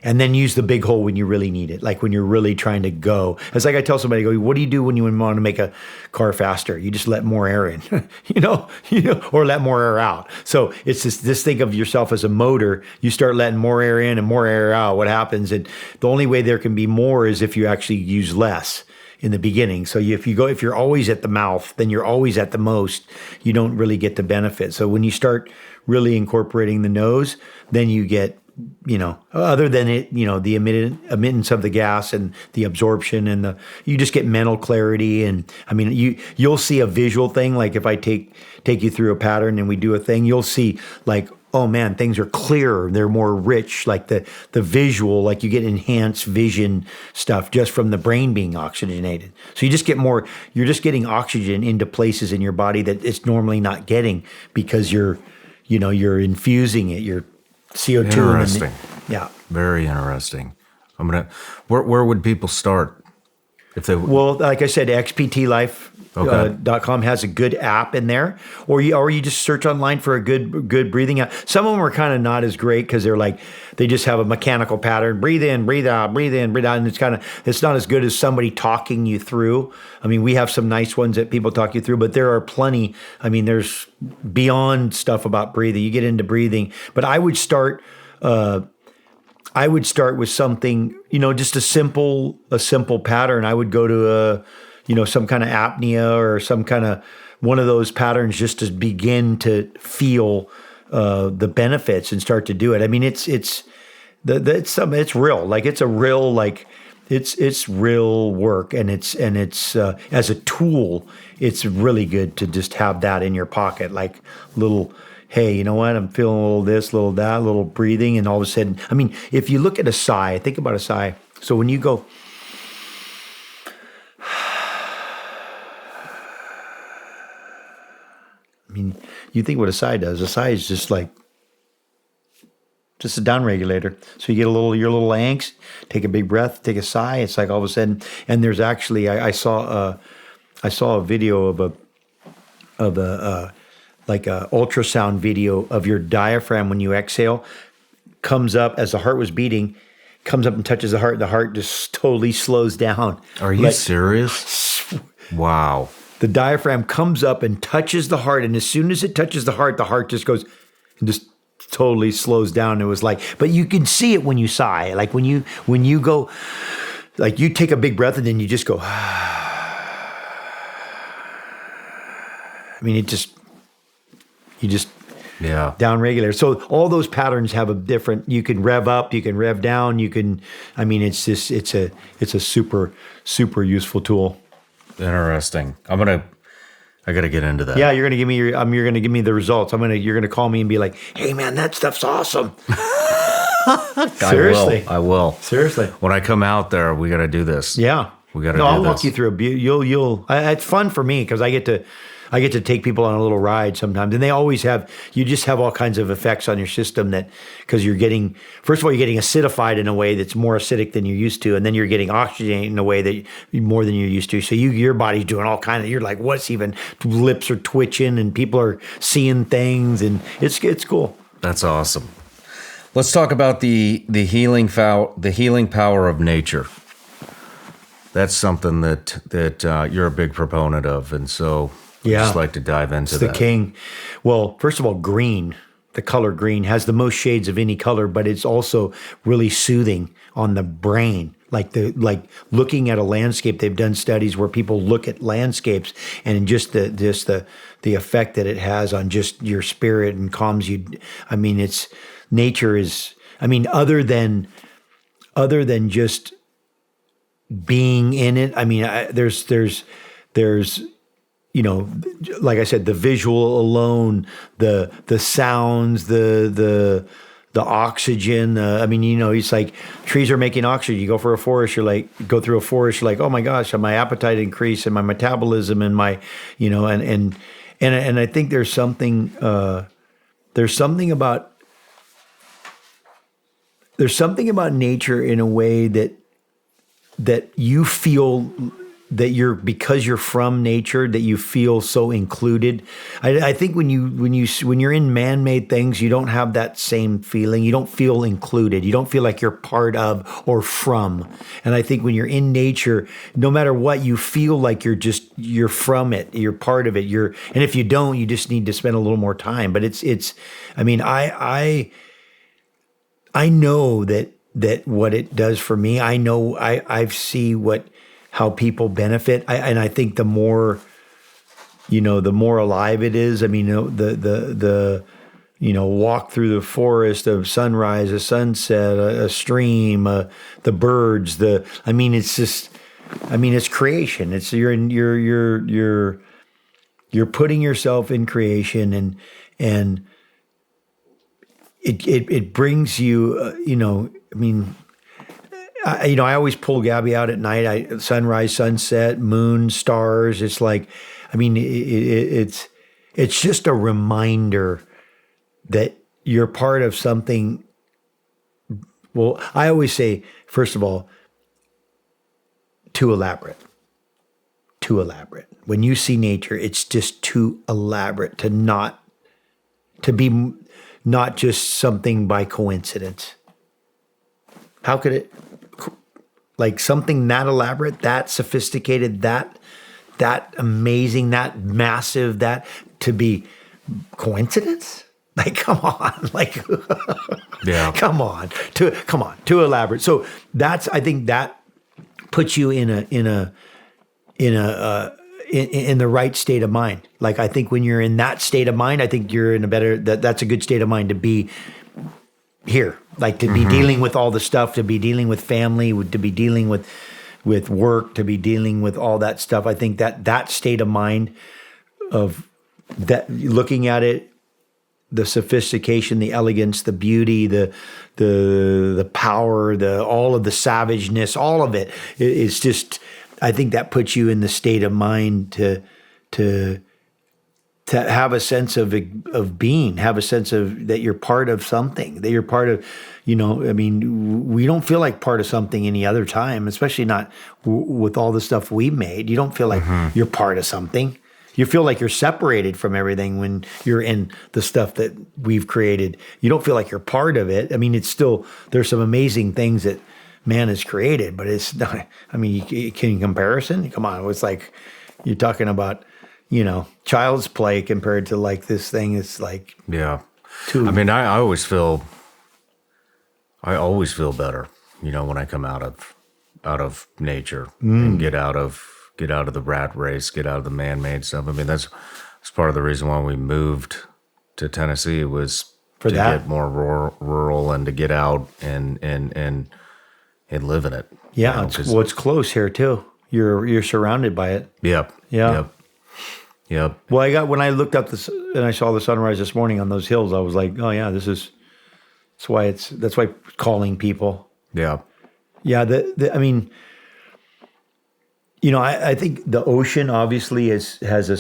and then use the big hole when you really need it, like when you're really trying to go. It's like I tell somebody, what do you do when you want to make a car faster? You just let more air in, or let more air out. So it's just think of yourself as a motor. You start letting more air in and more air out. What happens? And the only way there can be more is if you actually use less in the beginning. So if you're always at the mouth, then you're always at the most. You don't really get the benefit. So when you start really incorporating the nose, then you get, other than it, the emittance of the gas and the absorption and you just get mental clarity. And I mean, you'll see a visual thing. Like if I take you through a pattern and we do a thing, you'll see like, oh man, things are clearer. They're more rich. Like the visual, like you get enhanced vision stuff just from the brain being oxygenated. So you just get more, you're just getting oxygen into places in your body that it's normally not getting because you're infusing it. You're CO2. Interesting. Yeah. Very interesting. Where would people start if they? Well, like I said, xptlife.com has a good app in there, or you just search online for a good breathing app. Some of them are kind of not as great because they just have a mechanical pattern: breathe in, breathe out, breathe in, breathe out, and it's not as good as somebody talking you through. I mean, we have some nice ones that people talk you through, but there are plenty. I mean, there's beyond stuff about breathing. You get into breathing, but I would start with something, just a simple pattern. I would go to some kind of apnea or some kind of one of those patterns just to begin to feel the benefits and start to do it. I mean, it's real. Like it's a real, like it's real work, and it's as a tool, it's really good to just have that in your pocket, like little. Hey, you know what? I'm feeling a little this, a little that, a little breathing, and all of a sudden, I mean, if you look at a sigh, think about a sigh. So when you go, mean, you think what a sigh does. A sigh is just a down regulator. So you get your little angst, take a big breath, take a sigh. It's like all of a sudden, and there's actually, I saw a video of a ultrasound video of your diaphragm when you exhale, comes up as the heart was beating, comes up and touches the heart just totally slows down. Are you serious? Wow. The diaphragm comes up and touches the heart, and as soon as it touches the heart just goes and just totally slows down. It was like, but you can see it when you sigh. Like when you go, like you take a big breath and then you just go, I mean, you just down regulator. So all those patterns have a different, you can rev up, you can rev down, it's a super, super useful tool. Interesting. I got to get into that. Yeah, you're going to give me you're going to give me the results. You're going to call me and be like, "Hey man, that stuff's awesome." Seriously. I will. Seriously. When I come out there, we got to do this. Yeah. We got to do I'll this. walk you through it's fun for me because I get to take people on a little ride sometimes, and they always you just have all kinds of effects on your system because you're getting acidified in a way that's more acidic than you're used to, and then you're getting oxygenated in a way that more than you're used to. So your body's doing all kinds of, you're like, what's even, lips are twitching and people are seeing things, and it's cool. That's awesome. Let's talk about the healing power of nature. That's something that you're a big proponent of, and so I'd just like to dive into that. It's the king. Well, first of all, green, the color green has the most shades of any color, but it's also really soothing on the brain. Like looking at a landscape, they've done studies where people look at landscapes and just the effect that it has on just your spirit and calms you. I mean, nature is. I mean, other than just being in it. I mean, there's like I said, the visual alone, the sounds, the oxygen. It's like trees are making oxygen. You go for a forest, go through a forest, you're like, oh my gosh, my appetite increased and my metabolism and my, and I think there's something about nature in a way that you feel that because you're from nature, that you feel so included. I think when you're in man-made things, you don't have that same feeling. You don't feel included. You don't feel like you're part of or from. And I think when you're in nature, no matter what, you feel like you're from it. You're part of it. And if you don't, you just need to spend a little more time. But I know that what it does for me. I know I see how people benefit. And I think the more alive it is. I mean, the walk through the forest, a sunrise, a sunset, a stream, the birds, it's creation. It's you're putting yourself in creation and it brings you, I always pull Gabby out at night. Sunrise, sunset, moon, stars. It's like, it's just a reminder that you're part of something. Well, I always say, first of all, too elaborate. When you see nature, it's just too elaborate to be not just something by coincidence. How could it? Like something that elaborate, that sophisticated, that amazing, that massive, that to be coincidence? Like, come on, yeah, come on, too elaborate. So I think that puts you in the right state of mind. Like, I think when you're in that state of mind, I think you're in that's a good state of mind to be here, like to be dealing with all the stuff, to be dealing with family, to be dealing with work, to be dealing with all that stuff. I think that state of mind of that, looking at it, the sophistication, the elegance, the beauty, the power, all of the savageness, all of it is just, I think that puts you in the state of mind to to have a sense of being, have a sense of that you're part of something, that you're part of, I mean, we don't feel like part of something any other time, especially not with all the stuff we made. You don't feel like you're part of something. You feel like you're separated from everything when you're in the stuff that we've created. You don't feel like you're part of it. I mean, it's still, there's some amazing things that man has created, but it's not, I mean, can you comparison? Come on. It's like, you're talking about, child's play compared to like this thing. It's like, yeah. I mean, I always feel better, when I come out of nature and get out of the rat race, get out of the man-made stuff. I mean, that's part of the reason why we moved to Tennessee was to get more rural and to get out and live in it. Yeah, it's close here too. You're surrounded by it. Yep. Yeah. Yep. Well, when I looked up and I saw the sunrise this morning on those hills, I was like, oh yeah, that's why calling people. Yeah. Yeah. I mean, I think the ocean obviously has a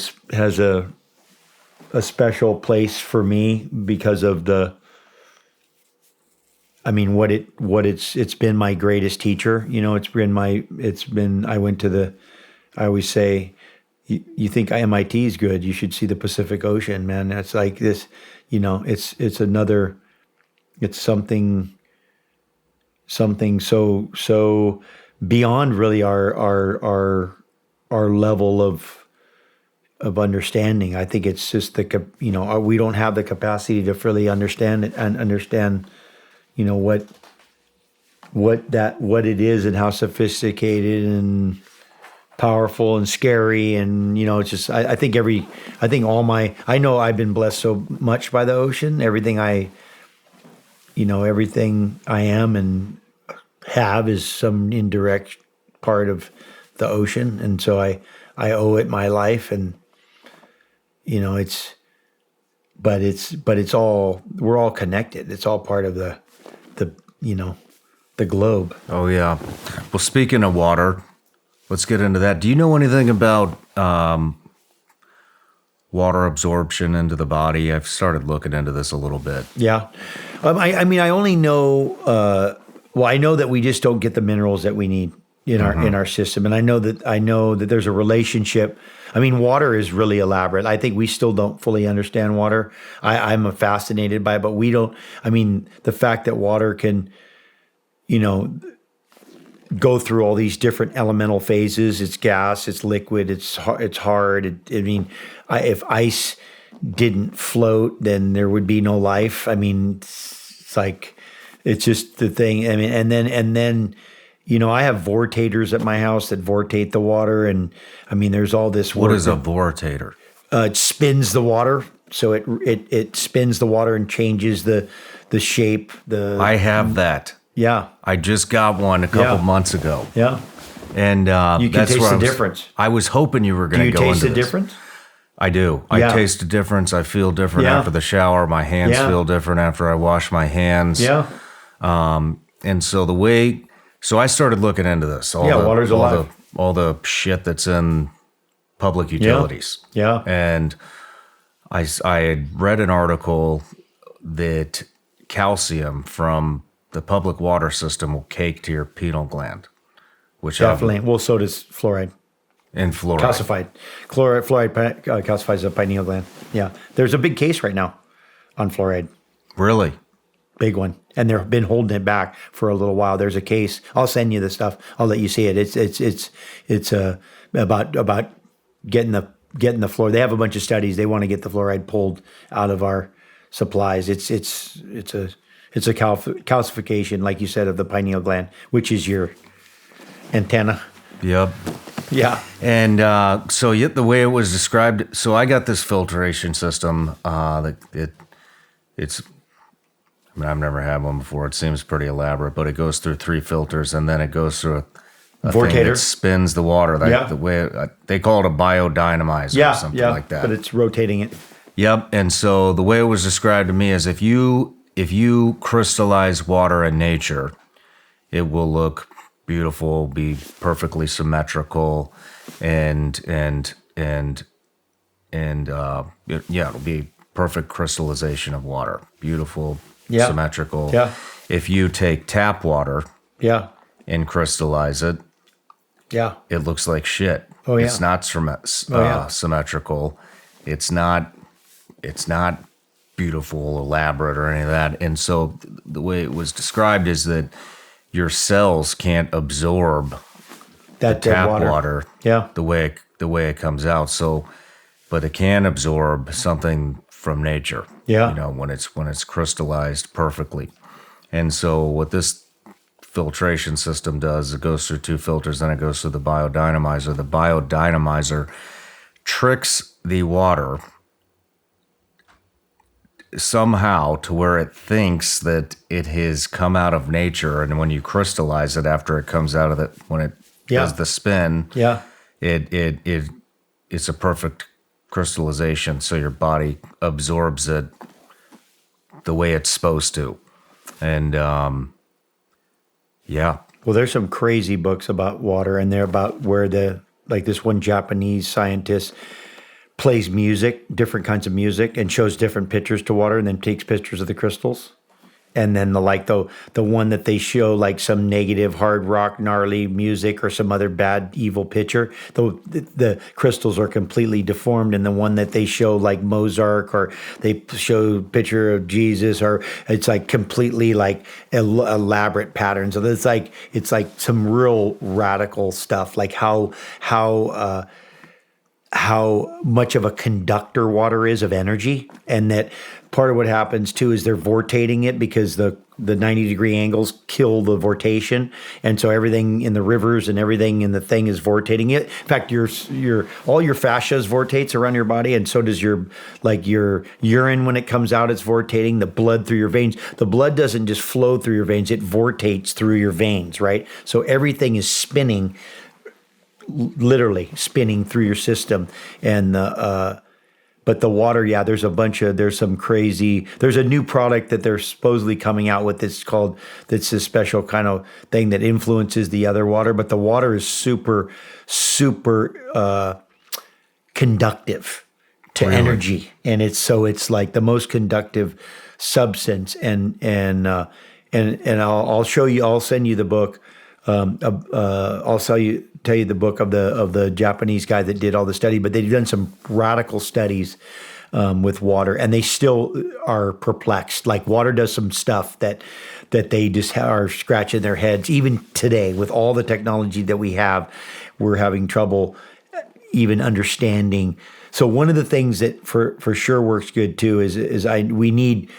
special place for me because of it's been my greatest teacher. I always say, you think MIT is good, you should see the Pacific Ocean, man. That's like this, it's something so beyond really our level of understanding. I think it's just we don't have the capacity to really understand it and understand, what it is and how sophisticated and powerful and scary. And, it's just, I think I know I've been blessed so much by the ocean. Everything I am and have is some indirect part of the ocean. And so I owe it my life, and, it's all, we're all connected. It's all part of the globe. Oh yeah. Well, speaking of water, let's get into that. Do you know anything about water absorption into the body? I've started looking into this a little bit. Yeah. I only know, I know that we just don't get the minerals that we need in our system. And I know that there's a relationship. I mean, water is really elaborate. I think we still don't fully understand water. I'm fascinated by it, but we don't, the fact that water can, go through all these different elemental phases. It's gas, it's liquid, it's hard. If ice didn't float, then there would be no life. It's just the thing. And then I have vortators at my house that vortate the water, and there's all this work. What is a vortator? It spins the water, so it spins the water and changes the shape. I have that. Yeah. I just got one a couple months ago. Yeah. And you can taste the difference. I was hoping you were going to go into this. Do you taste the difference? I do. I taste a difference. I feel different after the shower. My hands feel different after I wash my hands. Yeah. And so I started looking into this. Water's alive. All the shit that's in public utilities. Yeah. And I had read an article that calcium from the public water system will cake to your pineal gland, which definitely. So does fluoride. And fluoride. Calcified. Fluoride calcifies the pineal gland. Yeah. There's a big case right now on fluoride. Really? Big one. And they've been holding it back for a little while. There's a case. I'll send you the stuff. I'll let you see it. It's about getting the fluoride. They have a bunch of studies. They want to get the fluoride pulled out of our supplies. It's a calcification, like you said, of the pineal gland, which is your antenna. Yep. Yeah. And the way it was described, so I got this filtration system. It's I've never had one before. It seems pretty elaborate, but it goes through 3 filters, and then it goes through a thing that spins the water. The way they call it a biodynamizer or something like that. But it's rotating it. Yep. And so the way it was described to me is if you crystallize water in nature, it will look beautiful, be perfectly symmetrical, and and it'll be perfect crystallization of water. Beautiful, Yeah. symmetrical. Yeah. If you take tap water Yeah. and crystallize it, Yeah. it looks like shit. Oh, yeah. It's not symmetrical. It's not beautiful, elaborate, or any of that. And so the way it was described is that your cells can't absorb That tap water. water Yeah. the way it comes out. So, but it can absorb something from nature. Yeah. You know, when it's crystallized perfectly. And so what this filtration system does, it goes through 2 filters, then it goes through the biodynamizer. The biodynamizer tricks the water somehow to where it thinks that it has come out of nature, and when you crystallize it after it comes out of it, when it does the spin, Yeah. it's a perfect crystallization, so your body absorbs it the way it's supposed to. And Well, there's some crazy books about water, and they're about where this one Japanese scientist plays music, different kinds of music, and shows different pictures to water, and then takes pictures of the crystals. And then the one that they show, like some negative hard rock gnarly music or some other bad evil picture, the crystals are completely deformed. And the one that they show, like Mozart, or they show a picture of Jesus, or it's like completely like elaborate patterns. So it's like some real radical stuff, like how much of a conductor water is of energy, and that part of what happens too is they're vortating it because the 90-degree angles kill the vortation, and so everything in the rivers and everything in the thing is vortating it. In fact, your all your fascias vortates around your body, and so does your urine when it comes out. It's vortating. The blood through your veins. The blood doesn't just flow through your veins; it vortates through your veins, right? So everything is spinning. Literally spinning through your system, and but the water, there's a new product that they're supposedly coming out with. That's a special kind of thing that influences the other water, but the water is super conductive to energy, and it's like the most conductive substance, and I'll show you. I'll send you the book. I'll tell you the book of the Japanese guy that did all the study, but they've done some radical studies with water, and they still are perplexed. Like, water does some stuff that they just are scratching their heads. Even today, with all the technology that we have, we're having trouble even understanding. So one of the things that for sure works good too is we need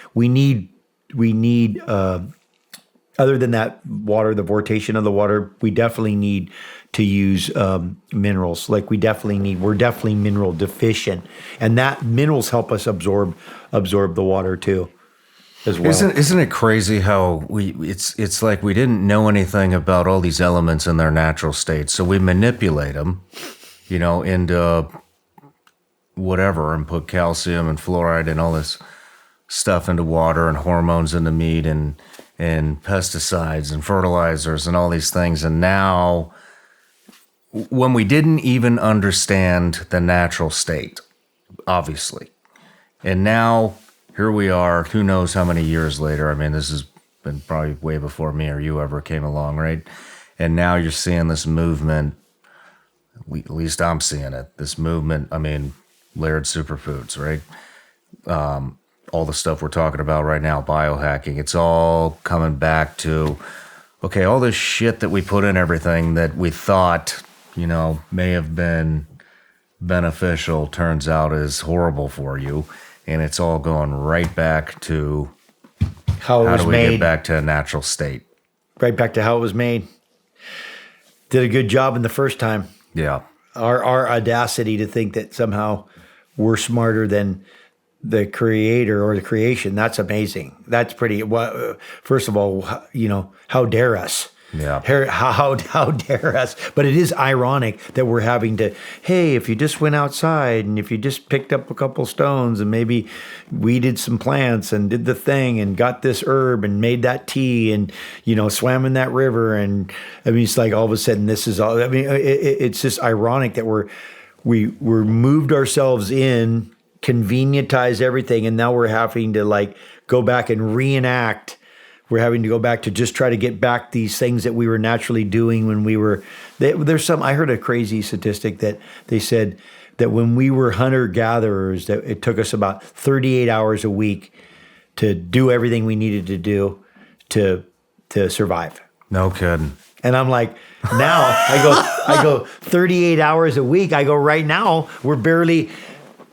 other than that water, the vortation of the water, we definitely need to use minerals. Like we're definitely mineral deficient, and that minerals help us absorb the water too, as well. Isn't it crazy how it's like we didn't know anything about all these elements in their natural state, so we manipulate them, into whatever, and put calcium and fluoride and all this stuff into water, and hormones into meat, and pesticides and fertilizers and all these things. And now, when we didn't even understand the natural state, obviously, and now here we are, who knows how many years later. I mean, this has been probably way before me or you ever came along, right? And now you're seeing this movement, at least I'm seeing it, this movement. I mean, Laird Superfoods, right? All the stuff we're talking about right now, biohacking, it's all coming back to, okay, all this shit that we put in everything that we thought, may have been beneficial, turns out is horrible for you. And it's all going right back to how it was made. How do we get back to a natural state? Right back to how it was made. Did a good job in the first time. Yeah. Our audacity to think that somehow we're smarter than the creator or the creation, that's amazing. That's pretty, first of all, how dare us? Yeah. How dare us? But it is ironic that we're having to, hey, if you just went outside and if you just picked up a couple stones and maybe weeded some plants and did the thing and got this herb and made that tea and, swam in that river. And I mean, it's like all of a sudden this is all, I mean, it's just ironic that we're we moved ourselves in, convenientized everything, and now we're having to like go back and reenact. We're having to go back to just try to get back these things that we were naturally doing when we were. I heard a crazy statistic that they said that when we were hunter-gatherers, that it took us about 38 hours a week to do everything we needed to do to survive. No kidding. And I'm like, now I go 38 hours a week. I go right now, we're barely,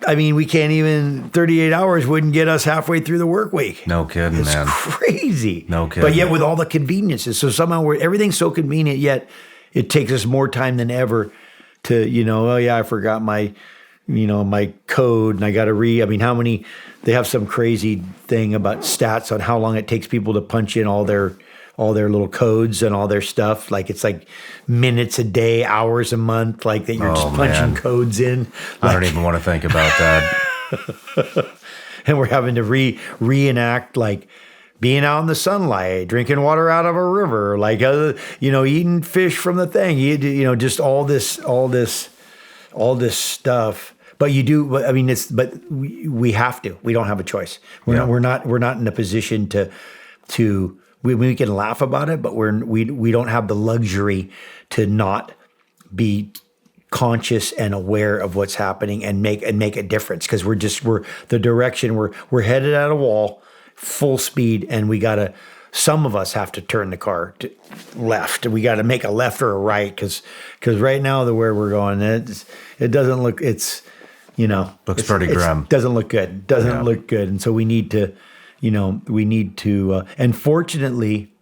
we can't even, 38 hours wouldn't get us halfway through the work week. No kidding, It's man. crazy. No kidding. But yet with all the conveniences. So somehow everything's so convenient, yet it takes us more time than ever to, I forgot my, my code and I got to they have some crazy thing about stats on how long it takes people to punch in all their little codes and all their stuff. Like it's like minutes a day, hours a month, like that you're just punching codes in. I don't even want to think about that. And we're having to reenact like being out in the sunlight, drinking water out of a river, like, eating fish from the thing, just all this stuff. But you do, but we have to, we don't have a choice. We're not in a position to, we can laugh about it, but we don't have the luxury to not be conscious and aware of what's happening and make a difference, because we're the direction we're headed at a wall, full speed, and some of us have to turn the car to left, and we got to make a left or a right, because right now where we're going, it doesn't look, looks pretty grim. Doesn't look good. Doesn't look good, and so we need to. And fortunately,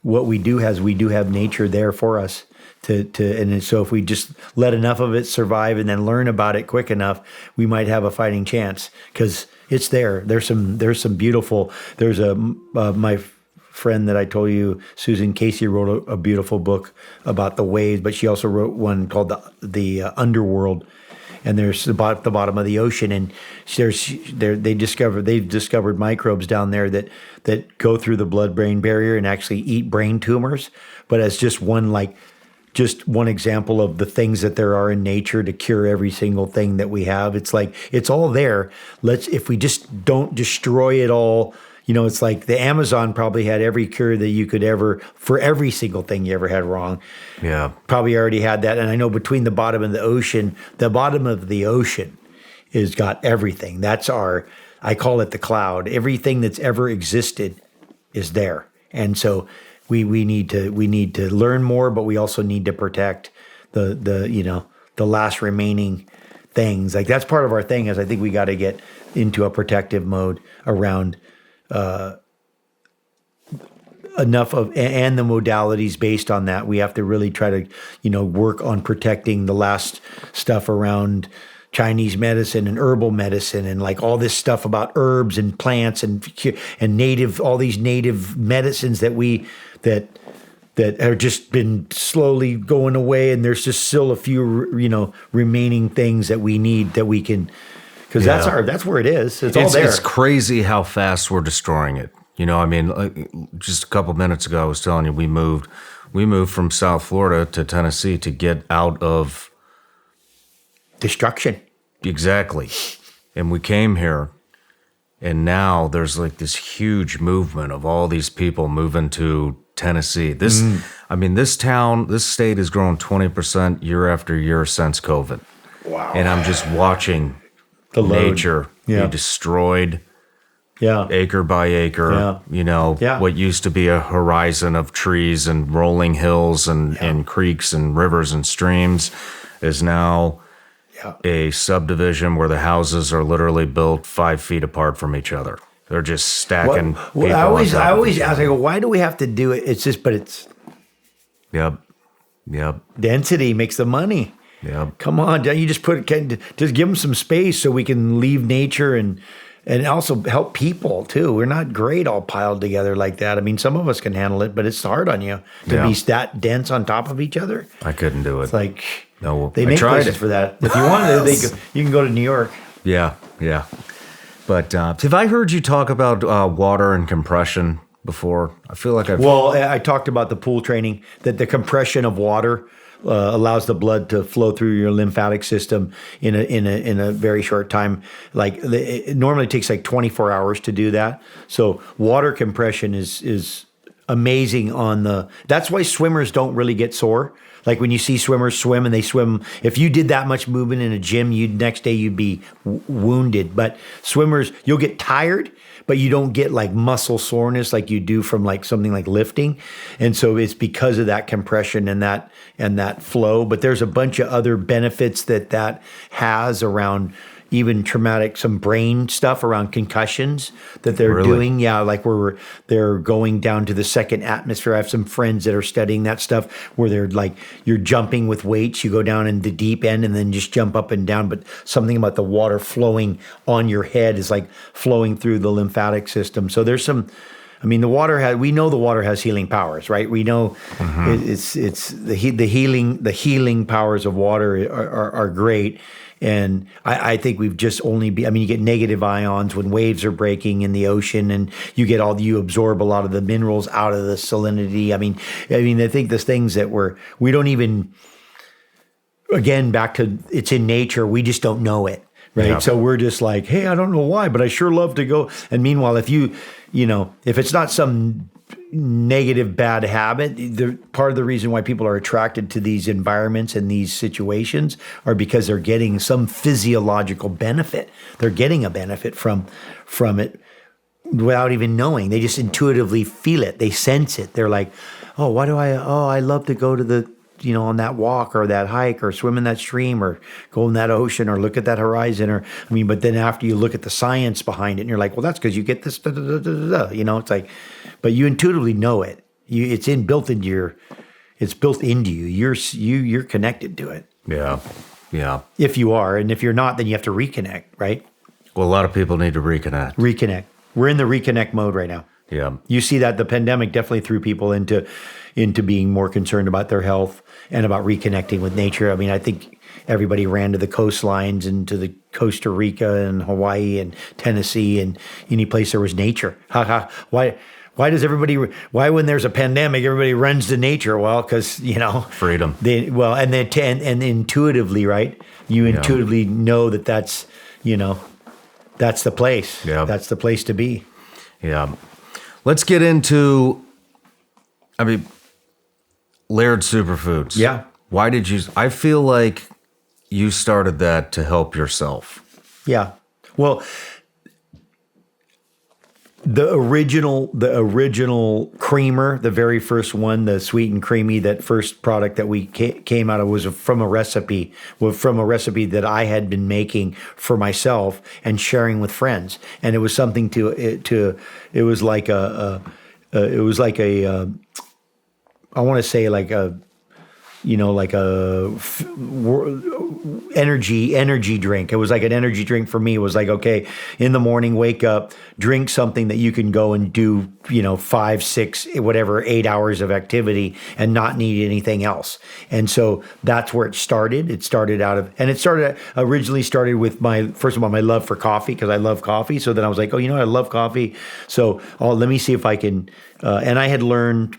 what we do have nature there for us and so if we just let enough of it survive and then learn about it quick enough, we might have a fighting chance, because it's there. There's some beautiful, my friend that I told you, Susan Casey, wrote a beautiful book about the waves, but she also wrote one called the Underworld. And there's the bottom of the ocean, and they've discovered microbes down there that go through the blood-brain barrier and actually eat brain tumors. But as just one example of the things that there are in nature to cure every single thing that we have. It's like it's all there. If we just don't destroy it all. It's like the Amazon probably had every cure that you could ever, for every single thing you ever had wrong. Yeah. Probably already had that. And I know between the bottom of the ocean is got everything. I call it the cloud. Everything that's ever existed is there. And so we need to learn more, but we also need to protect the last remaining things. Like that's part of our thing, is I think we got to get into a protective mode around enough of, and the modalities based on that. We have to really try to, work on protecting the last stuff around Chinese medicine and herbal medicine and like all this stuff about herbs and plants and native, all these native medicines that have just been slowly going away. And there's just still a few, remaining things that we need that we can. Because that's where it is. It's all there. It's crazy how fast we're destroying it. Just a couple minutes ago, I was telling you we moved from South Florida to Tennessee to get out of destruction. Exactly. And we came here, and now there's like this huge movement of all these people moving to Tennessee. This state has grown 20% year after year since COVID. Wow. And I'm just watching the nature be destroyed, acre by acre. What used to be a horizon of trees and rolling hills and creeks and rivers and streams is now a subdivision where the houses are literally built 5 feet apart from each other. They're just stacking. People I always ask, I go, why do we have to do it? It's just, but it's. Yep. Density makes the money. Yep. Come on, you just just give them some space so we can leave nature and also help people too. We're not great all piled together like that. Some of us can handle it, but it's hard on you to be that dense on top of each other. I couldn't do it. It's like no, they make places for that. If you want to, you can go to New York. Yeah. But have I heard you talk about water and compression before? I feel like I talked about the pool training, that the compression of water. allows the blood to flow through your lymphatic system in a very short time. Like it normally takes like 24 hours to do that. So water compression is amazing that's why swimmers don't really get sore. Like when you see swimmers swim and they swim, if you did that much movement in a gym, next day you'd be wounded. But swimmers, you'll get tired, but you don't get like muscle soreness like you do from like something like lifting. And so it's because of that compression and that flow. But there's a bunch of other benefits that has around even traumatic, some brain stuff around concussions that they're doing. Yeah, like where they're going down to the second atmosphere. I have some friends that are studying that stuff where they're like, you're jumping with weights. You go down in the deep end and then just jump up and down. But something about the water flowing on your head is like flowing through the lymphatic system. So there's some, I mean, we know the water has healing powers, right? We know it's the healing powers of water are great. And I think we've just you get negative ions when waves are breaking in the ocean, and you absorb a lot of the minerals out of the salinity. I mean, I think the things that we don't even, again, back to it's in nature, we just don't know it, right? Yeah. So we're just like, hey, I don't know why, but I sure love to go. And meanwhile, if if it's not some negative bad habit, part of the reason why people are attracted to these environments and these situations are because they're getting some physiological benefit. They're getting a benefit from it without even knowing. They just intuitively feel it. They sense it. They're like, I love to go to on that walk or that hike or swim in that stream or go in that ocean or look at that horizon but then after you look at the science behind it and you're like, well, that's because you get this, it's like, but you intuitively know it. It's built into you. You're connected to it. Yeah. Yeah. If you are, and if you're not, then you have to reconnect, right? Well, a lot of people need to reconnect. We're in the reconnect mode right now. Yeah. You see that the pandemic definitely threw people into being more concerned about their health and about reconnecting with nature. I mean, I think everybody ran to the coastlines and to the Costa Rica and Hawaii and Tennessee and any place there was nature. Why does everybody? Why when there's a pandemic, everybody runs to nature? Well, because freedom. And intuitively, right? You intuitively know that's the place. Yeah, that's the place to be. Yeah. Let's get into, Laird Superfoods. Yeah. Why did you? I feel like you started that to help yourself. Yeah. Well, the original creamer, the very first one, the sweet and creamy, that first product that we came out of was from a recipe that I had been making for myself and sharing with friends. And it was something it was like a I want to say like a energy drink. It was like an energy drink for me. It was like, okay, in the morning, wake up, drink something that you can go and do, 5, 6, whatever, 8 hours of activity and not need anything else. And so that's where it started. Originally started with my love for coffee, because I love coffee. So then I was like, I love coffee. So let me see if I can, and I had learned,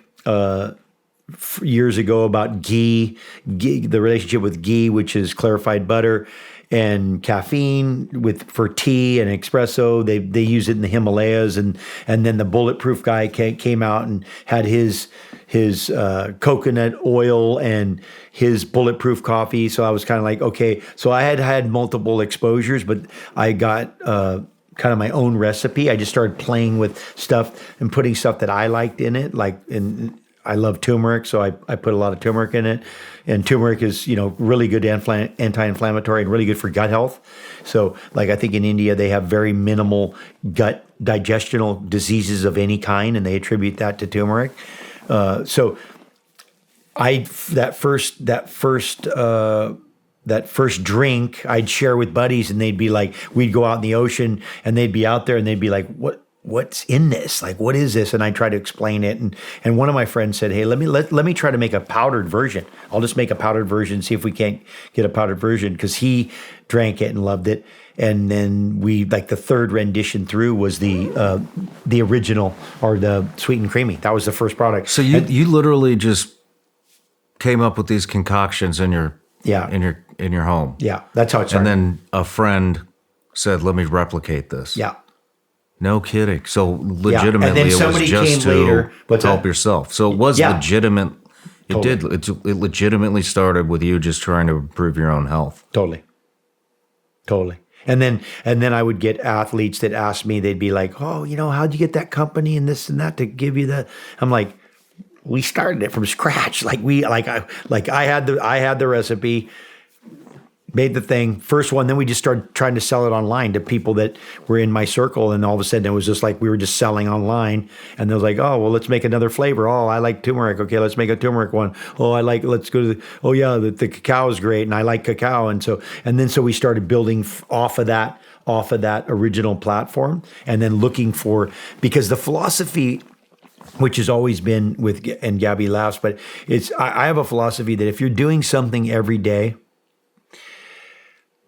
years ago about ghee, the relationship with ghee, which is clarified butter, and caffeine for tea and espresso. They use it in the Himalayas, and then the Bulletproof guy came out and had his coconut oil and his Bulletproof coffee. So I was kind of like, okay. So I had multiple exposures, but I got kind of my own recipe. I just started playing with stuff and putting stuff that I liked in it, I love turmeric, so I put a lot of turmeric in it. And turmeric is, really good anti-inflammatory and really good for gut health. So, I think in India, they have very minimal gut digestional diseases of any kind, and they attribute that to turmeric. So that first drink I'd share with buddies, and they'd be like, we'd go out in the ocean, and they'd be out there, and they'd be like, what's in this? Like, what is this? And I try to explain it. And one of my friends said, hey, let me try to make a powdered version. I'll just make a powdered version, see if we can't get a powdered version, because he drank it and loved it. And then the third rendition through was the original, or the sweet and creamy. That was the first product. So you literally just came up with these concoctions in your Yeah. in your home. Yeah. That's how it started. And then a friend said, "Let me replicate this." yeah. No kidding. So And legitimately, then it was somebody just came to later. What's help that? yourself. So it was Yeah. legitimate. It Totally. did. It legitimately started with you just trying to improve your own health. Totally. And then I would get athletes that asked me, they'd be like, "Oh, how'd you get that company and this and that to give you that?" I'm like, we started it from scratch. I had the recipe, made the thing, first one, then we just started trying to sell it online to people that were in my circle, and all of a sudden it was just like we were just selling online, and they was like, "Oh, well, let's make another flavor. Oh, I like turmeric. Okay, let's make a turmeric one. Oh, let's go to the cacao is great, and I like cacao." And so we started building off of that original platform, and then looking for, because the philosophy, which has always been with, and Gabby laughs, but I have a philosophy that if you're doing something every day,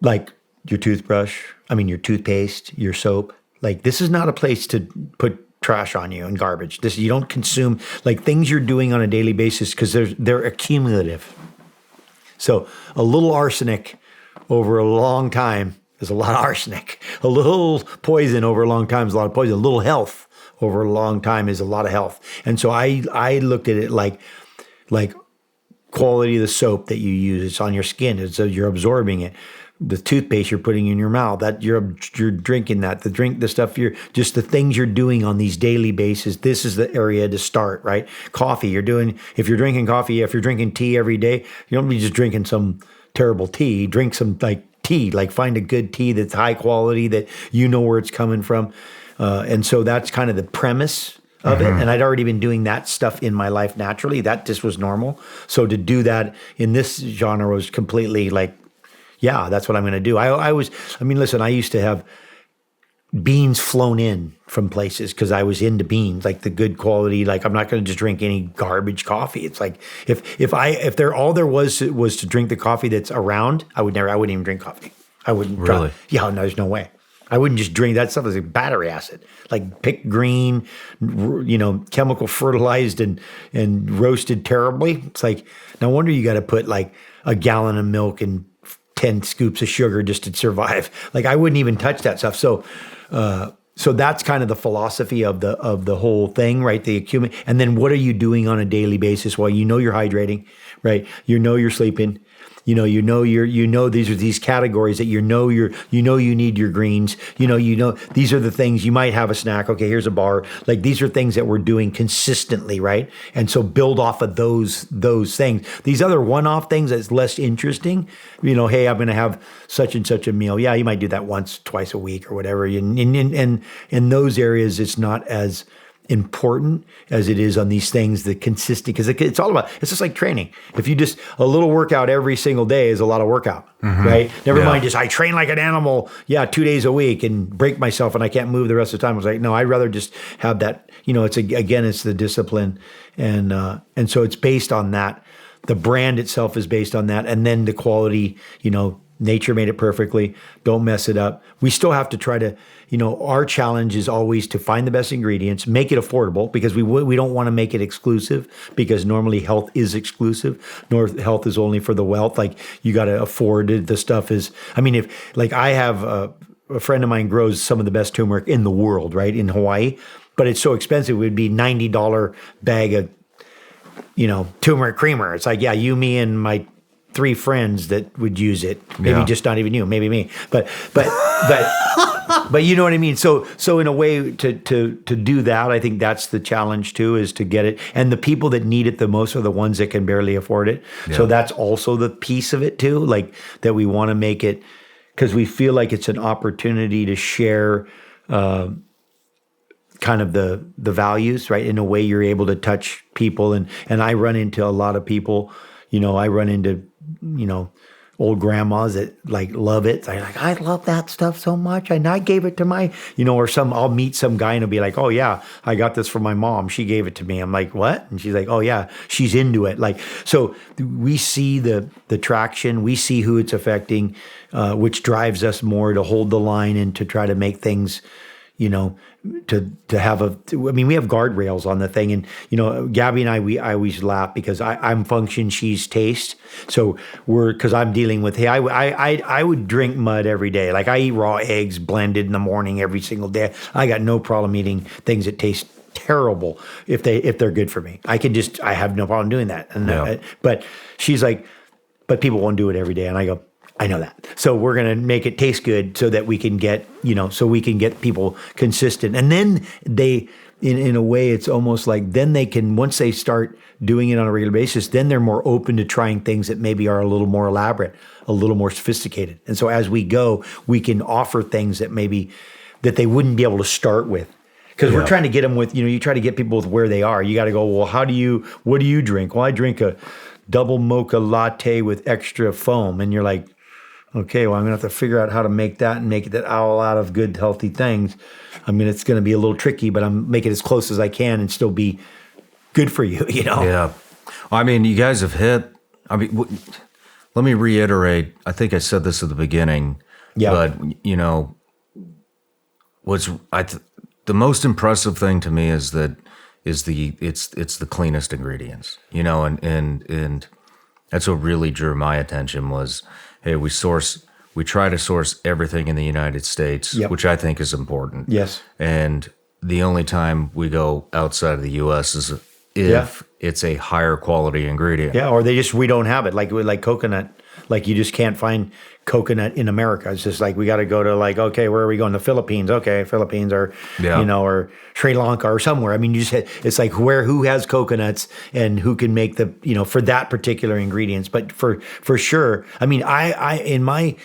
like your your toothpaste, your soap, like this is not a place to put trash on you and garbage. You don't consume like things you're doing on a daily basis, because they're accumulative. So a little arsenic over a long time is a lot of arsenic. A little poison over a long time is a lot of poison. A little health over a long time is a lot of health. And so I looked at it like quality of the soap that you use. It's on your skin. So you're absorbing it. The toothpaste you're putting in your mouth, that you're drinking that. The stuff just the things you're doing on these daily basis. This is the area to start, right? Coffee, if you're drinking coffee, if you're drinking tea every day, you don't be just drinking some terrible tea. Drink some tea, find a good tea that's high quality, that you know where it's coming from. And so that's kind of the premise of it. And I'd already been doing that stuff in my life naturally. That just was normal. So to do that in this genre was completely yeah, that's what I'm going to do. Listen, I used to have beans flown in from places because I was into beans, like the good quality. Like I'm not going to just drink any garbage coffee. It's like if all there was to drink the coffee that's around, I wouldn't even drink coffee. I wouldn't. Really? Yeah, no, there's no way. I wouldn't just drink that stuff. It's like battery acid, like picked green, chemical fertilized and roasted terribly. It's like, no wonder you got to put like a gallon of milk and 10 scoops of sugar just to survive. Like I wouldn't even touch that stuff. So that's kind of the philosophy of the whole thing, right? And then what are you doing on a daily basis? Well, you're hydrating, right? You're sleeping. These are these categories that you need your greens. These are the things you might have a snack. Okay, here's a bar. Like these are things that we're doing consistently, right? And so build off of those things. These other one-off things that's less interesting. Hey, I'm going to have such and such a meal. Yeah, you might do that once, twice a week or whatever. And in those areas, it's not as important as it is on these things, the consistent, because it's just like training. If you just, a little workout every single day is a lot of workout, right? Never mind just, I train like an animal, 2 days a week and break myself and I can't move the rest of the time. I was like, no, I'd rather just have that, it's the discipline. And so it's based on that. The brand itself is based on that. And then the quality, nature made it perfectly. Don't mess it up. We still have to try to, our challenge is always to find the best ingredients, make it affordable, because we don't want to make it exclusive, because normally health is exclusive. Health is only for the wealth. Like you got to afford it. The stuff is, if like I have a friend of mine grows some of the best turmeric in the world, right? In Hawaii, but it's so expensive. It would be $90 bag of, turmeric creamer. It's like, you, me, and my 3 friends that would use it. Maybe just not even you, maybe me. But you know what I mean? So in a way to do that, I think that's the challenge too, is to get it. And the people that need it the most are the ones that can barely afford it. Yeah. So that's also the piece of it too, like that we want to make it, because we feel like it's an opportunity to share kind of the values, right? In a way you're able to touch people. And I run into a lot of people, I run into, old grandmas that like love it. They're like, I love that stuff so much. And I gave it to my, or I'll meet some guy and he'll be like, oh yeah, I got this from my mom. She gave it to me. I'm like, what? And she's like, oh yeah, she's into it. Like, so we see the traction, we see who it's affecting, which drives us more to hold the line and to try to make things, to have we have guardrails on the thing. And, Gabby and I always laugh because I'm function, she's taste. So because I'm dealing with, I would drink mud every day. Like I eat raw eggs blended in the morning every single day. I got no problem eating things that taste terrible if they're good for me. I have no problem doing that. And but she's like, but people won't do it every day. And I go, I know that. So we're going to make it taste good so that we can get, so we can get people consistent. And then they, in a way, it's almost like then they can, once they start doing it on a regular basis, then they're more open to trying things that maybe are a little more elaborate, a little more sophisticated. And so as we go, we can offer things that that they wouldn't be able to start with. Because we're trying to get them with, you try to get people with where they are. You got to go, well, what do you drink? Well, I drink a double mocha latte with extra foam. And you're like, okay, well, I'm going to have to figure out how to make that and make that all out of good, healthy things. I mean, it's going to be a little tricky, but I'm making it as close as I can and still be good for you, Yeah. I mean, you guys have hit, let me reiterate. I think I said this at the beginning, but, the most impressive thing to me is it's the cleanest ingredients, and that's what really drew my attention was, hey, we try to source everything in the United States, which I think is important. Yes. And the only time we go outside of the U.S. is if it's a higher quality ingredient. Yeah, or we don't have it. Like coconut, like you just can't find coconut in America. It's just like we got to go to okay, where are we going? The Philippines. Okay, Philippines or or Sri Lanka or somewhere. I mean, it's like who has coconuts and who can make the for that particular ingredients. But for sure, I mean, my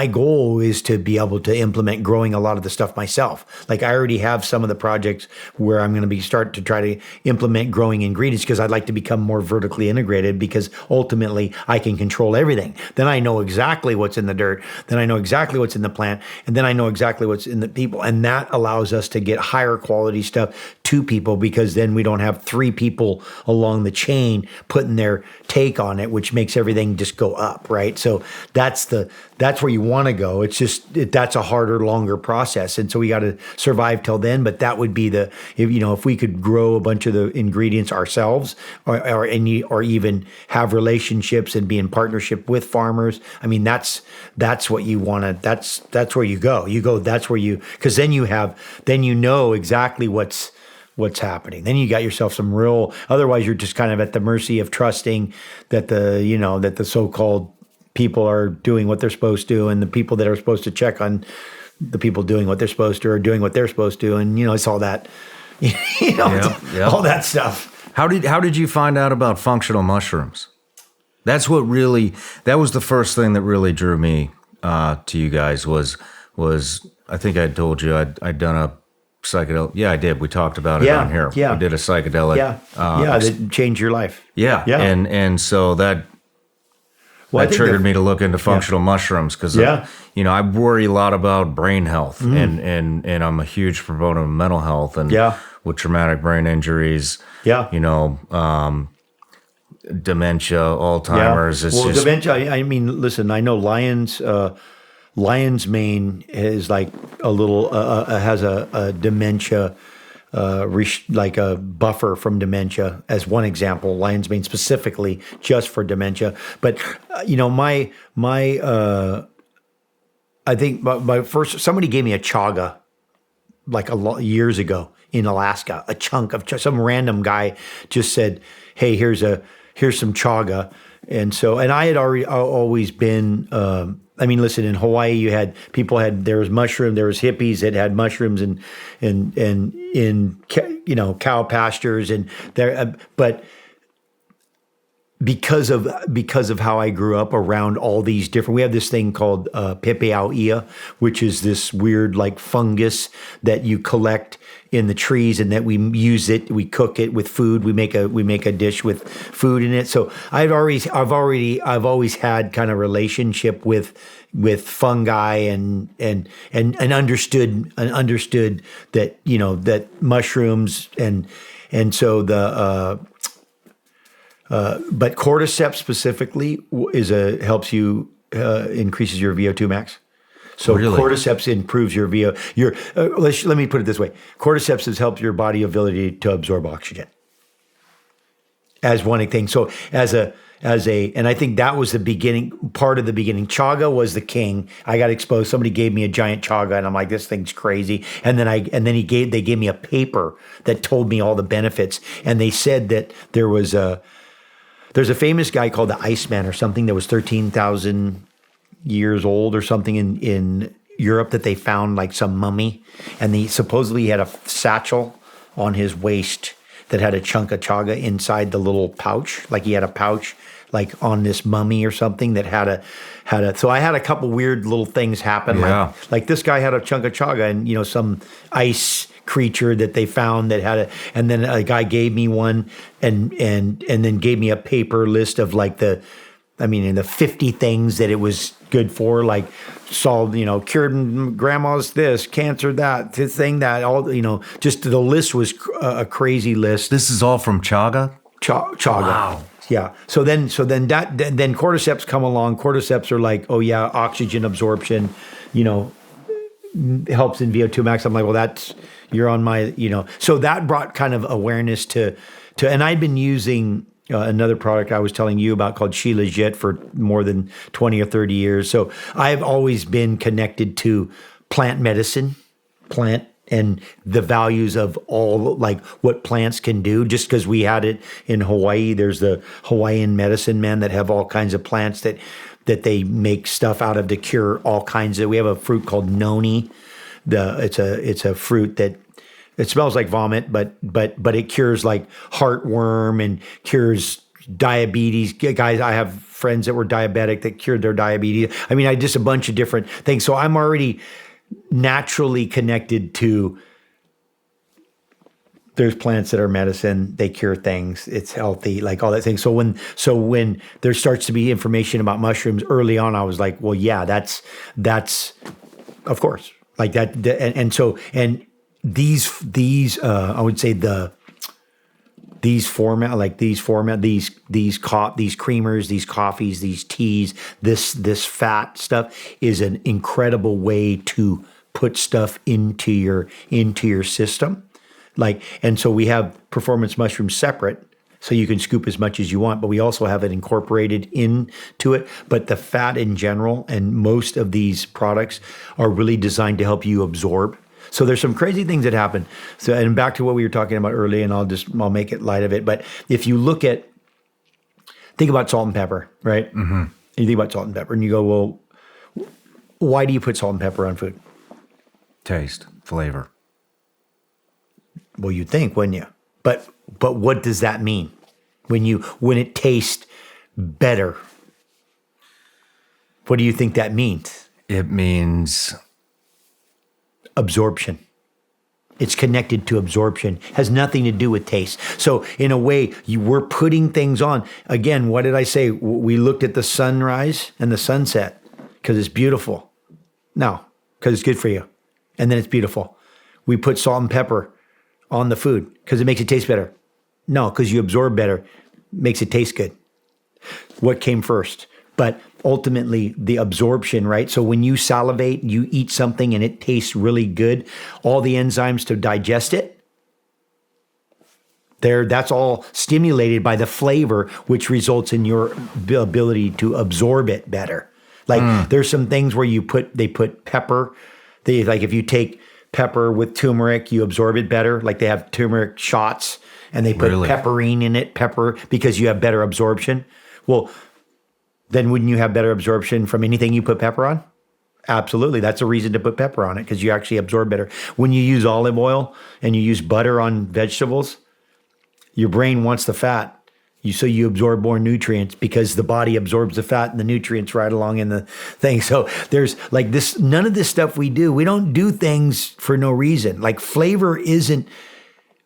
goal is to be able to implement growing a lot of the stuff myself. Like I already have some of the projects where I'm going to start to try to implement growing ingredients because I'd like to become more vertically integrated because ultimately I can control everything. Then I know exactly what's in the dirt. Then I know exactly what's in the plant. And then I know exactly what's in the people. And that allows us to get higher quality stuff to people because then we don't have 3 people along the chain putting their take on it, which makes everything just go up, right? So that's where you want to go. It's just, that's a harder, longer process. And so we got to survive till then. But that would be if we could grow a bunch of the ingredients ourselves or even have relationships and be in partnership with farmers. I mean, that's what you want to, that's where you go. That's where because then you know exactly what's happening. Then you got yourself some real, otherwise you're just kind of at the mercy of trusting that that the so-called people are doing what they're supposed to, and the people that are supposed to check on the people doing what they're supposed to are doing what they're supposed to. And, it's all that, all that stuff. How did you find out about functional mushrooms? That was the first thing that really drew me to you guys was I think I told you I'd done a psychedelic. Yeah, I did. We talked about it on here. Yeah. We did a psychedelic. That changed your life. Yeah. And so that triggered me to look into functional mushrooms because, I worry a lot about brain health and I'm a huge proponent of mental health and with traumatic brain injuries, dementia, Alzheimer's. Dementia, I mean, listen, I know lion's mane is like a little, has a dementia, like a buffer from dementia as one example, lion's mane specifically just for dementia. But, I think my first, somebody gave me a chaga like years ago in Alaska, a chunk of some random guy just said, hey, here's some chaga. And I had always been, listen, in Hawaii, there was hippies that had mushrooms in cow pastures and there, but because of how I grew up around all these different, we have this thing called pepeauia, which is this weird like fungus that you collect in the trees and that we use it, we cook it with food, we make a dish with food in it. So I've always had kind of relationship with fungi and understood that, that mushrooms and so but cordyceps specifically helps you increases your VO2 max. So Really? cordyceps improves your VO. Let me put it this way: cordyceps has helped your body ability to absorb oxygen. As one thing. So and I think that was part of the beginning. Chaga was the king. I got exposed. Somebody gave me a giant chaga, and I'm like, this thing's crazy. And then they gave me a paper that told me all the benefits. And they said that there's a famous guy called the Iceman or something that was 13,000 years old or something in Europe that they found like some mummy, and he supposedly had a satchel on his waist that had a chunk of chaga inside the little pouch. Like he had a pouch like on this mummy or something that had a. So I had a couple weird little things happen. Yeah. Like this guy had a chunk of chaga, and some ice creature that they found that had and then a guy gave me one and then gave me a paper list of like the 50 things that it was good for, like solved, cured grandma's this, cancer that, this thing that, all, just the list was a crazy list. This is all from chaga? Chaga. Wow. Yeah. So then cordyceps come along. Cordyceps are like, oh yeah, oxygen absorption, helps in VO2 max. I'm like, well, you're on my, so that brought kind of awareness to, and I'd been using another product I was telling you about called Shilajit for more than 20 or 30 years. So I've always been connected to plant medicine, and the values of all, like what plants can do. Just because we had it in Hawaii, there's the Hawaiian medicine men that have all kinds of plants that they make stuff out of to cure all kinds of. We have a fruit called noni. It's a fruit that it smells like vomit, but it cures like heartworm and cures diabetes. Guys, I have friends that were diabetic that cured their diabetes. I just a bunch of different things. So I'm already naturally connected to. There's plants that are medicine. They cure things. It's healthy, like all that thing. So when there starts to be information about mushrooms early on, I was like, well, yeah, that's of course like that. And these I would say these creamers, these coffees, these teas, this fat stuff is an incredible way to put stuff into your system. And so we have performance mushrooms separate, so you can scoop as much as you want, but we also have it incorporated into it. But the fat in general and most of these products are really designed to help you absorb. So there's some crazy things that happen. So, and back to what we were talking about earlier, and I'll make it light of it. But if you think about salt and pepper, right? Mm-hmm. You think about salt and pepper, and you go, well, why do you put salt and pepper on food? Taste, flavor. Well, you'd think, wouldn't you? But what does that mean when it tastes better? What do you think that means? It means absorption. It's connected to absorption. Has nothing to do with taste. So in a way, we're putting things on. Again, what did I say? We looked at the sunrise and the sunset because it's beautiful. No, because it's good for you. And then it's beautiful. We put salt and pepper on the food because it makes it taste better. No, because you absorb better. Makes it taste good. What came first? But ultimately, the absorption, right? So when you salivate, you eat something and it tastes really good, all the enzymes to digest it, that's all stimulated by the flavor, which results in your ability to absorb it better. There's some things where they put pepper. If you take pepper with turmeric, you absorb it better. Like they have turmeric shots and they put pepperine in it, because you have better absorption. Well, then wouldn't you have better absorption from anything you put pepper on? Absolutely. That's a reason to put pepper on it, because you actually absorb better. When you use olive oil and you use butter on vegetables, your brain wants the fat. So you absorb more nutrients because the body absorbs the fat and the nutrients right along in the thing. So there's like this, none of this stuff we don't do things for no reason. Like flavor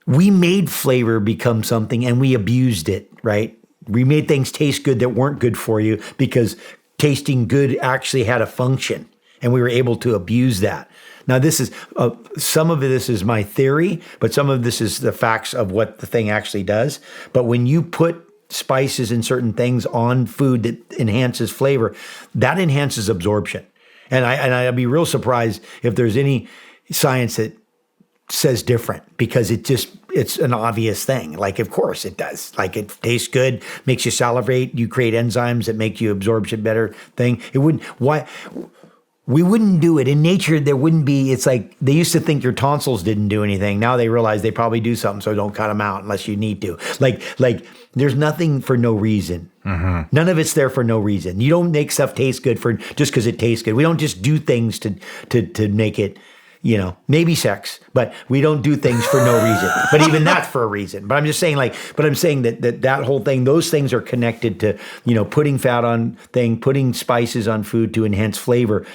we made flavor become something and we abused it, right? We made things taste good that weren't good for you because tasting good actually had a function, and we were able to abuse that. Now, this is some of this is my theory, but some of this is the facts of what the thing actually does. But when you put spices and certain things on food that enhances flavor, that enhances absorption. And I'd be real surprised if there's any science that says different, because it's an obvious thing. Like, of course it does. Like, it tastes good, makes you salivate, you create enzymes that make you absorption better thing. It wouldn't, why? We wouldn't do it. In nature, there wouldn't be, it's like, they used to think your tonsils didn't do anything. Now they realize they probably do something, so don't cut them out unless you need to. Like there's nothing for no reason. Mm-hmm. None of it's there for no reason. You don't make stuff taste good for just because it tastes good. We don't just do things to make it, maybe sex, but we don't do things for no reason. But even that's for a reason. But I'm just saying, that whole thing, those things are connected to, putting fat on putting spices on food to enhance flavor,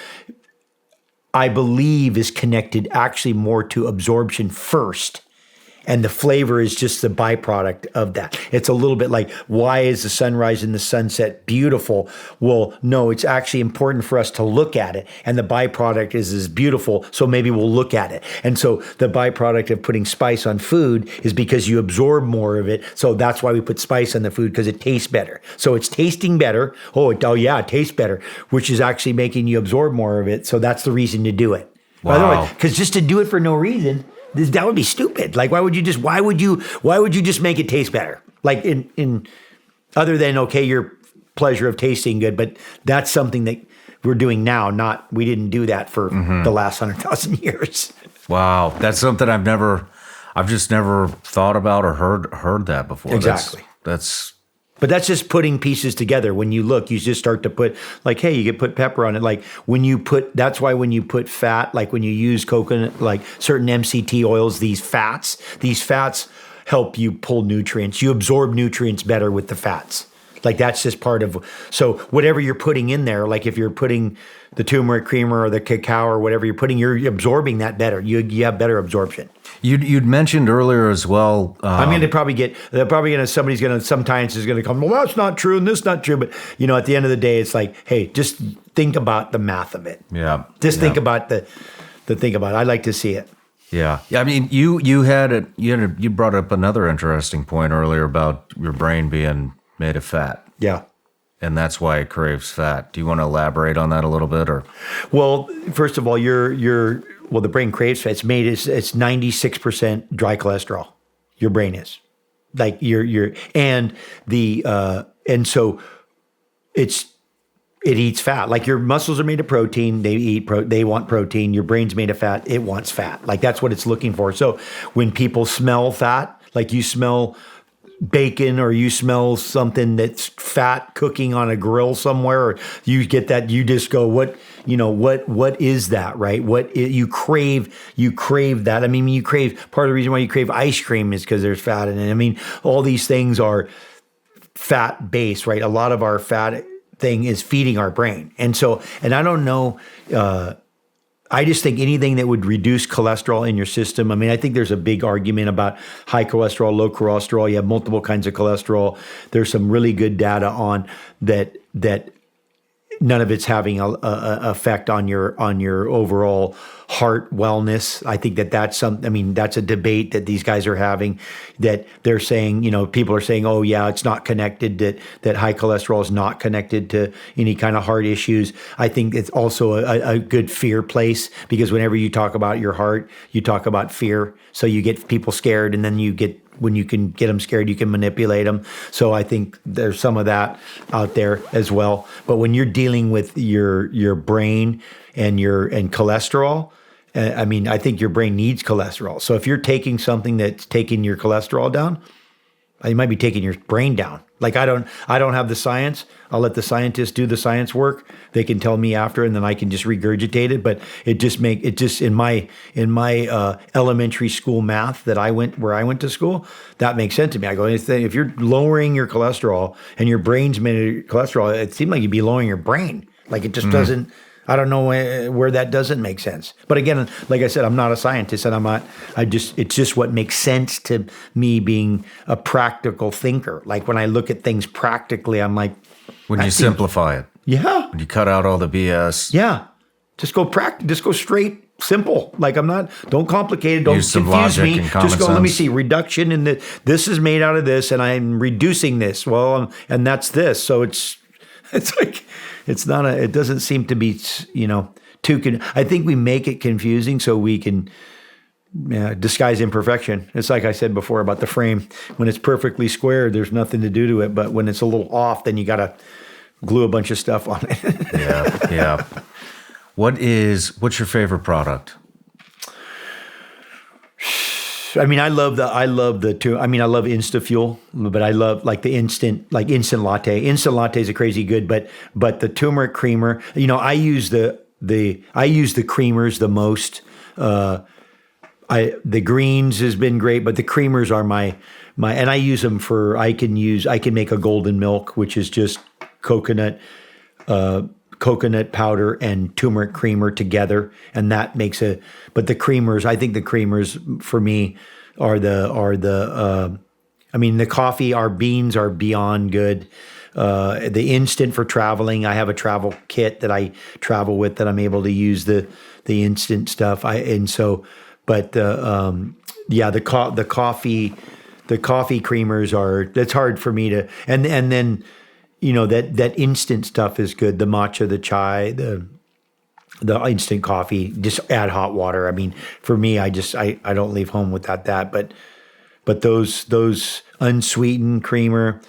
I believe is connected actually more to absorption first. And the flavor is just the byproduct of that. It's a little bit like, why is the sunrise and the sunset beautiful? Well, no, it's actually important for us to look at it. And the byproduct is beautiful, so maybe we'll look at it. And so the byproduct of putting spice on food is because you absorb more of it. So that's why we put spice on the food, because it tastes better. So it's tasting better. It tastes better, which is actually making you absorb more of it. So that's the reason to do it. Wow. Because just to do it for no reason, that would be stupid. Like, why would you just make it taste better? Like, in other than, your pleasure of tasting good, but that's something that we're doing now. We didn't do that for the last 100,000 years. Wow. That's something I've just never thought about or heard that before. Exactly. But that's just putting pieces together. When you look, you just start to put, like, hey, you can put pepper on it. Like, that's why when you put fat, like when you use coconut, like certain MCT oils, these fats help you pull nutrients. You absorb nutrients better with the fats. Like, that's just part of, so whatever you're putting in there, like if you're putting the turmeric creamer or the cacao or whatever you're putting, you're absorbing that better. You have better absorption. You'd mentioned earlier as well. Somebody's going to, some scientist is going to come, well, that's not true and this is not true. But, at the end of the day, it's like, hey, just think about the math of it. Yeah. Just think about think about it. I'd like to see it. Yeah. I mean, you brought up another interesting point earlier about your brain being made of fat. Yeah. And that's why it craves fat. Do you want to elaborate on that a little bit, or? Well, first of all, the brain craves fat. It's 96% dry cholesterol. Your brain is, like, it eats fat. Like, your muscles are made of protein. They want protein. Your brain's made of fat. It wants fat. Like, that's what it's looking for. So when people smell fat, like you smell bacon or you smell something that's fat cooking on a grill somewhere, or you get that, you just go, what is that, right? You crave that. I mean, part of the reason why you crave ice cream is because there's fat in it. I mean, all these things are fat based, right? A lot of our fat thing is feeding our brain. And I don't know, I just think anything that would reduce cholesterol in your system. I mean, I think there's a big argument about high cholesterol, low cholesterol. You have multiple kinds of cholesterol. There's some really good data on that none of it's having a effect on your overall heart wellness. I think that's a debate that these guys are having, that they're saying, people are saying, oh yeah, it's not connected, that high cholesterol is not connected to any kind of heart issues. I think it's also a good fear place, because whenever you talk about your heart, you talk about fear. So you get people scared, and then when you can get them scared, you can manipulate them. So I think there's some of that out there as well. But when you're dealing with your brain and cholesterol, I think your brain needs cholesterol. So if you're taking something that's taking your cholesterol down, you might be taking your brain down. Like, I don't have the science. I'll let the scientists do the science work. They can tell me after, and then I can just regurgitate it. But it just in my elementary school math where I went to school, that makes sense to me. I go, if you're lowering your cholesterol and your brain's made of cholesterol, it seemed like you'd be lowering your brain. Like, it just doesn't. I don't know where that doesn't make sense. But again, like I said, I'm not a scientist, and it's just what makes sense to me, being a practical thinker. Like, when I look at things practically, I'm like, when you simplify it. Yeah. When you cut out all the BS. Yeah. Just go straight, simple. Like, don't complicate it. Don't use some confuse logic me. and common Just go, sense. let me see, reduction in this is made out of this, and I'm reducing this. Well, and that's this. So it's like, it doesn't seem to be, I think we make it confusing so we can disguise imperfection. It's like I said before about the frame. When it's perfectly square, there's nothing to do to it. But when it's a little off, then you got to glue a bunch of stuff on it. Yeah. What's your favorite product? I mean, I love InstaFuel, but I love like the instant latte. Instant latte is a crazy good, but the turmeric creamer, I use the creamers the most. The greens has been great, but the creamers are my, and I use them I can make a golden milk, which is just coconut powder and turmeric creamer together. And that makes but the creamers, I think the creamers for me are the coffee, our beans are beyond good. The instant for traveling, I have a travel kit that I travel with that I'm able to use the instant stuff. The coffee creamers that's hard for me to, and then, that instant stuff is good. The matcha, the chai, the instant coffee, just add hot water. I mean, for me, I don't leave home without that, but those unsweetened creamer,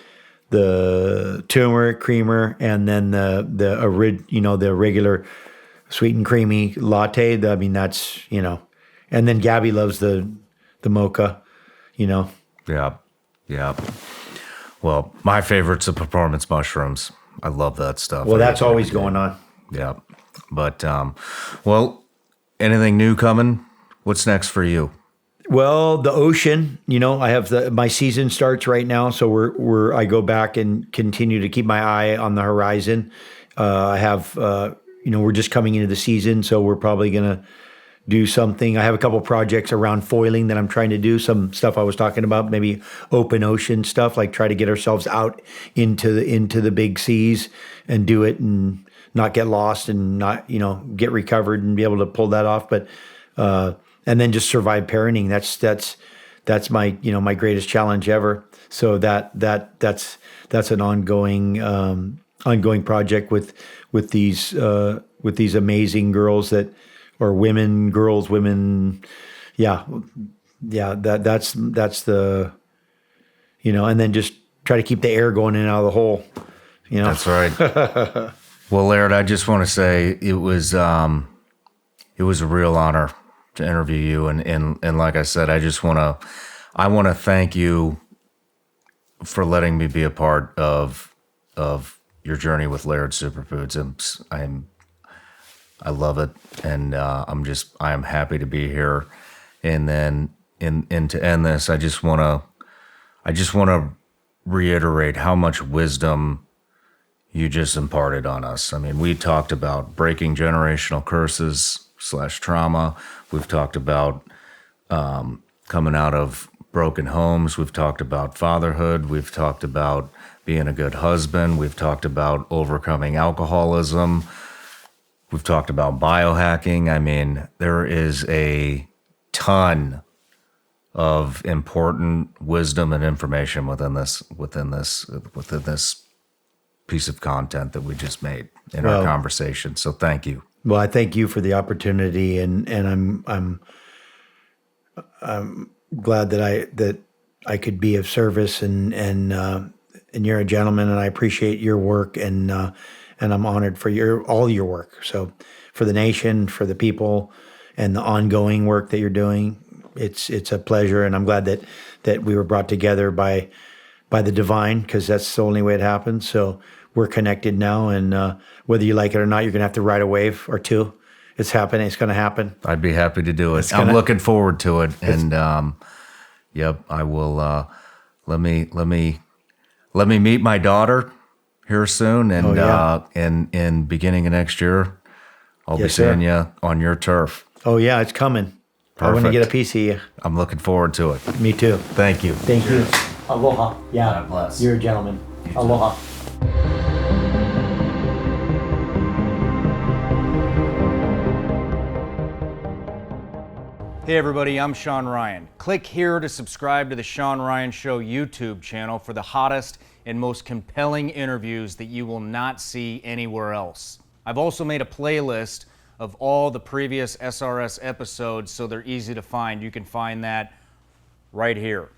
the turmeric creamer, and then the regular sweet and creamy latte. That's, and then Gabby loves the mocha, Yeah. Well, my favorite's the performance mushrooms. I love that stuff. Well, that's always going on. Yeah. But, anything new coming? What's next for you? Well, the ocean, I have my season starts right now. So I go back and continue to keep my eye on the horizon. I have, we're just coming into the season, so we're probably going to do something. I have a couple projects around foiling that I'm trying to do. Some stuff I was talking about, maybe open ocean stuff, like try to get ourselves out into the big seas and do it and not get lost and not, get recovered and be able to pull that off. But, and then just survive parenting. That's my, my greatest challenge ever. So that's an ongoing project with these amazing girls women. Yeah. That's the, and then just try to keep the air going in and out of the hole, That's right. Well, Laird, I just want to say it was a real honor to interview you. And like I said, I want to thank you for letting me be a part of your journey with Laird Superfoods. I love it, and I am happy to be here. And then, to end this, I just want to reiterate how much wisdom you just imparted on us. I mean, we talked about breaking generational curses / trauma. We've talked about coming out of broken homes. We've talked about fatherhood. We've talked about being a good husband. We've talked about overcoming alcoholism. We've talked about biohacking. I mean, there is a ton of important wisdom and information within this piece of content that we just made in our conversation. So thank you. Well, I thank you for the opportunity, and I'm glad that I could be of service, and you're a gentleman, and I appreciate your work, and I'm honored for all your work. So for the nation, for the people, and the ongoing work that you're doing, it's a pleasure, and I'm glad that we were brought together by the divine, because that's the only way it happens. So we're connected now, and whether you like it or not, you're gonna have to ride a wave or two. It's happening. It's gonna happen. I'd be happy to do it. I'm looking forward to it, and yep, I will. Let me meet my daughter here soon, and in beginning of next year, I'll be seeing you on your turf. Oh yeah, it's coming. Perfect. I want to get a piece of you. I'm looking forward to it. Me too. Thank you. Thank you. Aloha. Yeah. God bless. You're a gentleman. Aloha. Hey everybody, I'm Shawn Ryan. Click here to subscribe to the Shawn Ryan Show YouTube channel for the hottest and most compelling interviews that you will not see anywhere else. I've also made a playlist of all the previous SRS episodes, so they're easy to find. You can find that right here.